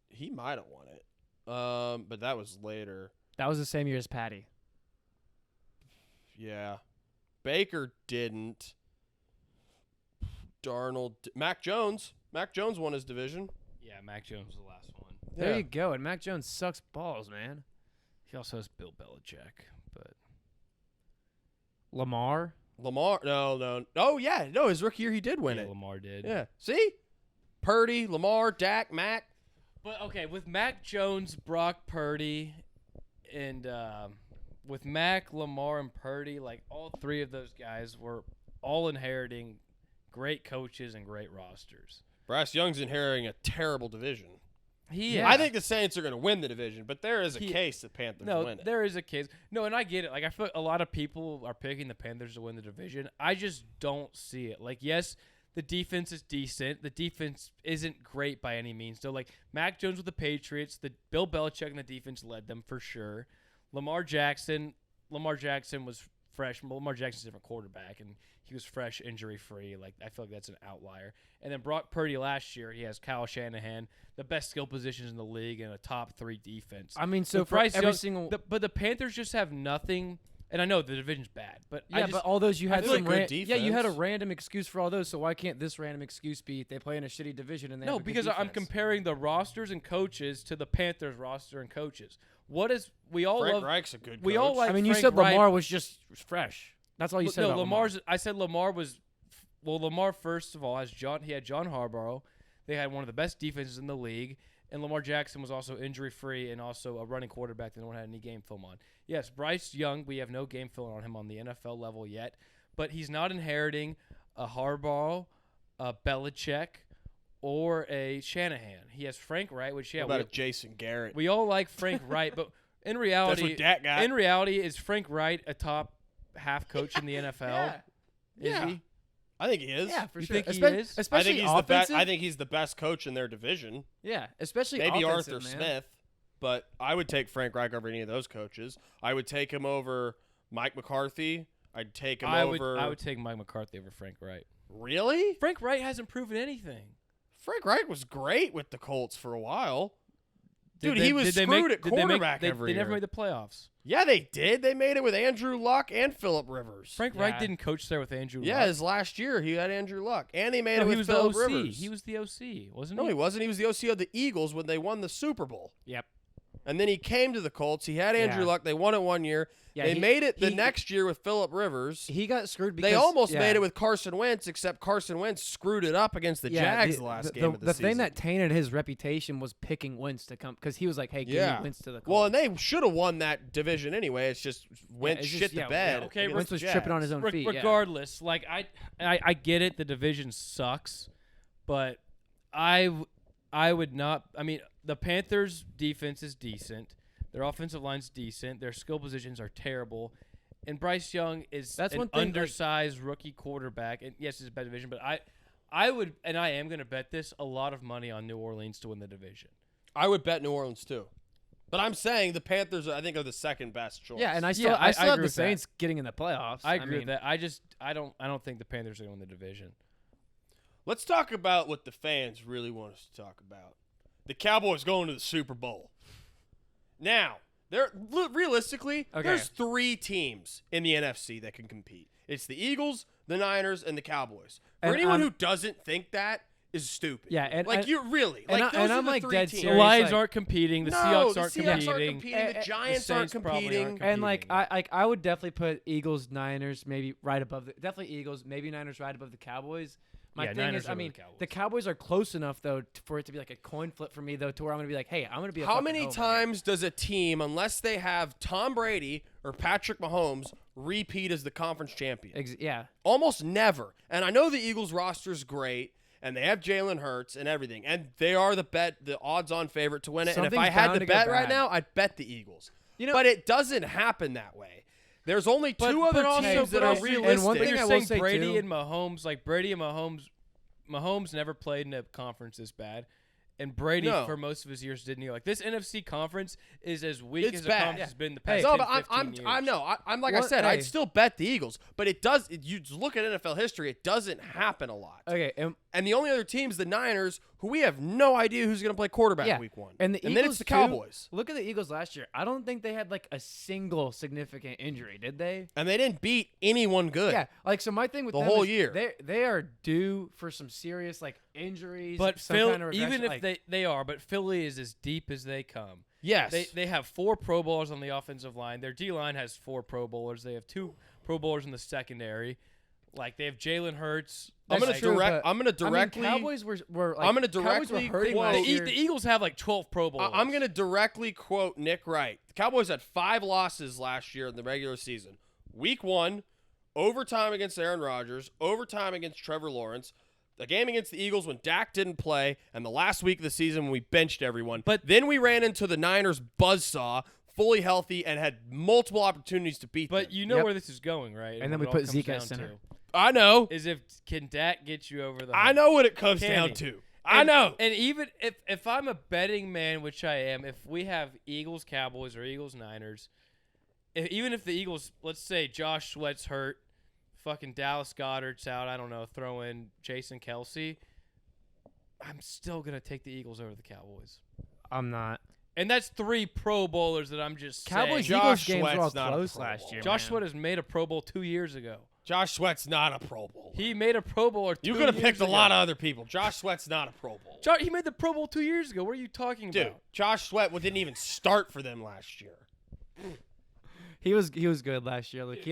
He might have won it. But that was later. That was the same year as Patty. Yeah. Baker didn't. Darnold. Mac Jones. Mac Jones won his division. Yeah, Mac Jones was the last one. There Yeah. you go. And Mac Jones sucks balls, man. He also has Bill Belichick, but Lamar. No. Oh, yeah. No, his rookie year he did win yeah, it. Lamar did. Yeah. See? Purdy, Lamar, Dak, Mac. But okay, with Mac Jones, Brock Purdy, and with Mac, Lamar, and Purdy, like all 3 of those guys were all inheriting great coaches and great rosters. Bryce Young's inheriting a terrible division. Yeah. I think the Saints are going to win the division, but there is a case that Panthers win it. There is a case. No, and I get it. Like I feel like a lot of people are picking the Panthers to win the division. I just don't see it. Like yes, the defense is decent. The defense isn't great by any means. So like Mac Jones with the Patriots, the Bill Belichick and the defense led them for sure. Lamar Jackson was fresh. Lamar Jackson's a different quarterback, and he was fresh, injury-free. Like I feel like that's an outlier. And then Brock Purdy last year, he has Kyle Shanahan, the best skill positions in the league, and a top 3 defense. I mean, so With for Bryce every Young- single. but the Panthers just have nothing. And I know the division's bad, but Yeah, but all those you had feel like some good yeah, you had a defense. random excuse for all those. So why can't this random excuse be they play in a shitty division and they have a good because I'm defense? comparing the rosters and coaches to the Panthers roster and coaches. What is we all Frank love? Reich's a good we coach. all like. I mean, you Frank said Reich. Lamar was just fresh. That's all you said. No, about Lamar's. I said Lamar was. Well, Lamar first of all he had John Harbaugh. They had one of the best defenses in the league, and Lamar Jackson was also injury free and also a running quarterback that no one had any game film on. Yes, Bryce Young, we have no game film on him on the NFL level yet, but he's not inheriting a Harbaugh, Belichick or a Shanahan. He has Frank Wright, which What about a Jason Garrett? we all like Frank Wright, but in reality, That's what Dak got. in reality, is Frank Wright a top half coach in the NFL? Yeah. Is Yeah. he? I think he is. Yeah, for You sure. think he Espe- is? I Especially think he's the best. offensive. I think he's the best coach in their division. Yeah, especially Maybe offensive, Arthur man. Smith, but I would take Frank Reich over any of those coaches. I would take him over Mike McCarthy. I'd take him over. I would take Mike McCarthy over Frank Wright. Really? Frank Wright hasn't proven anything. Frank Reich was great with the Colts for a while. Did Dude, they- he was did they screwed make- at did they make- quarterback they, every They never year. made the playoffs. Yeah, they did. They made it with Andrew Luck and Phillip Rivers. Frank Yeah. Wright didn't coach there with Andrew Yeah, Luck. his last year he had Andrew Luck, and he made No, it he with was the Phillip OC. Rivers. He was the OC, wasn't No, he? he wasn't. He was the OC of the Eagles when they won the Super Bowl. Yep. And then he came to the Colts. He had Andrew Yeah. Luck. They won it 1 year. Yeah, they he- made it the he- next year with Phillip Rivers. He got screwed because They almost yeah. made it with Carson Wentz, except Carson Wentz screwed it up against the Jags the last game of the season. thing that tainted his reputation was picking Wentz to come because he was like, "Hey, give Yeah. me Wentz to the Colts." Well, and they should have won that division anyway. It's just Wentz it's shit just- the yeah, bed. yeah, Okay, against Wentz the was tripping on his Jags. own feet. yeah. Regardless, like I get it. The division sucks, but I would not. I mean, the Panthers' defense is decent. Their offensive line's decent. Their skill positions are terrible. And Bryce Young is That's an one thing, like- undersized rookie quarterback. And yes, it's a bad division, but I would, and I am going to bet this, a lot of money on New Orleans to win the division. I would bet New Orleans too. But I'm saying the Panthers, I think, are the second best choice. Yeah, and I Yeah, still, I I still have agree the with that. Saints getting in the playoffs. I agree mean, with that. I don't think the Panthers are going to win the division. Let's talk about what the fans really want us to talk about. The Cowboys going to the Super Bowl. Now, realistically, Okay. there's 3 teams in the NFC that can compete. It's the Eagles, the Niners, and the Cowboys. For And, anyone who doesn't think that is stupid. Yeah, and like and- you really and like I- those and are I'm, the like, 3 dead teams. The serious. Lions like- aren't competing. The No, Seahawks the aren't Seahawks competing. aren't competing. The Giants aren't Saints probably competing. aren't And like competing. I would definitely put Eagles, Niners, maybe right above definitely Eagles, maybe Niners right above the Cowboys. My Yeah, thing Niners is, over I the mean, Cowboys. the Cowboys are close enough though for it to be like a coin flip for me though, to where I'm gonna be like, hey, I'm gonna be. How many times does a team, unless they have Tom Brady or Patrick Mahomes, repeat as the conference champion? Yeah, Almost never. And I know the Eagles roster is great, and they have Jalen Hurts and everything, and they are the odds-on favorite to win it. And if Something's I had bound to to go bet right bad. now, I'd bet the Eagles. You know- but it doesn't happen that way. There's only two But other also- teams that but are also- realistic. and one But thing you're I will saying say, Brady too- and Mahomes, like Brady and Mahomes never played in a conference this bad. And Brady, No. for most of his years, didn't. Like this NFC conference is as weak It's as a bad. conference Yeah. has been the Hey, past No, 10, but 15 years. I'm like I What- said, hey. I'd still bet the Eagles. But it does. You just look at NFL history; it doesn't happen a lot. Okay, And the only other team's the Niners, who we have no idea who's going to play quarterback yeah, week 1. and the then Eagles it's the too, Cowboys. Look at the Eagles last year. I don't think they had like a single significant injury, did they? And they didn't beat anyone good. Yeah, like so. My thing with The them whole is year. they are due for some serious like injuries. But some Phil, kind of regression, even if like, they are, but Philly is as deep as they come. Yes. They have 4 Pro Bowlers on the offensive line. Their D line has 4 Pro Bowlers. They have 2 Pro Bowlers in the secondary. Like they have Jalen Hurts. I'm gonna That's true, but- I'm gonna directly. I mean, Cowboys were like, I'm gonna Cowboys were directly hurting quote- last The year. Eagles have like 12 Pro Bowlers. I'm gonna directly quote Nick Wright. The Cowboys had 5 losses last year in the regular season. Week 1, overtime against Aaron Rodgers, overtime against Trevor Lawrence, the game against the Eagles when Dak didn't play, and the last week of the season when we benched everyone. But- then we ran into the Niners buzzsaw, fully healthy, and had multiple opportunities to beat But them. you know Yep. where this is going, right? And then what we it put all Zeke comes at down center. to I know. Is if can Dak get you over the I hump? know what it comes Can down he? to. I know. And even if I'm a betting man, which I am, if we have Eagles Cowboys or Eagles Niners, even if the Eagles, let's say Josh Sweat's hurt, fucking Dallas Goedert's out, I don't know, throw in Jason Kelsey, I'm still gonna take the Eagles over the Cowboys. I'm not. And that's 3 Pro Bowlers that I'm just Cowboys saying. Eagles Josh games were all Sweat's not a close Pro last Bowl. year. Josh man. Sweat has made a Pro Bowl 2 years ago. Josh Sweat's not a Pro Bowl. He made a Pro Bowl 2 You years could have picked a ago. lot of other people. Josh Sweat's not a Pro Bowl. He made the Pro Bowl 2 years ago. What are you talking Dude, about? Josh Sweat didn't even start for them last year. He was good last year. Like he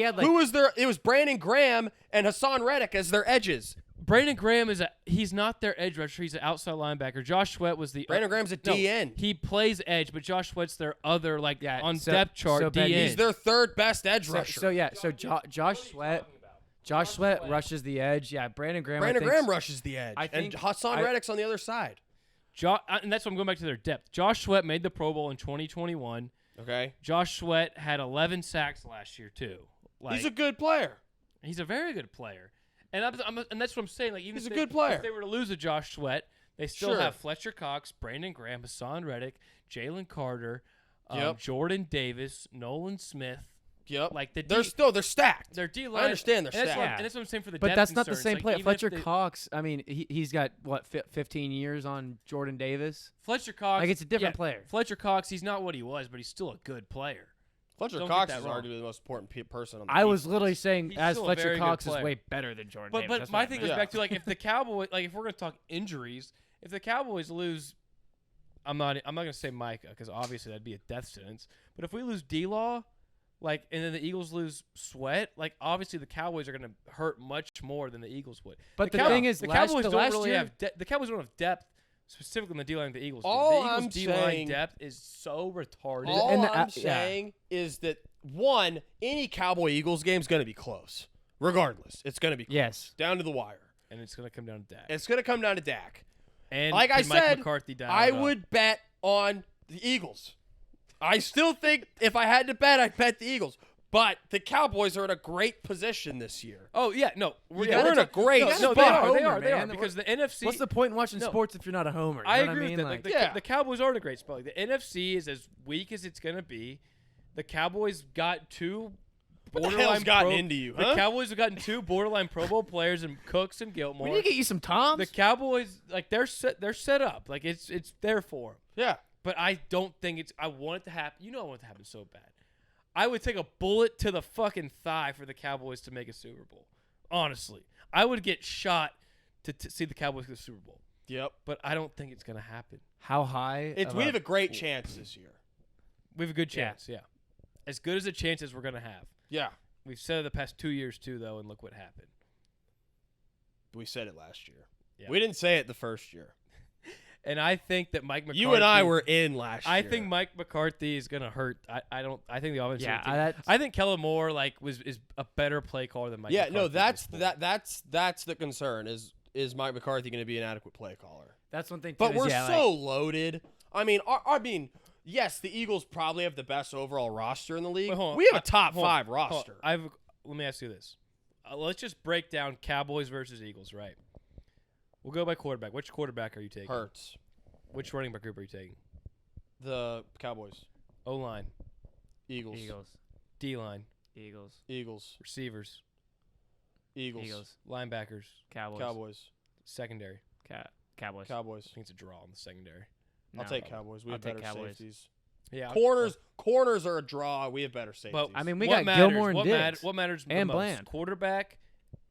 had like Who was there? It was Brandon Graham and Hassan Reddick as their edges. Brandon Graham he's not their edge rusher. He's an outside linebacker. Josh Sweat was the Brandon Graham's a no, DN. He plays edge, but Josh Sweat's their other on so- depth chart so Ben, DN. He's their third best edge rusher. so Josh Sweat. Josh Sweat rushes the edge. Yeah, Brandon Graham. Brandon Graham rushes the edge. I think and Hassan Reddick's on the other side. And that's what I'm going back to their depth. Josh Sweat made the Pro Bowl in 2021. Okay. Josh Sweat had 11 sacks last year too. He's a good player. He's a very good player. And and that's what I'm saying. Like even he's a good player. If they were to lose a Josh Sweat, they still have Fletcher Cox, Brandon Graham, Hassan Reddick, Jalen Carter, Jordan Davis, Nolan Smith. Yep. Like they're stacked. Their D line. I understand they're stacked. And that's what I'm saying for the But depth that's not the concerns. same Like, player. even Fletcher if Cox, I mean, he's got, 15 years on Jordan Davis? Fletcher Cox. Like, it's a different player. Fletcher Cox, he's not what he was, but he's still a good player. Fletcher Don't Cox get is that wrong. arguably the most important person on the I was defense. literally saying He's as still a Fletcher very good Cox is player. way better than Jordan But Davis. That's my what I thing meant. goes back to, like, if the Cowboys, like, if we're going to talk injuries, if the Cowboys lose, I'm not going to say Micah because obviously that'd be a death sentence. But if we lose D-Law, like, and then the Eagles lose Sweat, like, obviously the Cowboys are going to hurt much more than the Eagles would. But the thing is, the last Cowboys don't really year, have the Cowboys don't have depth specifically in the D-line the Eagles do. All The Eagles I'm D-line saying- depth is so retarded. All And I'm yeah. saying is that, one, any Cowboy-Eagles game is going to be close. Regardless. It's going to be close. Yes. Down to the wire. And it's going to come down to Dak. It's going to come down to Dak. And Like I can Mike said, McCarthy dial I it up? would bet on the Eagles. I still think if I had to bet, I'd bet the Eagles. But the Cowboys are in a great position this year. Oh, yeah, no. We're in a great no, spot. they are, Homer, they are. man. Because the NFC... What's the point in watching No. sports if you're not a homer? You I know agree what I mean? with that. Like, Like, the Cowboys are in a great spot. Like, the NFC is as weak as it's going to be. The Cowboys got two What the borderline hell's gotten into you, The huh? Cowboys have gotten two borderline Pro Bowl players in Cooks and Gilmore. we need to get you some Toms. The Cowboys, like, they're set up. Like, it's there for them. Yeah. But I don't think it's – I want it to happen. You know I want it to happen so bad. I would take a bullet to the fucking thigh for the Cowboys to make a Super Bowl. Honestly. I would get shot to see the Cowboys get the Super Bowl. Yep. But I don't think it's going to happen. How high? We have a great chance this year. We have a good chance, yeah. As good as a chance as we're going to have. Yeah. We've said it the past 2 years, too, though, and look what happened. We said it last year. Yeah. We didn't say it the first year. And I think that Mike McCarthy... You and I were in last year. I think Mike McCarthy is going to hurt. I think the offense... Yeah, I think Kellen Moore, like, is a better play caller than Mike McCarthy. no, that's the concern is Mike McCarthy going to be an adequate play caller? That's one thing, too. But we're so like, loaded. I mean, yes, the Eagles probably have the best overall roster in the league. Wait, hold on. We have a top Hold on. 5 roster. Let me ask you this. Let's just break down Cowboys versus Eagles, right? We'll go by quarterback. Which quarterback are you taking? Hurts. Which running back group are you taking? The Cowboys. O-line, Eagles. D-line, Eagles. receivers, Eagles. linebackers, Cowboys. secondary. Cowboys. I think it's a draw in the secondary. I'll take Cowboys. We have I'll take better Cowboys. safeties. Yeah, Corners are a draw. We have better safeties. But I mean, we what got matters, Gilmore and Diggs. What matters and the most? Bland. Quarterback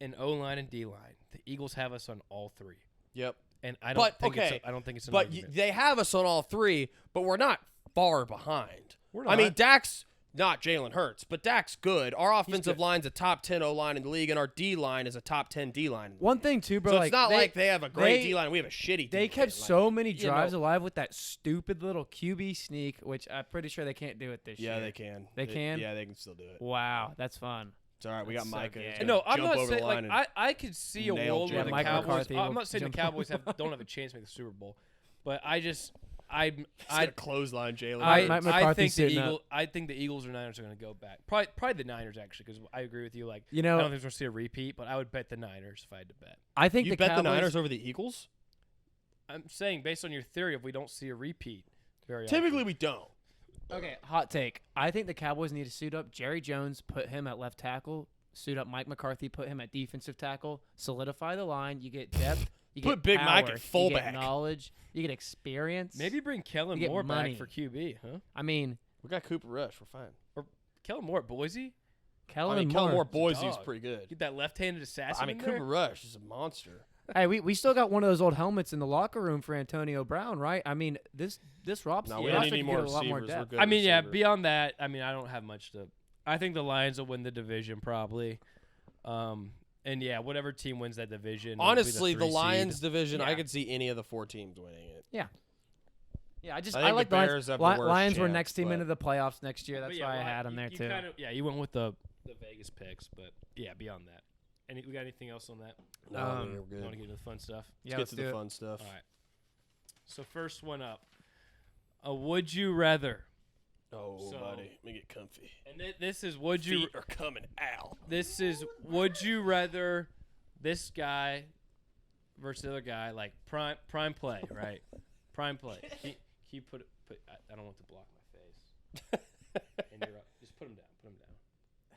and O-line and D-line. The Eagles have us on all three. Yep. And I don't think okay. I don't think it's an But argument. they have us on all 3, but we're not far behind. We're I mean, not. Dak's not Jalen Hurts, but Dak's good. Our offensive good. line's a top 10 O-line in the league, and our D-line is a top 10 D-line. One thing, too, bro. So like, it's not like they have a great D-line. We have a shitty They D-line. kept so many you drives know- alive with that stupid little QB sneak, which I'm pretty sure they can't do it this year. Yeah, they can. They can? Yeah, they can still do it. Wow, that's fun. It's all right. We got That's so Micah. gay. He's gonna No, I'm jump not over saying the like line I could see a nail world where the Jalen Mike Cowboys. McCarthy I'm will not saying the jump Cowboys don't have a chance to make the Super Bowl, but He's gonna closline Jalen. Mike Hurts. McCarthy's think the sitting up. Eagles. I think the Eagles or Niners are going to go back. Probably the Niners actually, because I agree with you. Like You I know, don't think we're going to see a repeat, but I would bet the Niners if I had to bet. I think You the bet Cowboys, the Niners over the Eagles? I'm saying based on your theory, if we don't see a repeat, very Typically, often. we don't. Okay, hot take. I think the Cowboys need to suit up Jerry Jones, put him at left tackle, suit up Mike McCarthy, put him at defensive tackle, solidify the line. You get depth. You Put get Big power, Mike at You fullback. get knowledge. You get experience. Maybe bring Kellen You get Moore money. back for QB, huh? I mean, We got Cooper Rush. We're fine. Kellen Moore at Boise. Kellen Kellen Moore Moore. Boise is dog. pretty good. Get that left-handed assassin. I mean, in there. Cooper Rush is a monster. Hey, we still got one of those old helmets in the locker room for Antonio Brown, right? I mean, this Robson No, we don't need could any get more a lot more receivers. We're depth. good. I mean, yeah. receiver. Beyond that, I mean, I don't have much to. I think the Lions will win the division probably. And yeah, whatever team wins that division. it'll be Honestly, the 3 seed. Lions division, I Yeah. could see any of the 4 teams winning it. Yeah, I I think like the the Bears have Lions. the worst Lions were chance, next team but- into the playoffs next year. But That's yeah, why I well, had them there you too. Kinda, yeah, you went with the Vegas picks, but yeah, beyond that. We got anything else on that? No, we're You good. want to get into the fun stuff? Yeah, Let's let's get to do the it. fun stuff. All right. So first one up. A would you rather? Oh, So- buddy, let me get comfy. And this is would you Feet are coming out. This is would you rather this guy versus the other guy, like prime play, right? Prime play. Can you put I don't want to block my face. And just put him down. Put him down.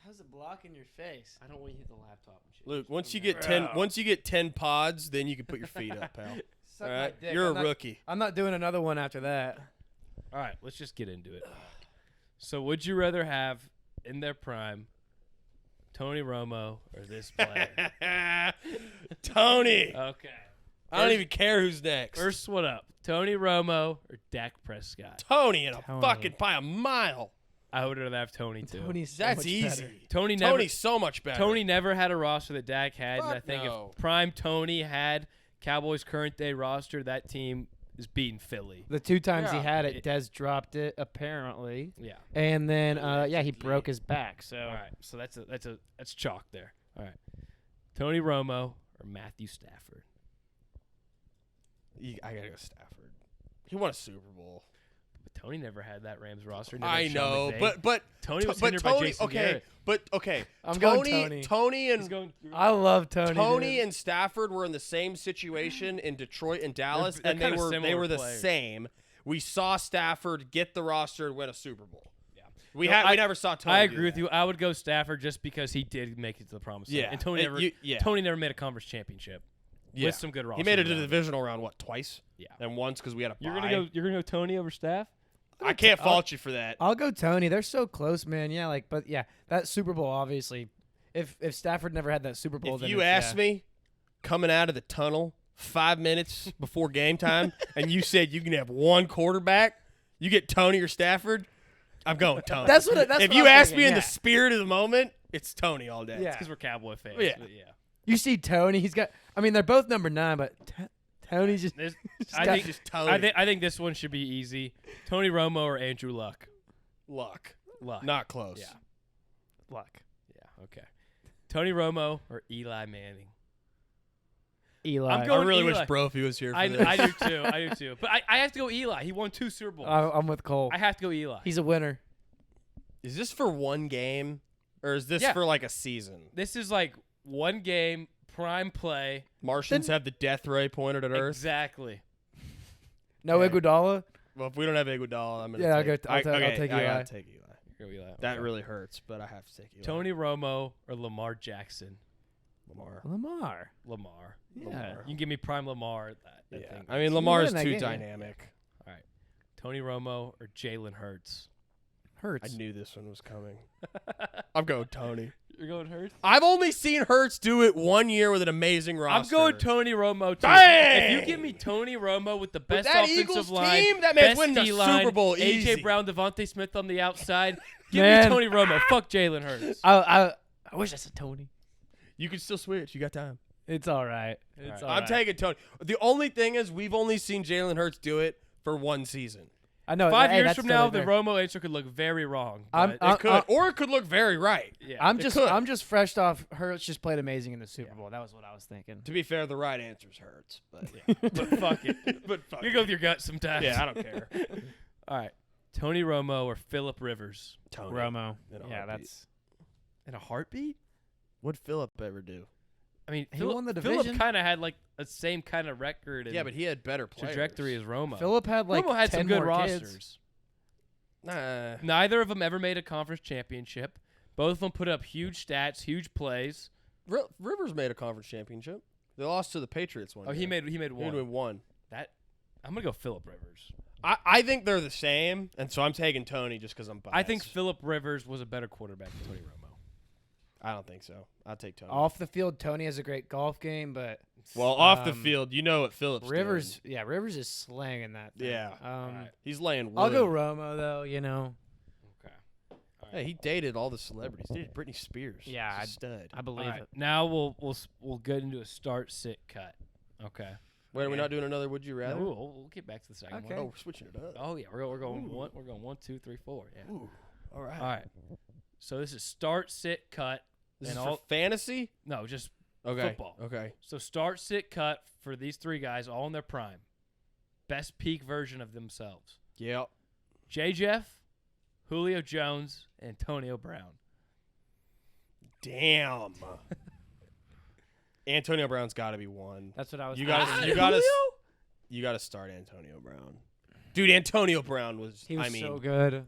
How's it blocking your face? I don't want you to hit the laptop and shit. Luke, Just once put you him get down. 10, once you get 10 pods, then you can put your feet up, pal. Suck All my right, dick. you're I'm a not- rookie. I'm not doing another one after that. All right, let's just get into it. So, would you rather have in their prime Tony Romo or this player? Tony. Okay. I don't even care who's next. First one up: Tony Romo or Dak Prescott. Tony in a Tony. fucking by a mile. I would rather have Tony too. Tony's so That's much easy. better. Tony's so much better. Tony never had a roster that Dak had, and I Fuck think no. if prime Tony had Cowboys' current day roster, that team is beating Philly. The 2 times he Yeah. had it, Dez dropped it apparently, Yeah. and then he broke his back. So All right. So that's chalk there. All right. Tony Romo or Matthew Stafford. I gotta go Stafford. He won a Super Bowl. But Tony never had that Rams roster. Never I had Sean know, McVay. but Tony was but hindered by Tony. Jason Okay, Garrett. but okay. I'm Tony, going Tony. Tony He's and going. I love Tony. Tony dude. and Stafford were in the same situation in Detroit and Dallas, they're and kinda they similar were the players. same. We saw Stafford get the roster and win a Super Bowl. Yeah. We No, we never saw Tony. I do agree with that. you. I would go Stafford just because he did make it to the promised land. Yeah, And Tony never. yeah. Tony never made a conference championship. Yeah. With some good roster. He made it to the around. divisional round twice? Yeah. And once because we had a You're bye. gonna go Tony over Staff? I can't fault you for that. I'll go Tony. They're so close, man. Yeah, but that Super Bowl obviously. If Stafford never had that Super Bowl, If then you it's- asked me coming out of the tunnel 5 minutes before game time and you said you can have one quarterback, you get Tony or Stafford, I'm going Tony. That's what if what you I'm ask thinking, me in the yeah. spirit of the moment, it's Tony all day. Yeah. Because we're Cowboy fans. Yeah. But yeah. You see Tony, he's got. I mean, they're both number 9, but Tony's just. This, got- I think Just Tony. I think this one should be easy. Tony Romo or Andrew Luck. Luck. Luck. Not close. Yeah. Luck. Yeah. Okay. Tony Romo or Eli Manning. Eli. I'm I going really Eli. wish Brophy was here for I this. do too. I do too. But I have to go Eli. He won 2 Super Bowls. I'm with Cole. I have to go Eli. He's a winner. Is this for one game or is this Yeah. for like a season? This is like one game, prime play. Martians have the death ray pointed at Earth. Exactly. No Okay. Iguodala. Well, if we don't have Iguodala, I'm gonna Yeah, I'll take, go- I'll ta- I'll okay, take I Eli. gotta take Eli. Go Eli. That Okay. really hurts, but I have to take Eli. Tony Romo or Lamar Jackson. Lamar. Lamar. Yeah. Lamar. You can give me prime Lamar. That Yeah. thing. I mean, So Lamar you is win that too game. dynamic. All right. Tony Romo or Jalen Hurts. Hurts. I knew this one was coming. I'm going Tony. You're going Hurts? I've only seen Hurts do it 1 year with an amazing roster. I'm going Tony Romo too. Dang! If you give me Tony Romo with the best that offensive Eagles line, team, that man's best winning the D-line, Super Bowl easy. AJ Brown, Devontae Smith on the outside, give Man. me Tony Romo. Fuck Jalen Hurts. I wish I said Tony. You can still switch. You got time. It's all right. It's all right. I'm taking Tony. The only thing is we've only seen Jalen Hurts do it for 1 season. I know. 5 hey, years that's from now, the totally fair. Romo answer could look very wrong. I'm- but It could, or it could look very right. yeah. I'm It just could. I'm just fresh off. Hurts just played amazing in the Super Bowl. That was what I was thinking. To be fair, the right answer's Hurts, but but fuck it. but fuck You it. go with your gut sometimes. Yeah, I don't care. All right. Tony Romo or Phillip Rivers. Tony. Romo. In a Yeah, heartbeat. that's. In a heartbeat? What'd Phillip ever do? I mean, He won the Phillip division. kind of had like a same kind of record and Yeah, but he had better players. trajectory as Romo. Philip had like Romo had 10 some good more kids. rosters. Nah. Neither of them ever made a conference championship. Both of them put up huge stats, huge plays. Rivers made a conference championship. They lost to the Patriots one Oh, year. he made He one. made one. That I'm gonna go Phillip Rivers. I think they're the same, and so I'm taking Tony just because I'm biased. I think Phillip Rivers was a better quarterback than Tony Romo. I don't think so. I'll take Tony. Off the field, Tony has a great golf game, but well, off the um, field, you know what Phillips Rivers, Rivers is slanging that. Thing. Yeah. Alright. He's laying wood. I'll go Romo though. You know, Okay. Hey, he dated all the celebrities. He dated Britney Spears. Yeah, He's a stud. I believe All right. it. Now we'll get into a start, sit, cut. Okay. Wait, are we Yeah. not doing another Would You Rather? No, we'll get back to the second Okay. Oh, one. we're switching it up. Oh yeah, we're going one. We're going 1, 2, 3, 4. Yeah. Ooh. All right. All right. So this is start, sit, cut. This is and for all fantasy? no, just football. Okay. So start, sit, cut for these three guys, all in their prime. Best peak version of themselves. Yep. J. Jeff, Julio Jones, Antonio Brown. Damn. Antonio Brown's got to be one. That's what I was. You thinking. got to start Antonio Brown. Dude, Antonio Brown was. He was I mean, so good.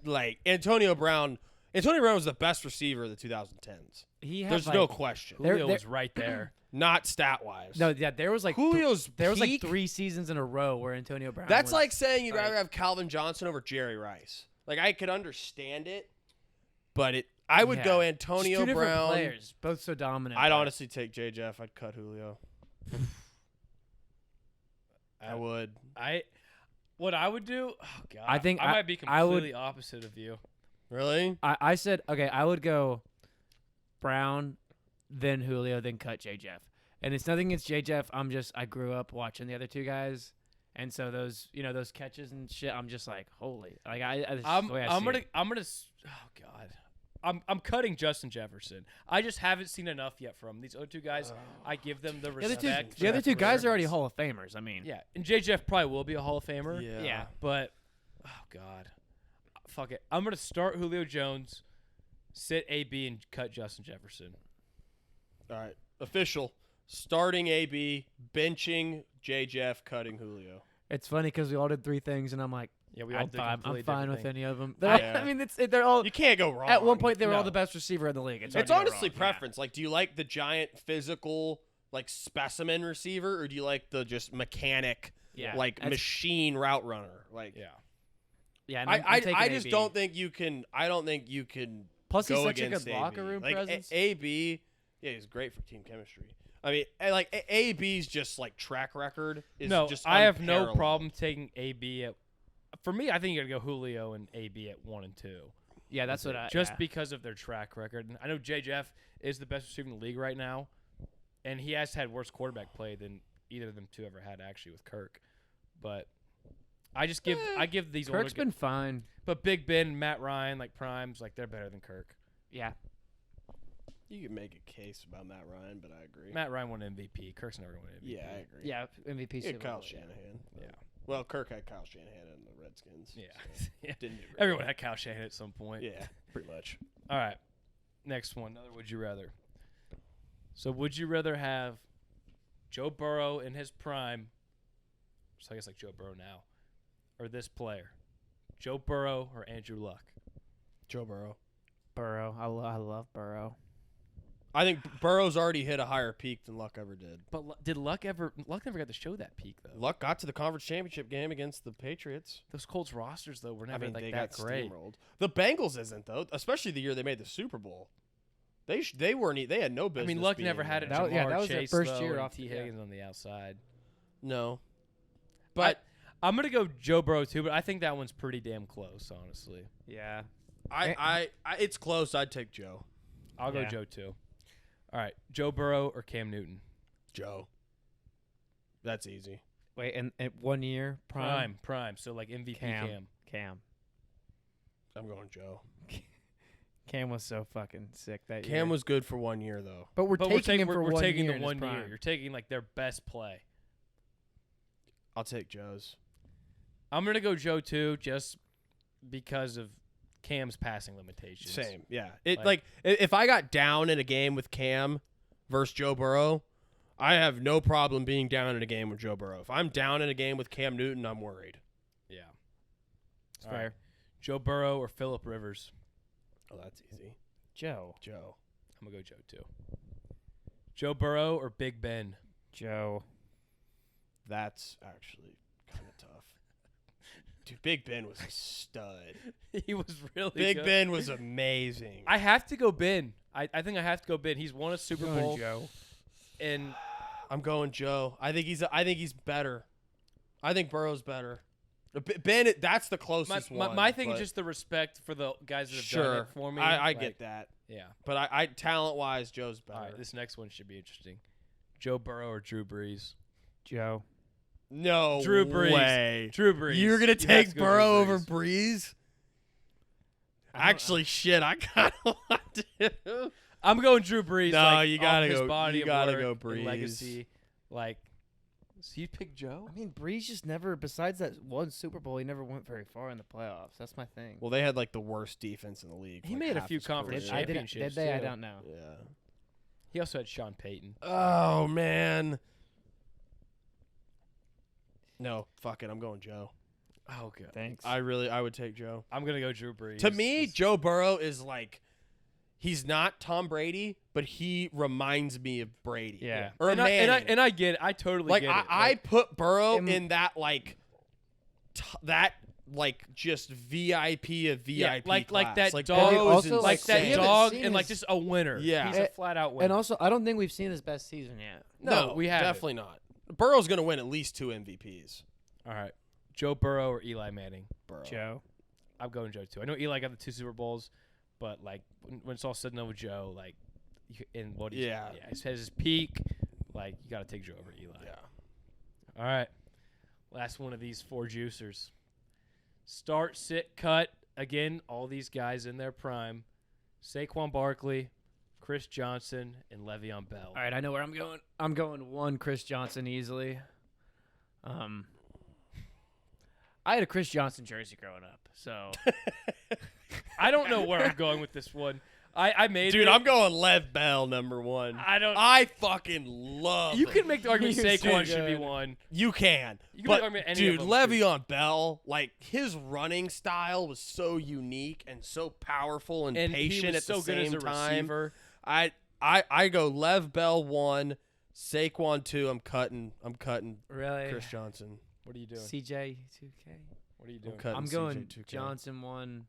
Like Antonio Brown. Antonio Brown was the best receiver of the 2010s. There's no question. Julio was right there. Not stat wise. No, yeah, there was like Julio's there was like peak? 3 seasons in a row where Antonio Brown. That's was, like saying you'd right. rather have Calvin Johnson over Jerry Rice. Like I could understand it, but I would go Just Antonio 2 different Brown. players, both so dominant. I'd but- honestly take J. Jeff. I'd cut Julio. I would. What I would do? Oh God, I think I might be I would- completely opposite of you. Really? I said okay. I would go Brown, then Julio, then cut J. Jeff. And it's nothing against J. Jeff. I grew up watching the other two guys, and so those those catches and shit. I'm just like holy. Like I'm gonna. Oh God. I'm cutting Justin Jefferson. I just haven't seen enough yet from these other two guys. I give them the respect. The other two guys are already Hall of Famers. I mean, yeah, and J. Jeff probably will be a Hall of Famer. Yeah. But oh God, fuck it. I'm gonna start Julio Jones, sit AB, and cut Justin Jefferson. All right. Official. Starting AB, benching J. Jeff, cutting Julio. it's funny because we all did 3 things, and I'm like, Yeah, we all did I'm completely fine different with things. any of them. Yeah. I mean, they're all. You can't go wrong. At one point, they were all No. the best receiver in the league. It's hard to go honestly wrong. preference. Like, do you like the giant physical, like specimen receiver, or do you like the just mechanic, Yeah. like That's- machine route runner? Like, Yeah. Yeah, and I taking just AB. don't think you can. I don't think you can. Plus, he's go such a against good locker AB. room like, presence. AB, yeah, he's great for team chemistry. I mean, like AB's just like track record is No, just I have no unparalleled. problem taking AB at. For me, I think you got to go Julio and AB at 1 and 2. Yeah, that's what I. Just yeah. because of their track record. And I know J. Jeff is the best receiver in the league right now, and he has had worse quarterback play than either of them two ever had actually with Kirk. But I just give these Kirk's older been fine. but Big Ben, Matt Ryan, like primes, like they're better than Kirk. Yeah. You can make a case about Matt Ryan, but I agree. Matt Ryan won MVP. Kirk's never going to win MVP. Yeah, I agree. Yeah, MVP. He had Super Kyle Bowl, Shanahan. Yeah. Well, Kirk had Kyle Shanahan in the Redskins. Yeah. so Yeah. Didn't do very Everyone well. had Kyle Shanahan at some point. Yeah, pretty much. All right. Next one. Another would you rather. So would you rather have Joe Burrow in his prime, so I guess like Joe Burrow now, or this player? Joe Burrow or Andrew Luck? Joe Burrow. Burrow. I love Burrow. I think Burrow's already hit a higher peak than Luck ever did. But did Luck ever? Luck never got to show that peak though. Luck got to the conference championship game against the Patriots. Those Colts rosters though were I never mean, like they that got great. steamrolled. The Bengals isn't though, especially the year they made the Super Bowl. They weren't. They had no I business. mean, Luck being never had it. there. That was- yeah, Jamar that was their Chase, first though, year and off T. the- yeah. Higgins on the outside. No, But I'm gonna go Joe Burrow too. But I think that one's pretty damn close, honestly. Yeah. I it's close. I'd take Joe. I'll go Yeah. Joe too. All right, Joe Burrow or Cam Newton? Joe. That's easy. Wait, and 1 year Prime. So like MVP Cam. Cam. I'm going Joe. Cam was so fucking sick that year. Cam was good for 1 year though. But we're But taking him we're for 1 taking year. the in his 1 year. prime. You're taking like their best play. I'll take Joe's. I'm gonna go Joe too, just because of Cam's passing limitations. Same, yeah. It Like- like if I got down in a game with Cam versus Joe Burrow, I have no problem being down in a game with Joe Burrow. If I'm down in a game with Cam Newton, I'm worried. Yeah. It's All fair. right. Joe Burrow or Phillip Rivers? Oh, that's easy. Joe. Joe. I'm gonna go Joe too. Joe Burrow or Big Ben? Joe. That's actually kind of tough. Dude, Big Ben was a stud. He was really Big good. Ben was amazing. I have to go Ben. I think I have to go Ben. He's won a Super Bowl, Joe. and I'm going Joe. I think he's better. I think Burrow's better. Ben, that's the closest one. my thing is but just the respect for the guys that have done sure. it for me. I Like, get that. Yeah. But I talent-wise, Joe's better. All right. This next one should be interesting. Joe Burrow or Drew Brees? Joe. No Drew Brees. way. Drew Brees. You're going You to have take go Drew Burrow over Brees. Breeze? I don't- Actually, shit, I kind of want to. I'm going Drew Brees. No, like, you gotta off his go. Body You of gotta work go and Brees. legacy. Like, does he pick Joe? I mean, Breeze just never. Besides that one Super Bowl, he never went very far in the playoffs. That's my thing. Well, they had like the worst defense in the league. He like, made a half few his career. conference Did championships. they? I too. don't know. Yeah. He also had Sean Payton. Oh man. No, fuck it. I'm going Joe. Oh, good. Thanks. I would take Joe. I'm gonna go Drew Brees. To me, Joe Burrow is like, he's not Tom Brady, but he reminds me of Brady. Yeah. Or and Manning. I get it. I totally like get it. I put Burrow Im- in that like that like just VIP of VIP Yeah, like class. that like dog, Burrow is also, like that insane. haven't dog, seen and like his- just a winner. Yeah. He's a flat out winner. And also, I don't think we've seen his best season yet. No, we haven't. definitely not. Burrow's gonna win at least 2 MVPs. All right, Joe Burrow or Eli Manning. Burrow. Joe. I'm going Joe too. I know Eli got the 2 Super Bowls, but like when it's all said and done with Joe, like in what he's he's at his peak, like you got to take Joe over Eli. Yeah. All right, last one of these 4 juicers. Start, sit, cut. Again, all these guys in their prime. Saquon Barkley, Chris Johnson, and Le'Veon Bell. All right, I know where I'm going. I'm going 1 Chris Johnson easily. I had a Chris Johnson jersey growing up, so I don't know where I'm going with this one. I made Dude, it. I'm going Lev Bell #1. I fucking love You it. can make the argument You're Saquon so should be good. one. You can. You can but, make the argument any dude, of them Le'Veon Bell, like, his running style was so unique and so powerful and, And patient he was at so the good same as a time. receiver. I go Lev Bell 1, Saquon 2. I'm cutting really. Chris Johnson. What are you doing? CJ 2K. What are you doing? cutting I'm going CJ 2K. Johnson 1.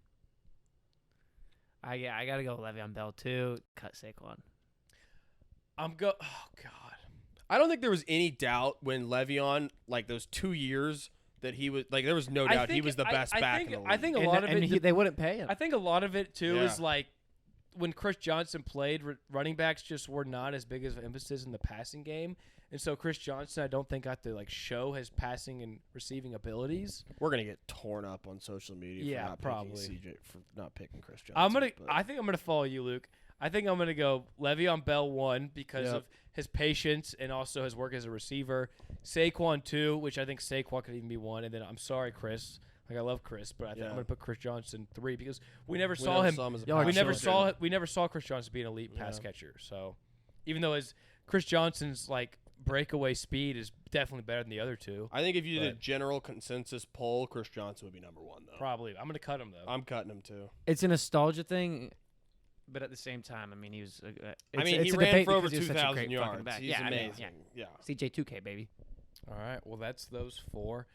I gotta go Le'Veon Bell 2. Cut Saquon. Oh God. I don't think there was any doubt when Le'Veon, like those 2 years that he was, like there was no doubt he was the best back in the league. I think a lot of it. they wouldn't pay him. I think a lot of it too Yeah. is like when Chris Johnson played, running backs just were not as big of an emphasis in the passing game, and so Chris Johnson, I don't think got to like show his passing and receiving abilities. We're gonna get torn up on social media. Yeah, for not probably. picking CJ for not picking Chris Johnson. I think I'm gonna follow you, Luke. I think I'm gonna go Le'Veon Bell 1 because Yep. of his patience and also his work as a receiver. Saquon 2, which I think Saquon could even be 1, and then I'm sorry, Chris. Like I love Chris, but I think I'm gonna put Chris Johnson 3 because we never saw him. as a Y'all are We never children. saw Chris Johnson be an elite pass Yeah. catcher. So even though his Chris Johnson's like breakaway speed is definitely better than the other 2, I think if you did a But- general consensus poll, Chris Johnson would be #1 though. probably I'm gonna cut him though. I'm cutting him too. It's a nostalgia thing, but at the same time, I mean, he was. He ran for over 2,000 yards. He's yeah, amazing. I mean, Yeah. CJ 2K baby. All right, well that's those 4.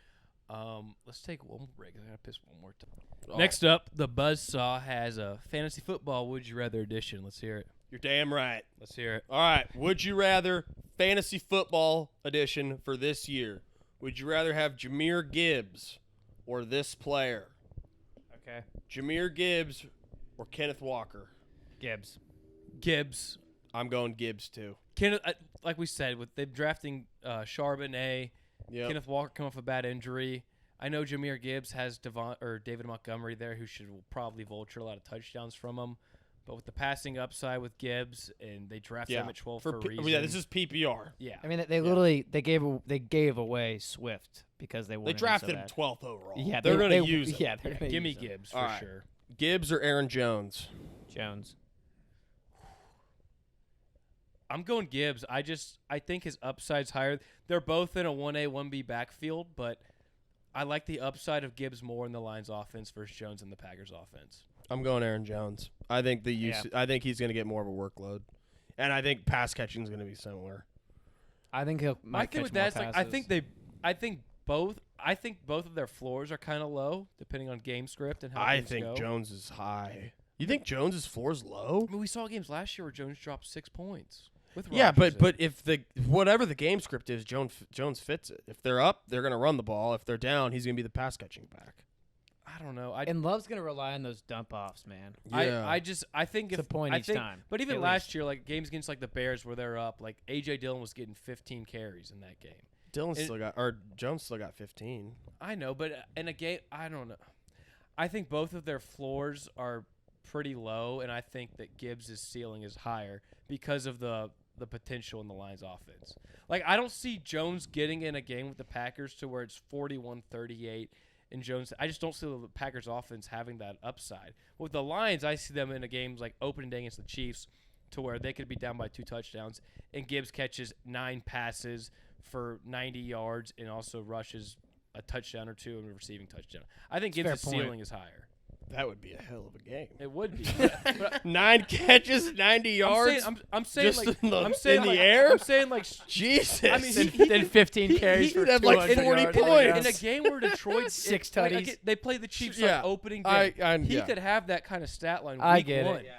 Let's take one more break. I gotta piss one more time. Oh, Next up, the Buzzsaw has a fantasy football Would You Rather edition. Let's hear it. You're damn right. Let's hear it. All right. Would you rather fantasy football edition for this year? Would you rather have Jahmyr Gibbs or this player? Okay. Jahmyr Gibbs or Kenneth Walker? Gibbs. Gibbs. I'm going Gibbs too. Kenneth, like we said, with them drafting Charbonnet, Yep. Kenneth Walker coming off a bad injury. I know Jahmyr Gibbs has David Montgomery there, who will probably vulture a lot of touchdowns from him. But with the passing upside with Gibbs, and they drafted him at 12 for a reason. Yeah, this is PPR. Yeah. I mean, they literally they gave away Swift because they They wanted drafted him him so 12th overall. bad. Yeah, they're going to use him. Yeah, they're gonna Give me use him. Gibbs for All right. sure. Gibbs or Aaron Jones? Jones. I'm going Gibbs. I think his upside's higher. They're both in a 1A, 1B backfield, but I like the upside of Gibbs more in the Lions offense versus Jones in the Packers offense. I'm going Aaron Jones. I think I think he's going to get more of a workload, and I think pass catching is going to be similar. I think he'll. My thing with that is like I think both of their floors are kind of low depending on game script and how I things think go. Jones is high. You think Jones's floor is low? I mean, we saw games last year where Jones dropped 6 points. With Yeah, Rodgers but in. if whatever the game script is, Jones fits it. If they're up, they're going to run the ball. If they're down, he's going to be the pass catching back. I don't know. And Love's gonna rely on those dump offs, man. I think It's if a point I each think, time, But even at last least. year, like games against like the Bears where they're up, like AJ Dillon was getting 15 carries in that game. Jones still got 15. I know, but in a game, I don't know. I think both of their floors are pretty low, and I think that Gibbs' ceiling is higher because of the potential in the Lions offense. Like, I don't see Jones getting in a game with the Packers to where it's 41-38 and Jones. I just don't see the Packers offense having that upside. With the Lions, I see them in a game like opening day against the Chiefs to where they could be down by 2 touchdowns, and Gibbs catches 9 passes for 90 yards and also rushes a touchdown or 2 and a receiving touchdown. I think Gibbs' ceiling is higher. That would be a hell of a game. It would be. 9 catches, 90 yards. I'm saying just like in the air. air. I'm saying like Jesus. I mean, then 15 carries for have like 40 yards. points. in a game where Detroit 6 like, tutties. they play the Chiefs Yeah. like opening game. He yeah. could have that kind of stat line. I week get it. 1. Yeah.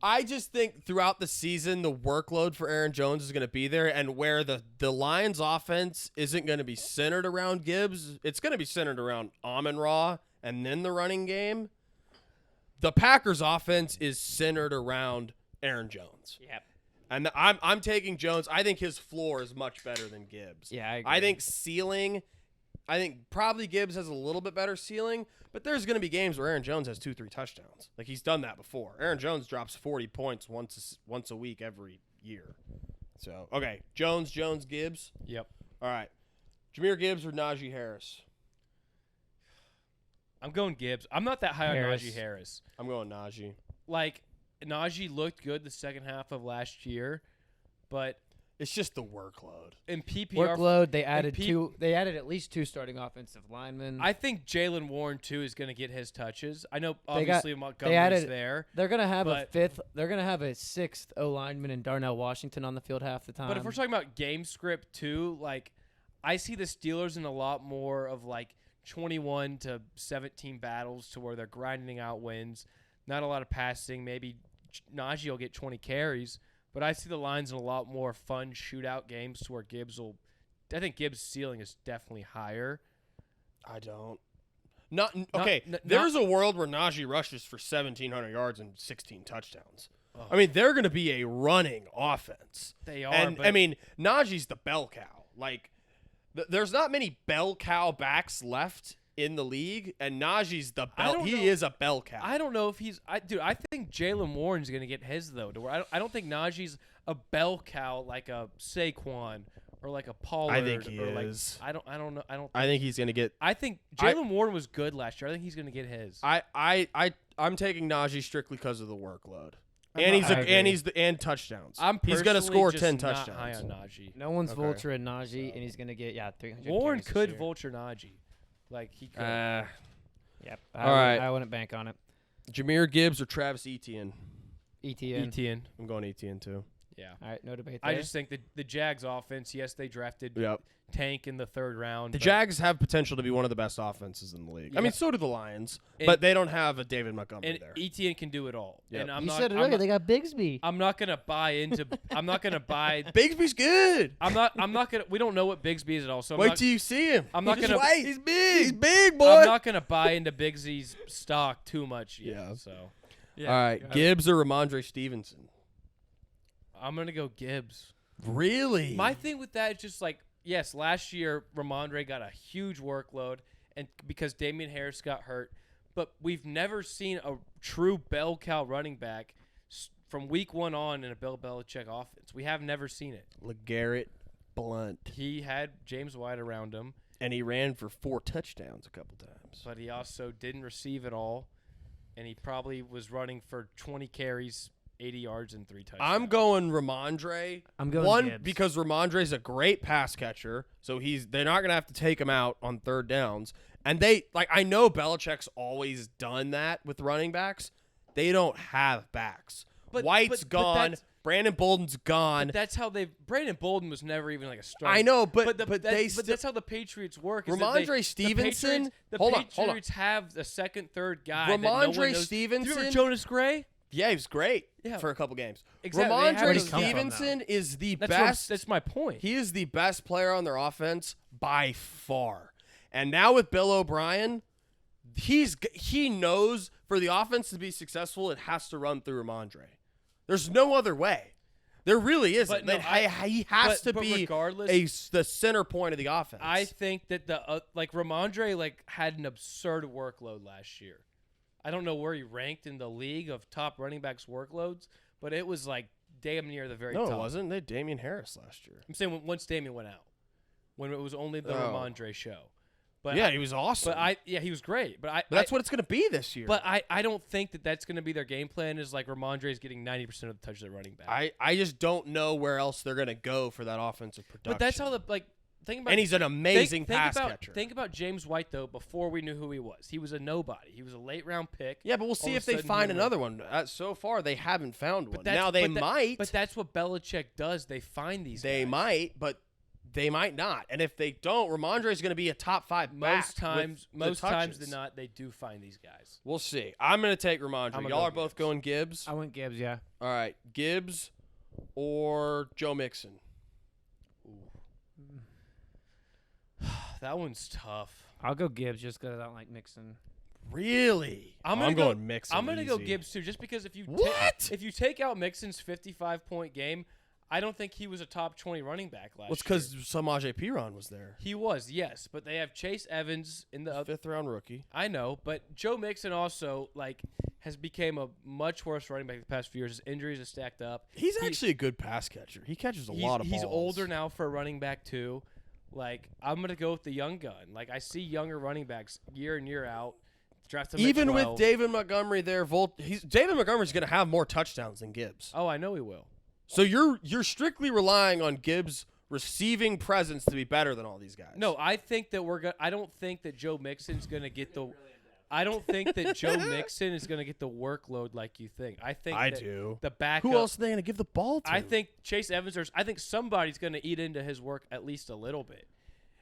I just think throughout the season, the workload for Aaron Jones is going to be there, and where the Lions' offense isn't going to be centered around Gibbs, it's going to be centered around Amon-Ra and then the running game. The Packers' offense is centered around Aaron Jones. Yep. And I'm taking Jones. I think his floor is much better than Gibbs. Yeah, I agree. I think ceiling, I think probably Gibbs has a little bit better ceiling, but there's going to be games where Aaron Jones has 2-3 touchdowns. Like, he's done that before. Aaron Jones drops 40 points once a week every year. So, okay, Jones, Gibbs. Yep. All right. Jahmyr Gibbs or Najee Harris? I'm going Gibbs. I'm not that high on Harris. Najee Harris. I'm going Najee. Like, Najee looked good the second half of last year, but It's just the workload. in PPR Workload. They added P- two. They added at least 2 starting offensive linemen. I think Jalen Warren too is going to get his touches. I know They got- obviously Montgomery's added- there, They're gonna have a but- 5th. They're gonna have a 6th O lineman in Darnell Washington on the field half the time. but if we're talking about game script too, like I see the Steelers in a lot more of like 21 to 17 battles to where they're grinding out wins. Not a lot of passing. Maybe Najee will get 20 carries, but I see the Lions in a lot more fun shootout games to where Gibbs will. I think Gibbs' ceiling is definitely higher. I don't. There's a world where Najee rushes for 1,700 yards and 16 touchdowns. Oh. I mean, they're going to be a running offense. They are, And, but I mean, Najee's the bell cow. Like, there's not many bell cow backs left in the league, and Najee's the bell. He is a bell cow. I don't know if he's. I think Jalen Warren's going to get his though. To where I don't think Najee's a bell cow like a Saquon or like a Pollard. I think he or is. Like, I don't know. I think he's going to get. I think Jalen Warren was good last year. I think he's going to get his. I'm taking Najee strictly because of the workload. I'm And touchdowns. He's going to score just 10 not touchdowns. high on Najee. no one's Okay. vulturing Najee, and he's gonna get 300. Warren carries this could year. vulture Najee, like he could. Yep. All right. I wouldn't bank on it. Jahmyr Gibbs or Travis Etienne? ETN. Etienne. I'm going Etienne too. Yeah. All right, no debate I there. just think the Jags offense. Yes, they drafted Yep. Tank in the 3rd round. The but- Jags have potential to be one of the best offenses in the league. I Yeah. mean, so do the Lions, And- but they don't have a David Montgomery and there. Etienne can do it all. Yep. And I'm you not. said it I'm earlier. not- They got Bigsby. I'm not gonna buy into. I'm not gonna buy. Bigsby's good. I'm not gonna. We don't know what Bigsby is at all. So Wait till you see him. I'm not gonna- He's big. He's big, boy. I'm not gonna buy into Bigsy's stock too much yet. Yeah. So All right, Gibbs or Ramondre Stevenson? I'm gonna go Gibbs. Really? My thing with that is just like, yes, last year Ramondre got a huge workload, and because Damian Harris got hurt, but we've never seen a true bell cow running back from week 1 on in a Bill Belichick offense. We have never seen it. LeGarrette Blunt. He had James White around him, And he ran for 4 touchdowns a couple times. but he also didn't receive it all, and he probably was running for 20 carries, 80 yards, and 3 touchdowns. I'm going Ramondre. I'm going One, Gibbs. because Ramondre's a great pass catcher, so they're not going to have to take him out on 3rd downs. And I know Belichick's always done that with running backs. They don't have backs. White's gone. Brandon Bolden's gone. But that's how Brandon Bolden was never even like a starter. I know, but that's how the Patriots work. is that Ramondre Stevenson. The Hold on. Patriots have a 2nd, 3rd guy. that no Ramondre one knows. Stevenson- Do you remember Jonas Gray? Yeah, he was great Yeah. for a couple games. Exactly. They have Ramondre those guys. Stevenson is the That's best. That's my point. He is the best player on their offense by far. And now with Bill O'Brien, he knows for the offense to be successful, it has to run through Ramondre. There's no other way. There really isn't. But no, He has to but be regardless, the center point of the offense. I think that Ramondre had an absurd workload last year. I don't know where he ranked in the league of top running backs workloads, but it was like damn near the very top. No, it wasn't. They had Damian Harris last year. I'm saying once Damian went out, when it was only the Ramondre show. But yeah, he was awesome. But he was great. But that's what it's going to be this year. But I don't think that's going to be their game plan. Is like Ramondre is getting 90% of the touches at running back. I just don't know where else they're going to go for that offensive production. But that's how think about. And he's an amazing pass catcher. Think about James White though. Before we knew who he was, he was a nobody. He was a late round pick. Yeah, but we'll see if they find another one. So far, they haven't found one. Now they might. But that's what Belichick does. They find these. They guys. might, but. They might not, and if they don't, Ramondre is going to be a top 5 back. Most times than not, they do find these guys. We'll see. I'm going to take Ramondre. Y'all are both going Gibbs. I went Gibbs, yeah. All right, Gibbs or Joe Mixon. That one's tough. I'll go Gibbs just because I don't like Mixon. Really? I'm going Mixon. I'm going to go Gibbs too, just because if you take out Mixon's 55-point game. I don't think he was a top 20 running back last year. Well, it's because Samaje Perine was there. He was, yes. But they have Chase Evans in the 5th-round rookie. I know, but Joe Mixon also has become a much worse running back the past few years. His injuries have stacked up. He's actually a good pass catcher. He catches a lot of balls. He's older now for a running back too. I'm going to go with the young gun. I see younger running backs year in year out. Draft them even with David Montgomery there, David Montgomery's going to have more touchdowns than Gibbs. Oh, I know he will. So you're strictly relying on Gibbs' receiving presence to be better than all these guys. No, I think that I don't think that Joe Mixon's going to get the. I don't think that Joe Mixon is going to get the workload like you think. I do. The backup. Who else are they going to give the ball to? I think Chase Evans. I think somebody's going to eat into his work at least a little bit.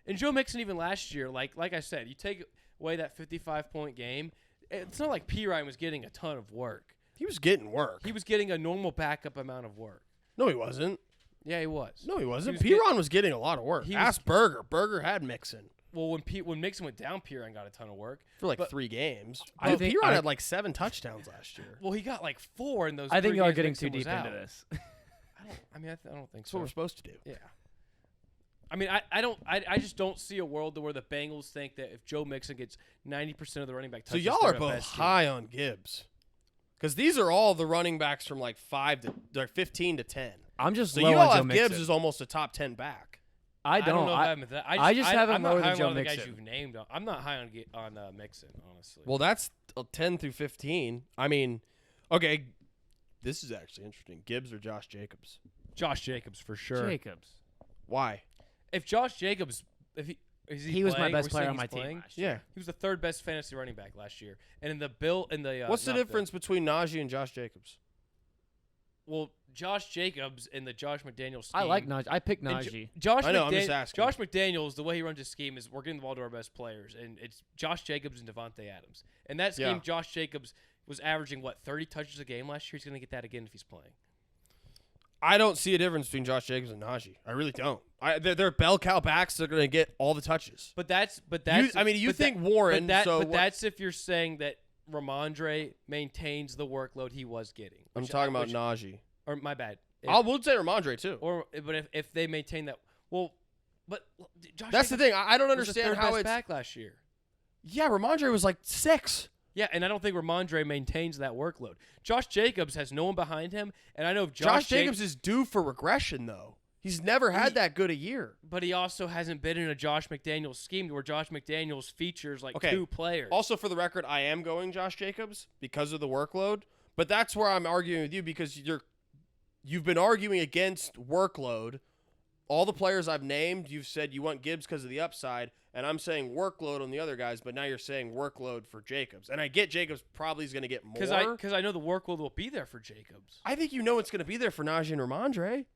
And Joe Mixon even last year, like I said, you take away that 55-point game. It's not like Perine was getting a ton of work. He was getting work. He was getting a normal backup amount of work. No, he wasn't. Yeah, he was. No, he wasn't. Perine was getting a lot of work. Ask Berger. Berger had Mixon. Well, when Mixon went down, Perine got a ton of work. For 3 games. I think Perine had 7 touchdowns last year. Well, he got 4 in those. I think y'all are getting too deep into this. I don't think That's so. what we're supposed to do. Yeah. I mean, I just don't see a world where the Bengals think that if Joe Mixon gets 90% of the running back touches, so y'all are both high on Gibbs. Because these are all the running backs from 15 to 10. I'm just so low you all on have Joe Gibbs Mixon. is almost a top 10 back. I don't know if I'm at that. I just have him lower than Joe the Mixon. guys you've named. I'm not high on Mixon, honestly. Well, that's 10 through 15. I mean, okay, this is actually interesting. Gibbs or Josh Jacobs? Josh Jacobs for sure. Jacobs. Why? If Josh Jacobs, he was my best player on my team last year. Yeah, he was the 3rd best fantasy running back last year. And in the what's the difference between Najee and Josh Jacobs? Well, Josh Jacobs and the Josh McDaniels scheme. I like Najee. I picked Najee. I'm just asking. Josh McDaniels, the way he runs his scheme is we're getting the ball to our best players, and it's Josh Jacobs and Devontae Adams. And that scheme, Josh Jacobs was averaging 30 touches a game last year. He's going to get that again if he's playing. I don't see a difference between Josh Jacobs and Najee. I really don't. They're bell cow backs. They're going to get all the touches. But that's. You think Warren? But that's if you're saying that Ramondre maintains the workload he was getting. I'm talking about Najee. Or my bad. We'll say Ramondre too. But if they maintain that, but Josh. That's Jacobs the thing. I don't was understand the how best it's back last year. Yeah, Ramondre was 6. Yeah, and I don't think Ramondre maintains that workload. Josh Jacobs has no one behind him, and I know if Josh Jacobs is due for regression, though. He's never had that good a year. But he also hasn't been in a Josh McDaniels scheme where Josh McDaniels features 2 players. Also, for the record, I am going Josh Jacobs because of the workload, but that's where I'm arguing with you because you've been arguing against workload. All the players I've named, you've said you want Gibbs because of the upside, and I'm saying workload on the other guys, but now you're saying workload for Jacobs. And I get Jacobs probably is going to get more. Because I know the workload will be there for Jacobs. I think it's going to be there for Najee and Ramondre.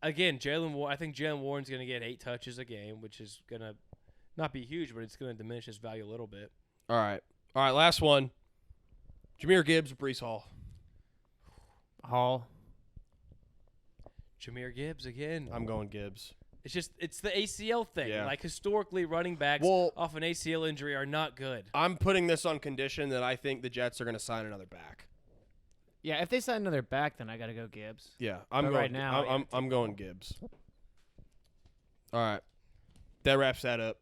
Again, I think Jalen Warren's going to get 8 touches a game, which is going to not be huge, but it's going to diminish his value a little bit. All right, last one. Jahmyr Gibbs or Breece Hall? Hall. Jahmyr Gibbs again. I'm going Gibbs. It's the ACL thing. Yeah. Historically, running backs off an ACL injury are not good. I'm putting this on condition that I think the Jets are going to sign another back. Yeah, if they sign another back, then I got to go Gibbs. Yeah, right now, I'm going Gibbs. All right, that wraps that up.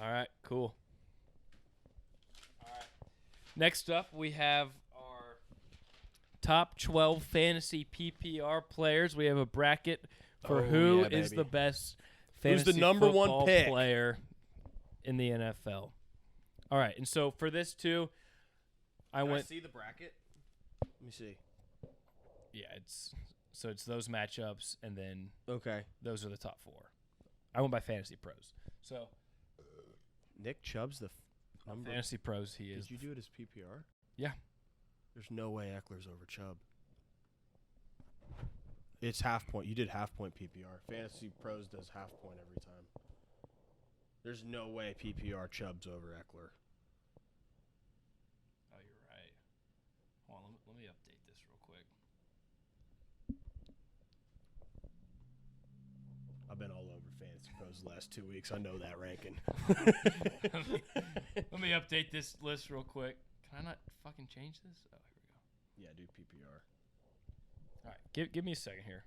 All right, cool. Next up, we have our top 12 fantasy PPR players. We have a bracket for who is the best fantasy Who's the number football one pick player in the NFL. All right, and so for this too, I went. see the bracket. Let me see. Yeah, it's those matchups, and then Okay. those are the top 4. I went by Fantasy Pros. So Nick Chubb's the number. Fantasy Pros, he is. Did you do it as PPR? Yeah. There's no way Eckler's over Chubb. It's half point. You did half point PPR. Fantasy Pros does half point every time. There's no way PPR Chubb's over Eckler. Oh, you're right. Hold on, let me update this real quick. I've been all over Fantasy Pros the last 2 weeks. I know that ranking. Let me update this list real quick. Can I not fucking change this? Oh, here we go. Yeah, do PPR. All right, give me a second here.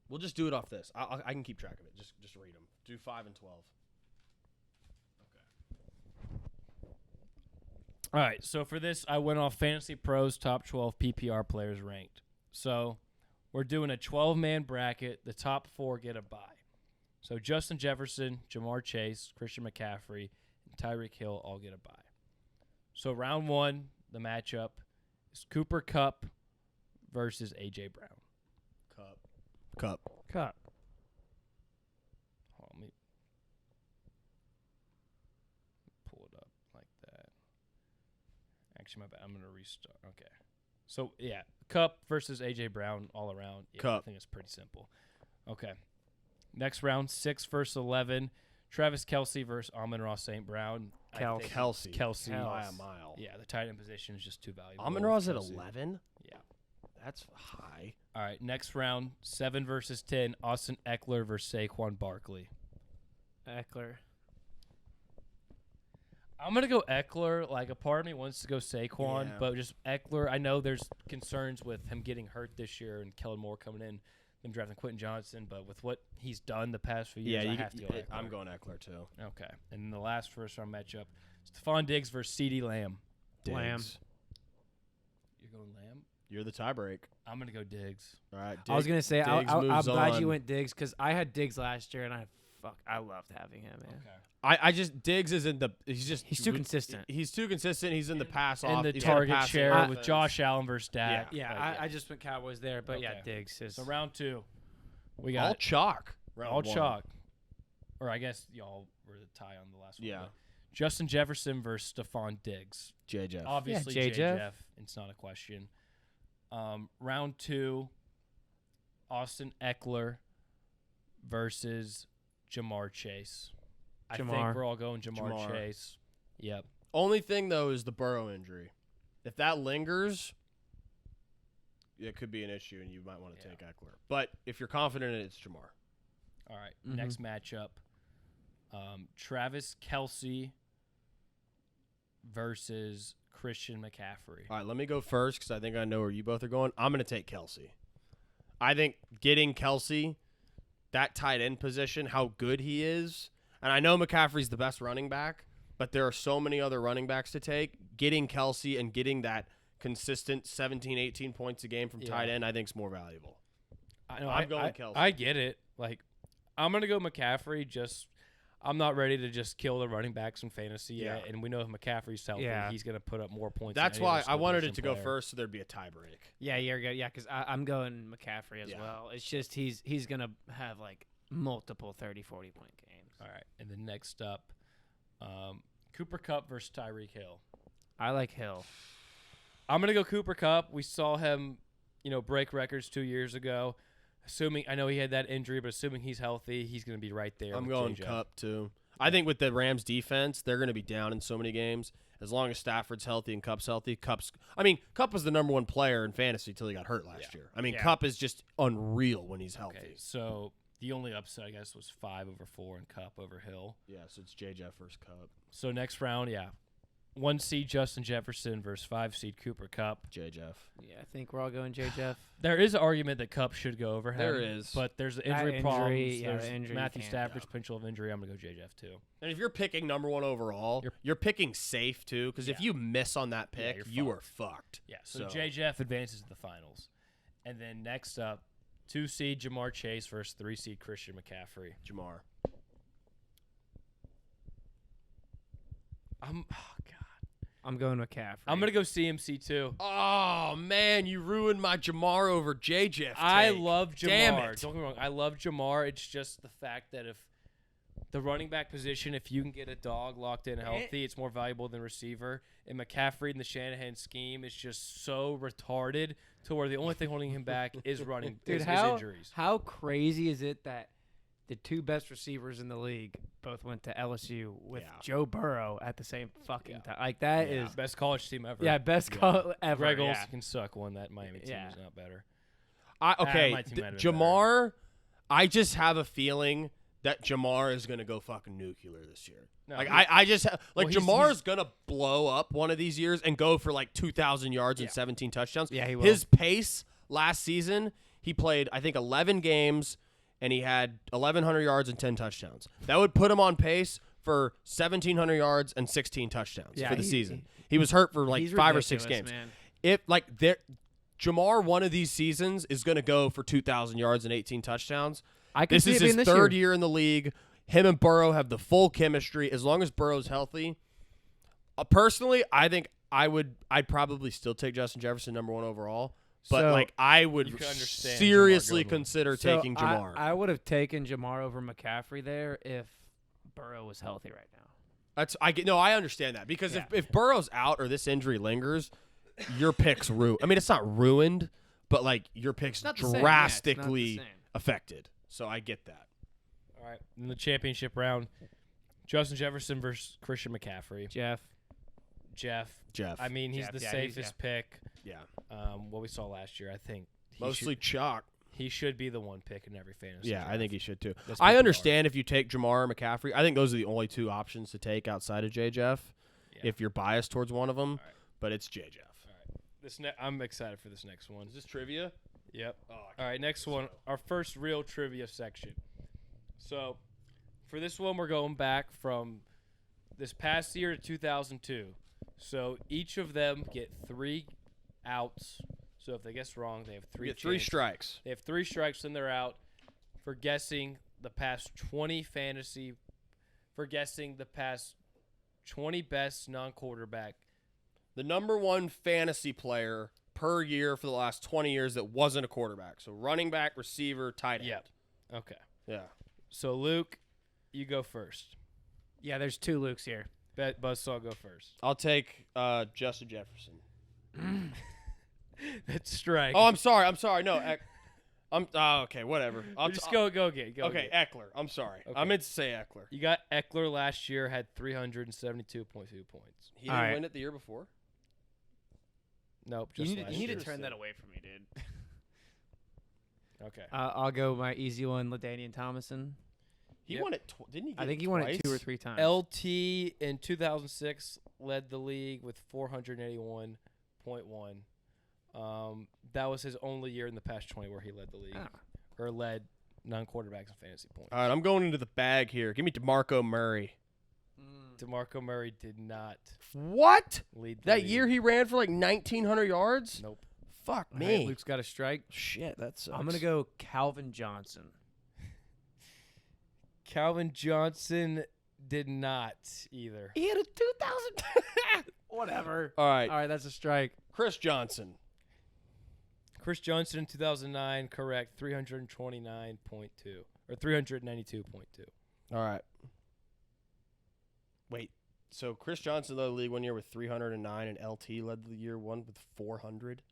We'll just do it off this. I can keep track of it. Just read them. Do 5 and 12. All right, so for this, I went off Fantasy Pros top 12 PPR players ranked. So we're doing a 12-man bracket. The top 4 get a bye. So Justin Jefferson, Jamar Chase, Christian McCaffrey, and Tyreek Hill all get a bye. So round 1, the matchup is Cooper Kupp versus A.J. Brown. Cup. Cup. Hold on, let me pull it up like that. Actually, my bad. I'm going to restart. Okay. So, yeah, Kupp versus A.J. Brown all around. Yeah, Kupp. I think it's pretty simple. Okay. Next round, 6 versus 11. Travis Kelce versus Amon-Ra St. Brown. Kelce. Kelce. By a mile. Yeah, the tight end position is just too valuable. Amon-Ra's at Kelce. 11? Yeah. That's high. All right, next round, 7 versus 10. Austin Eckler versus Saquon Barkley. Eckler. I'm going to go Eckler. Like, a part of me wants to go Saquon, Yeah. but just Eckler. I know there's concerns with him getting hurt this year and Kellen Moore coming in, them drafting Quentin Johnson, but with what he's done the past few years, I have to go Eckler. I'm going Eckler, too. Okay. And then the last first-round matchup, Stephon Diggs versus CeeDee Lamb. Lamb. Diggs. You're going Lamb? You're the tiebreak. I'm going to go Diggs. All right. I was gonna say I'm moves glad on. you went Diggs because I had Diggs last year and I loved having him, man. Okay. I just Diggs is in the he's too consistent. He's too consistent. He's in the pass In off. the he's in the target passing share offense. with Josh Allen versus Dak. Yeah, Like, I just went Cowboys there, but yeah, Okay. Diggs is. So round 2, we all got chalk. all Round one. chalk. Or I guess y'all were the tie on the last one. Yeah. but Justin Jefferson versus Stephon Diggs. JJ. Obviously, Yeah, J-Jeff. J-Jeff. It's not a question. Round 2, Austin Eckler versus Jamar Chase. I think Jamar. we're all going Jamar Jamar. Chase. Yep. Only thing though is the Burrow injury. If that lingers, it could be an issue, and you might want to take Eckler. But if you're confident in it, it's Jamar. All right. Mhm. Next matchup, Travis Kelce versus Christian McCaffrey. All right, let me go first because I think I know where you both are going. I'm going to take Kelsey. I think getting Kelsey, that tight end position, how good he is, and I know McCaffrey's the best running back, but there are so many other running backs to take. Getting Kelsey and getting that consistent 17, 18 points a game from tight end, I think is more valuable. I'm going Kelce. I get it. Like, I'm going to go McCaffrey. I'm not ready to just kill the running backs in fantasy yet, and we know if McCaffrey's healthy, he's going to put up more points. That's than any why other I wanted skill it to position go player. first, so there'd be a tie break. Yeah, you're good. Yeah, because I'm going McCaffrey as well. It's just he's gonna have like multiple 30, 40 point games. All right, and then next up, Cooper Kupp versus Tyreek Hill. I like Hill. I'm gonna go Cooper Kupp. We saw him, break records 2 years ago. Assuming I know he had that injury, but assuming he's healthy, he's gonna be right there. I'm with going J-J. Cup too. I think with the Rams defense, they're going to be down in so many games. As long as Stafford's healthy and Kupp's healthy, Kupp was the number one player in fantasy until he got hurt last year. Kupp is just unreal when he's healthy. Okay, so the only upset I guess was 5 over 4 and Kupp over Hill. Yeah, so it's JJ versus Kupp. So next round, 1 seed Justin Jefferson versus 5 seed Cooper Kupp. J. Jeff. Yeah, I think we're all going J. Jeff. There is an argument that Kupp should go over him. There is. But there's Injury, problems. yeah, There's injury Matthew can't, Stafford's potential of injury. I'm going to go J. Jeff too. And if you're picking number 1 overall, you're picking safe too, because if you miss on that pick, you are fucked. Yeah, so J. Jeff advances to the finals. And then next up, 2 seed Jamar Chase versus 3 seed Christian McCaffrey. Jamar. I'm going with McCaffrey. I'm going to go CMC too. Oh, man, you ruined my Jamar over J. Jeff. I love Jamar. Damn it. Don't get me wrong. I love Jamar. It's just the fact that if the running back position, if you can get a dog locked in healthy, it's more valuable than receiver. And McCaffrey in the Shanahan scheme is just so retarded to where the only thing holding him back is running. Dude, is injuries. How crazy is it that the 2 best receivers in the league both went to LSU with Joe Burrow at the same fucking time? Like, that is best college team ever. Yeah, best call ever. Greg Olsen can suck one. That Miami team is not better. Jamar, I just have a feeling that Jamar is going to go fucking nuclear this year. No, I just Jamar is going to blow up one of these years and go for like 2,000 yards and 17 touchdowns. Yeah, he will. His pace last season, he played, I think, 11 games, and he had 1,100 yards and 10 touchdowns. That would put him on pace for 1,700 yards and 16 touchdowns for the season. He was hurt for like 5 or 6 games. Man. If Jamar, one of these seasons, is going to go for 2,000 yards and 18 touchdowns. This is his third year in the league. Him and Burrow have the full chemistry. As long as Burrow's healthy, personally, I think I'd probably still take Justin Jefferson number 1 overall. But I would seriously consider taking Jamar. I would have taken Jamar over McCaffrey there if Burrow was healthy right now. I understand that because if Burrow's out or this injury lingers, your pick's ruined. I mean, it's not ruined, but like your pick's drastically affected. So I get that. All right, in the championship round, Justin Jefferson versus Christian McCaffrey. Jeff. I mean, he's the safest pick. Yeah. What we saw last year, I think. Mostly chalk. He should be the one pick in every fantasy. Yeah, draft. I think he should too. I understand if you take Jamar or McCaffrey. I think those are the only 2 options to take outside of J. Jeff. Yeah. If you're biased towards one of them, but it's J. Jeff. All right. I'm excited for this next one. Is this trivia? Yep. Oh, all right, next one. Our first real trivia section. So, for this one, we're going back from this past year to 2002. So, each of them get 3 outs. So, if they guess wrong, they have 3 get 3 strikes. They have 3 strikes, then they're out for guessing the past 20 best non-quarterback. The number 1 fantasy player per year for the last 20 years that wasn't a quarterback. So running back, receiver, tight end. Yep. Okay. Yeah. So, Luke, you go first. Yeah, there's 2 Lukes here. Buzzsaw, go first. I'll take Justin Jefferson. That's strike. Oh, I'm sorry. No, okay, whatever. I'll just go again. Okay, Eckler. I'm sorry. Okay. I meant to say Eckler. You got Eckler last year, had 372.2 points. He didn't win it the year before? Nope, just you need to turn that away from me, dude. Okay. I'll go my easy one, LaDainian Tomlinson. He won it. Didn't he? I think he won it 2 or 3 times. LT in 2006 led the league with 481.1. That was his only year in the past 20 where he led the league or led non-quarterbacks in fantasy points. All right, I'm going into the bag here. Give me DeMarco Murray. DeMarco Murray did not. What? Lead the that league. year he ran for like 1,900 yards? Nope. Fuck me. Right, Luke's got a strike. Shit, that sucks. I'm going to go Calvin Johnson. Calvin Johnson did not either. He had a 2,000. Whatever. All right, that's a strike. Chris Johnson. Chris Johnson in 2009, correct, 329.2 or 392.2. All right. Wait, so Chris Johnson led the league 1 year with 309, and LT led the year 1 with 400?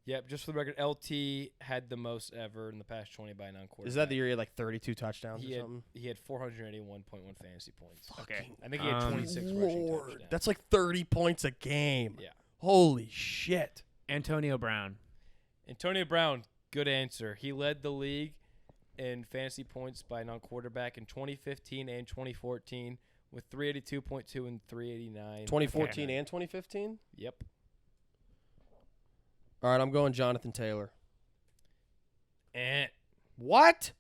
Yep, just for the record, LT had the most ever in the past 20 by non-quarterback. Is that the year he had like 32 touchdowns or something? He had 481.1 fantasy points. Okay. I think he had 26 rushing touchdowns. That's like 30 points a game. Yeah. Holy shit. Antonio Brown, good answer. He led the league in fantasy points by non-quarterback in 2015 and 2014 with 382.2 and 389. 2014 and 2015? Yep. All right, I'm going Jonathan Taylor. What?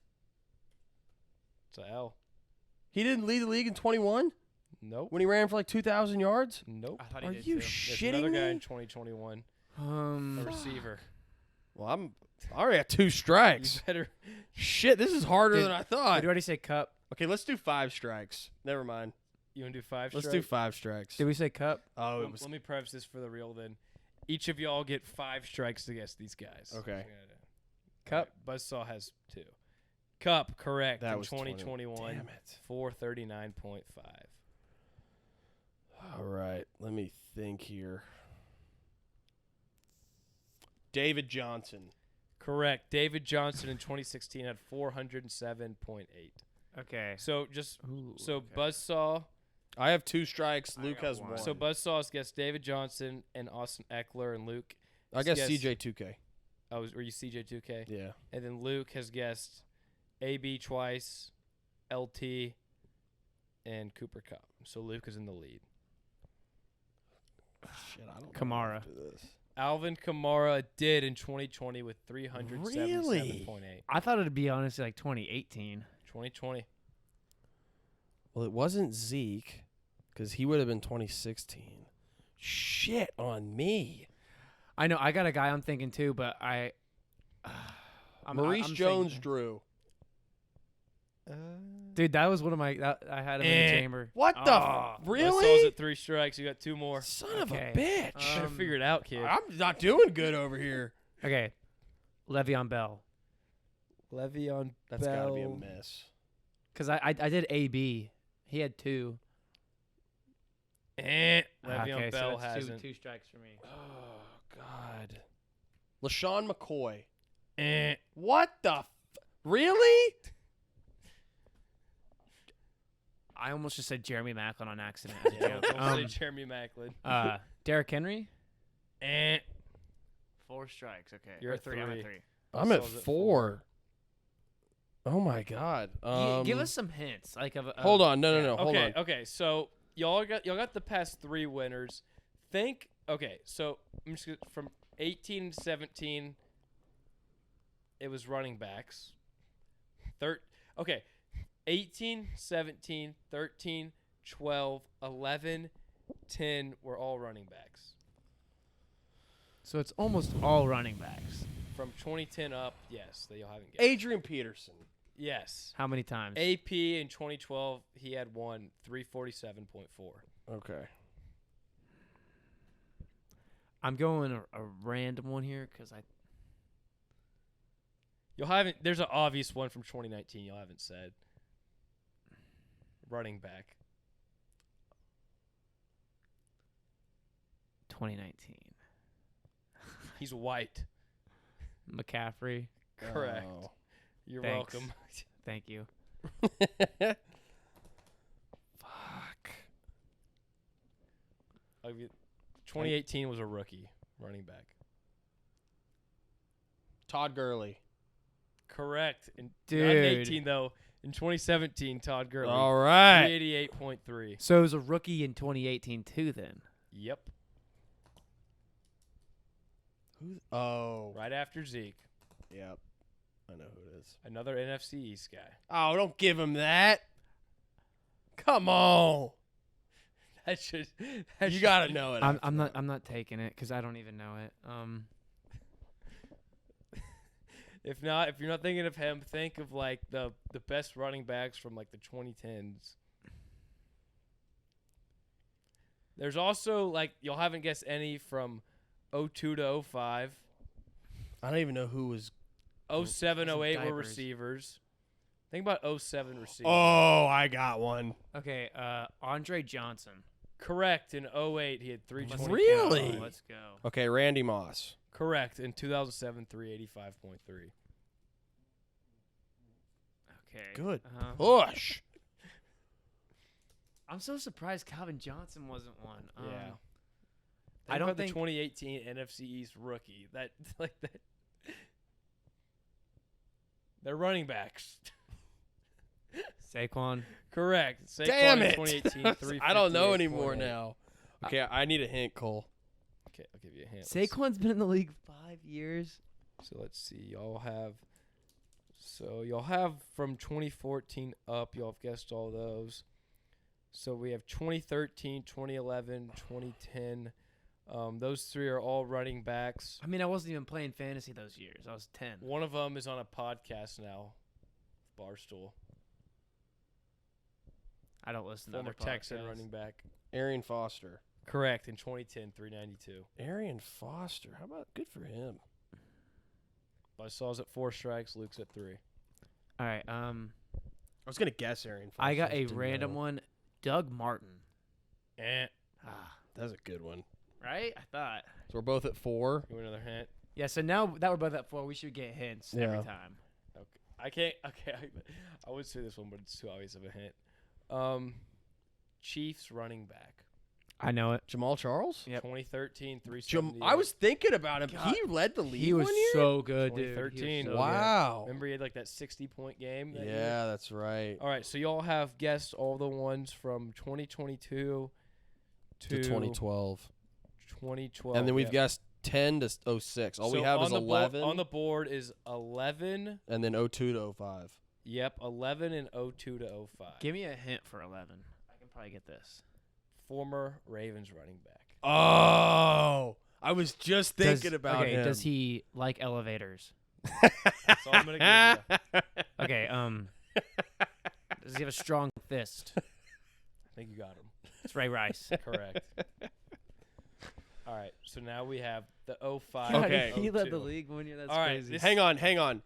It's a L. He didn't lead the league in 21 Nope. when he ran for like 2,000 yards? Nope. I thought he Are did you too. There's shitting another guy me? in 2021. A receiver. Well, I already got 2 strikes. You better. Shit, this is harder Dude, than I Did thought. we already say Cup? Okay, let's do 5 strikes. Never mind. You want to do 5 Let's straight? do 5 strikes. Did we say Cup? Oh, Let, it was let me preface this for the real then. Each of y'all get 5 strikes against these guys. Okay. Cup? Right, Buzzsaw has 2. Cup, correct. That in was 2021. Damn it. 439.5. All right, let me think here. David Johnson. Correct. David Johnson in 2016 had 407.8. Okay. So Buzzsaw. I have 2 strikes. I Luke got has one. 1. So Buzzsaw's guessed David Johnson and Austin Eckler, and Luke. I guess guess- CJ2K. Oh, were you CJ2K? Yeah. And then Luke has guessed AB twice, LT, and Cooper Kupp. So Luke is in the lead. Shit, I don't Kamara. know after this. Alvin Kamara did in 2020 with 377.8. Really? I thought it'd be honestly like 2018. 2020. Well, it wasn't Zeke because he would have been 2016. Shit on me. I know. I got a guy I'm thinking too, but Maurice I'm Jones thinking- Drew. Dude, that was one of my. I had him in the chamber. What the? Oh. Buzzsaw's Really? at 3 strikes. You got 2 more. Son of a Okay. bitch. Better figure it out, kid. I'm not doing good over here. Okay, Le'Veon Bell. Le'Veon That's Bell. got to be a miss. Because I did AB. He had 2. Le'Veon Okay, Bell so that's hasn't. 2 strikes for me. Oh, God. LaShawn McCoy. Eh. What the? Really? I almost just said Jeremy Maclin on accident. As a Yeah, joke. don't say Jeremy Maclin. Derrick Henry. Eh. 4 strikes. Okay. You're Or at 3. I'm at 3. 3. I'm at Buzzsaw's 4. Oh, my God. Give us some hints. Like of. Hold on. No. Hold Okay, on. okay. So y'all got the past 3 winners. Okay, so I'm just from 18 to 17. It was running backs. 18, 17, 13, 12, 11, 10 were all running backs. So it's almost all running backs. From 2010 up, yes, that y'all haven't guessed. Adrian Peterson. Yes. How many times? AP in 2012, he had 347.4. Okay. I'm going a random one here because There's an obvious one from 2019 y'all haven't said. Running back. 2019. He's white. McCaffrey. Correct. Oh. You're Thanks. welcome. Thank you. Fuck. I'll give you- 2018 was a rookie running back. Todd Gurley. Correct. Not in Dude. 18 though. In 2017, Todd Gurley. All right. 388.3. So it was a rookie in 2018 too. Then. Yep. Oh. Right after Zeke. Yep. I know who it is. Another NFC East guy. Oh, don't give him that. Come on. That should. You got to know it. I'm not taking it because I don't even know it. If you're not thinking of him, think of like the best running backs from like the 2010s. There's also like y'all haven't guessed any from 02 to 05. I don't even know who was. 07, Some 08 were diapers. receivers. Think about 07 receivers. Oh, I got one. Okay. Andre Johnson. Correct. In 08, he had 320. Really? Let's go. Okay, Randy Moss. Correct. In 2007, 385.3. Okay. Good. Uh-huh. Push. I'm so surprised Calvin Johnson wasn't one. Yeah. I don't about think the 2018 NFC East rookie. That. They're running backs. Saquon. Correct. Saquon Damn in it. 2018, I don't know 358.8. anymore now. Okay, I need a hint, Cole. Okay, I'll give you a hint. Saquon's been in the league 5 years. So let's see. Y'all have from 2014 up. Y'all have guessed all those. So we have 2013, 2011, 2010. Those three are all running backs. I mean, I wasn't even playing fantasy those years. I was 10. One of them is on a podcast now, Barstool. I don't listen to Former other Texan podcasts. running back. Arian Foster. Correct. In 2010, 392. Arian Foster. How about good for him? Buzzsaw's at 4 strikes. Luke's at 3. All right. I was gonna guess Arian Foster. I got a just didn't random know. one. Doug Martin. That's a good one. Right? I thought. So we're both at 4. You want another hint? Yeah, so now that we're both at 4, we should get hints every Yeah. time. Okay. I can't. Okay. I would say this one, but it's too obvious of a hint. Chiefs running back. I know it. Jamal Charles. Yep. 2013, 378. I was thinking about him. God. He led the league. He was one year? so good, dude. 2013. He was so Wow. Remember he had like that 60-point game? That year? Yeah, that's right. All right, so y'all have guessed all the ones from 2022 To 2012. 2012. And then we've yep. guessed 10 to 06. All we So have on is the 11. on the board is 11. and then 02 to 05. Yep, 11 and 02 to 05. Give me a hint for 11. I can probably get this. Former Ravens running back. Oh, I was just thinking about him. Does he like elevators? That's all I'm going to give you. Okay, does he have a strong fist? I think you got him. It's Ray Rice. Correct. All right, so now we have the 05. God, Okay. he led 02. the league one year. That's All right, crazy. this- Hang on.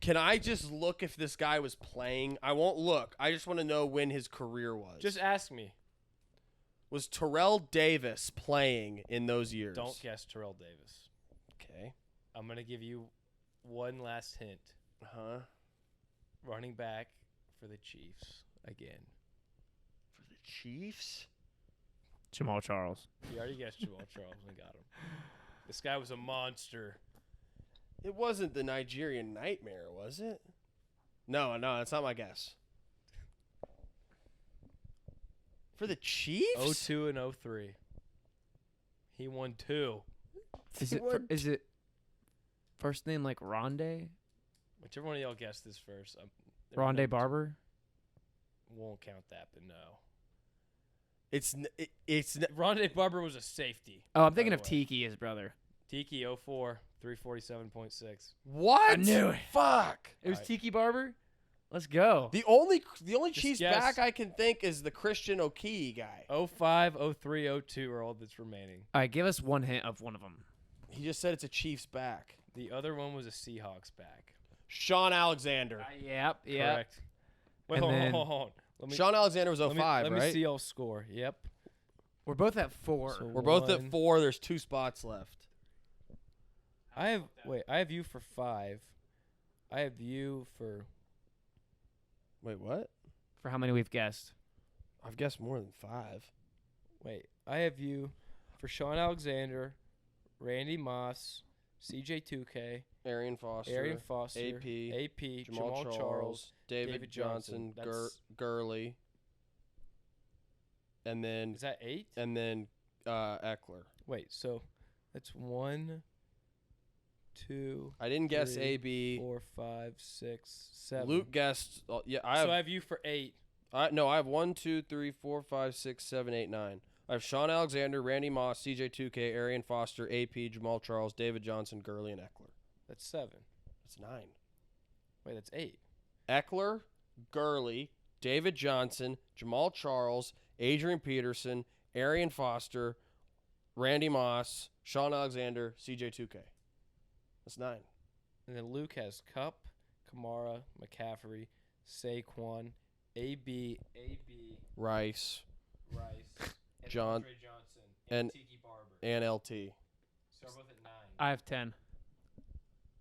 Can I just look if this guy was playing? I won't look. I just want to know when his career was. Just ask me. Was Terrell Davis playing in those years? Don't guess Terrell Davis. Okay. I'm going to give you one last hint. Huh? Running back for the Chiefs again. For the Chiefs? Jamal Charles. You already guessed Jamal Charles and got him. This guy was a monster. It wasn't the Nigerian Nightmare, was it? No, that's not my guess. For the Chiefs? 02 and 03. He won 2. Is it first name like Rondé? Whichever one of y'all guessed this first. Rondé Barber? Won't count that, but no. It's Rondé Barber was a safety. Oh, I'm thinking by of the way. Tiki, his brother. Tiki 04, 347.6. what? I knew it. Fuck. It was Alright. Tiki Barber? Let's go. The only Just Chiefs guess. back I can think is the Christian Okiyi guy. 05, 03, 02 are all that's remaining. All right, give us one hint of one of them. He just said it's a Chiefs back. The other one was a Seahawks back. Sean Alexander. Yep. Correct. Wait, And hold on, then- hold on. Let me, Sean Alexander was 05, let me right? see y'all score. Yep. We're both at 4. So We're both at one- 4. There's 2 spots left. I have you for 5. I have you for Wait, what? For how many we've guessed? I've guessed more than 5. I have you for Sean Alexander, Randy Moss, CJ2K, Arian Foster. AP, Jamal Charles. David Johnson. That's- Gurley. And then Is that 8? Eckler. Wait, so that's 1, 2, I didn't guess 3, AB. 4, 5, 6, 7. Luke guessed. Yeah, I So have. I have you for 8. No, I have 1, 2, 3, 4, 5, 6, 7, 8, 9. I have Sean Alexander, Randy Moss, CJ2K, Arian Foster, AP, Jamal Charles, David Johnson, Gurley, and Eckler. That's 7. That's 9. Wait, that's 8. Eckler, Gurley, David Johnson, Jamal Charles, Adrian Peterson, Arian Foster, Randy Moss, Sean Alexander, CJ2K. That's 9. And then Luke has Cup, Kamara, McCaffrey, Saquon, AB, Rice, and John- Andre Johnson, and- Tiki Barber. and LT. So we're both at 9. I have 10.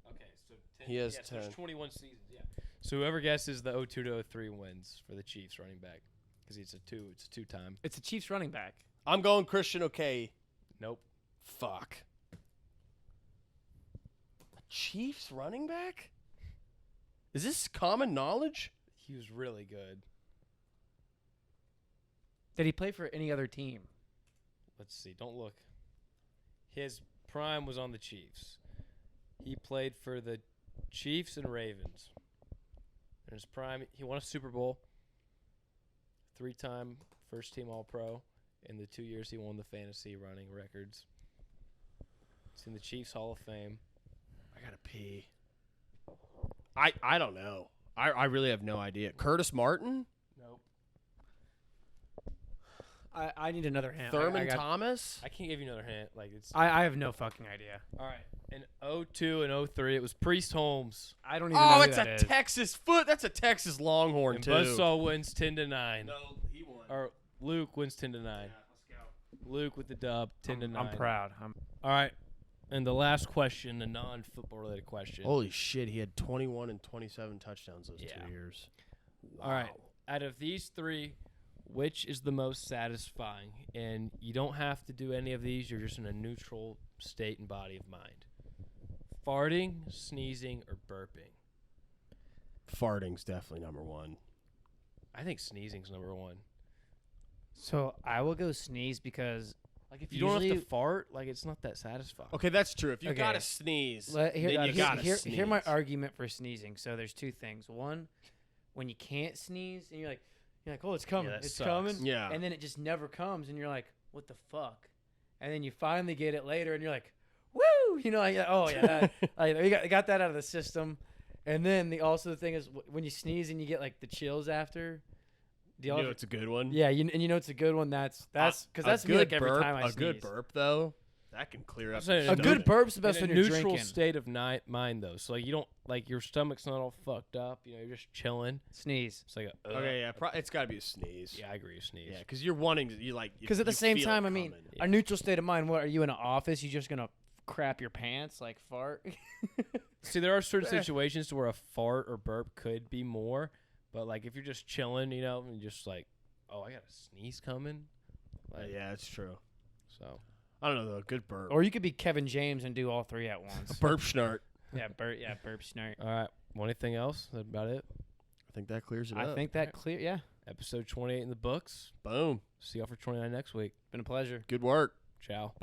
Okay, so 10. He has so 10. there's 21 seasons, yeah. So whoever guesses the 02 to 03 wins for the Chiefs running back because it's a 2-time. It's a Chiefs running back. I'm going Christian Okiyi. Nope. Fuck. A Chiefs running back? Is this common knowledge? He was really good. Did he play for any other team? Let's see. Don't look. His prime was on the Chiefs. He played for the Chiefs and Ravens. In his prime, he won a Super Bowl. 3-time first-team All-Pro. In the 2 years he won the fantasy running records. It's in the Chiefs Hall of Fame. I gotta pee. I don't know. I really have no idea. Curtis Martin? Nope. I need another hint. Thurman Thomas? I can't give you another hint. Like it's. I have no fucking idea. All right. In 02 and 03, it was Priest Holmes. I don't even know who it's that a is. Texas foot. That's a Texas Longhorn And too. Buzzsaw wins 10-9. No, he won. Or Luke wins 10-9. Yeah, let's go. Luke with the dub, 10-9. I'm proud. All right. And the last question, a non-football related question. Holy shit, he had 21 and 27 touchdowns those 2 years. Wow. All right. Out of these three, which is the most satisfying? And you don't have to do any of these. You're just in a neutral state and body of mind. Farting, sneezing, or burping? Farting's definitely number one. I think sneezing's number one. So I will go sneeze because Like if you don't have to fart, like it's not that satisfying. Okay, that's true. If you Okay. gotta sneeze, Here, then you gotta sneeze. Hear my argument for sneezing. So there's two things. One, when you can't sneeze and you're like, oh, it's coming, that it's sucks. coming, Yeah. and then it just never comes, and you're like, what the fuck? And then you finally get it later, and you're like, woo, you got that out of the system. And then the thing is when you sneeze and you get like the chills after. You know it's a good one. Yeah, you know it's a good one. That's because that's me like every time I sneeze. A good burp though, that can clear up. saying A good burp's the best in a when you're neutral drinking. state of mind though. So like you don't like your stomach's not all fucked up. You know, you're just chilling. Sneeze. It's like Okay, yeah, it's got to be a sneeze. Yeah, I agree. Sneeze. Yeah, because you're wanting to, you like. Because at the you same feel time, it I mean, coming. a neutral state of mind. What are you in an office? You just gonna crap your pants like fart? See, there are certain situations to where a fart or burp could be more, but like if you're just chilling, you know, and just like, oh, I got a sneeze coming. Like, Yeah, that's true. So I don't know though. Good burp. Or you could be Kevin James and do all three at once. Burp snart. burp snort. all right. Want anything else? Is that about it? I think that clears it I up. think that clear. Yeah, Episode 28 in the books. Boom. See y'all for 29 next week. been a pleasure. Good work. Ciao.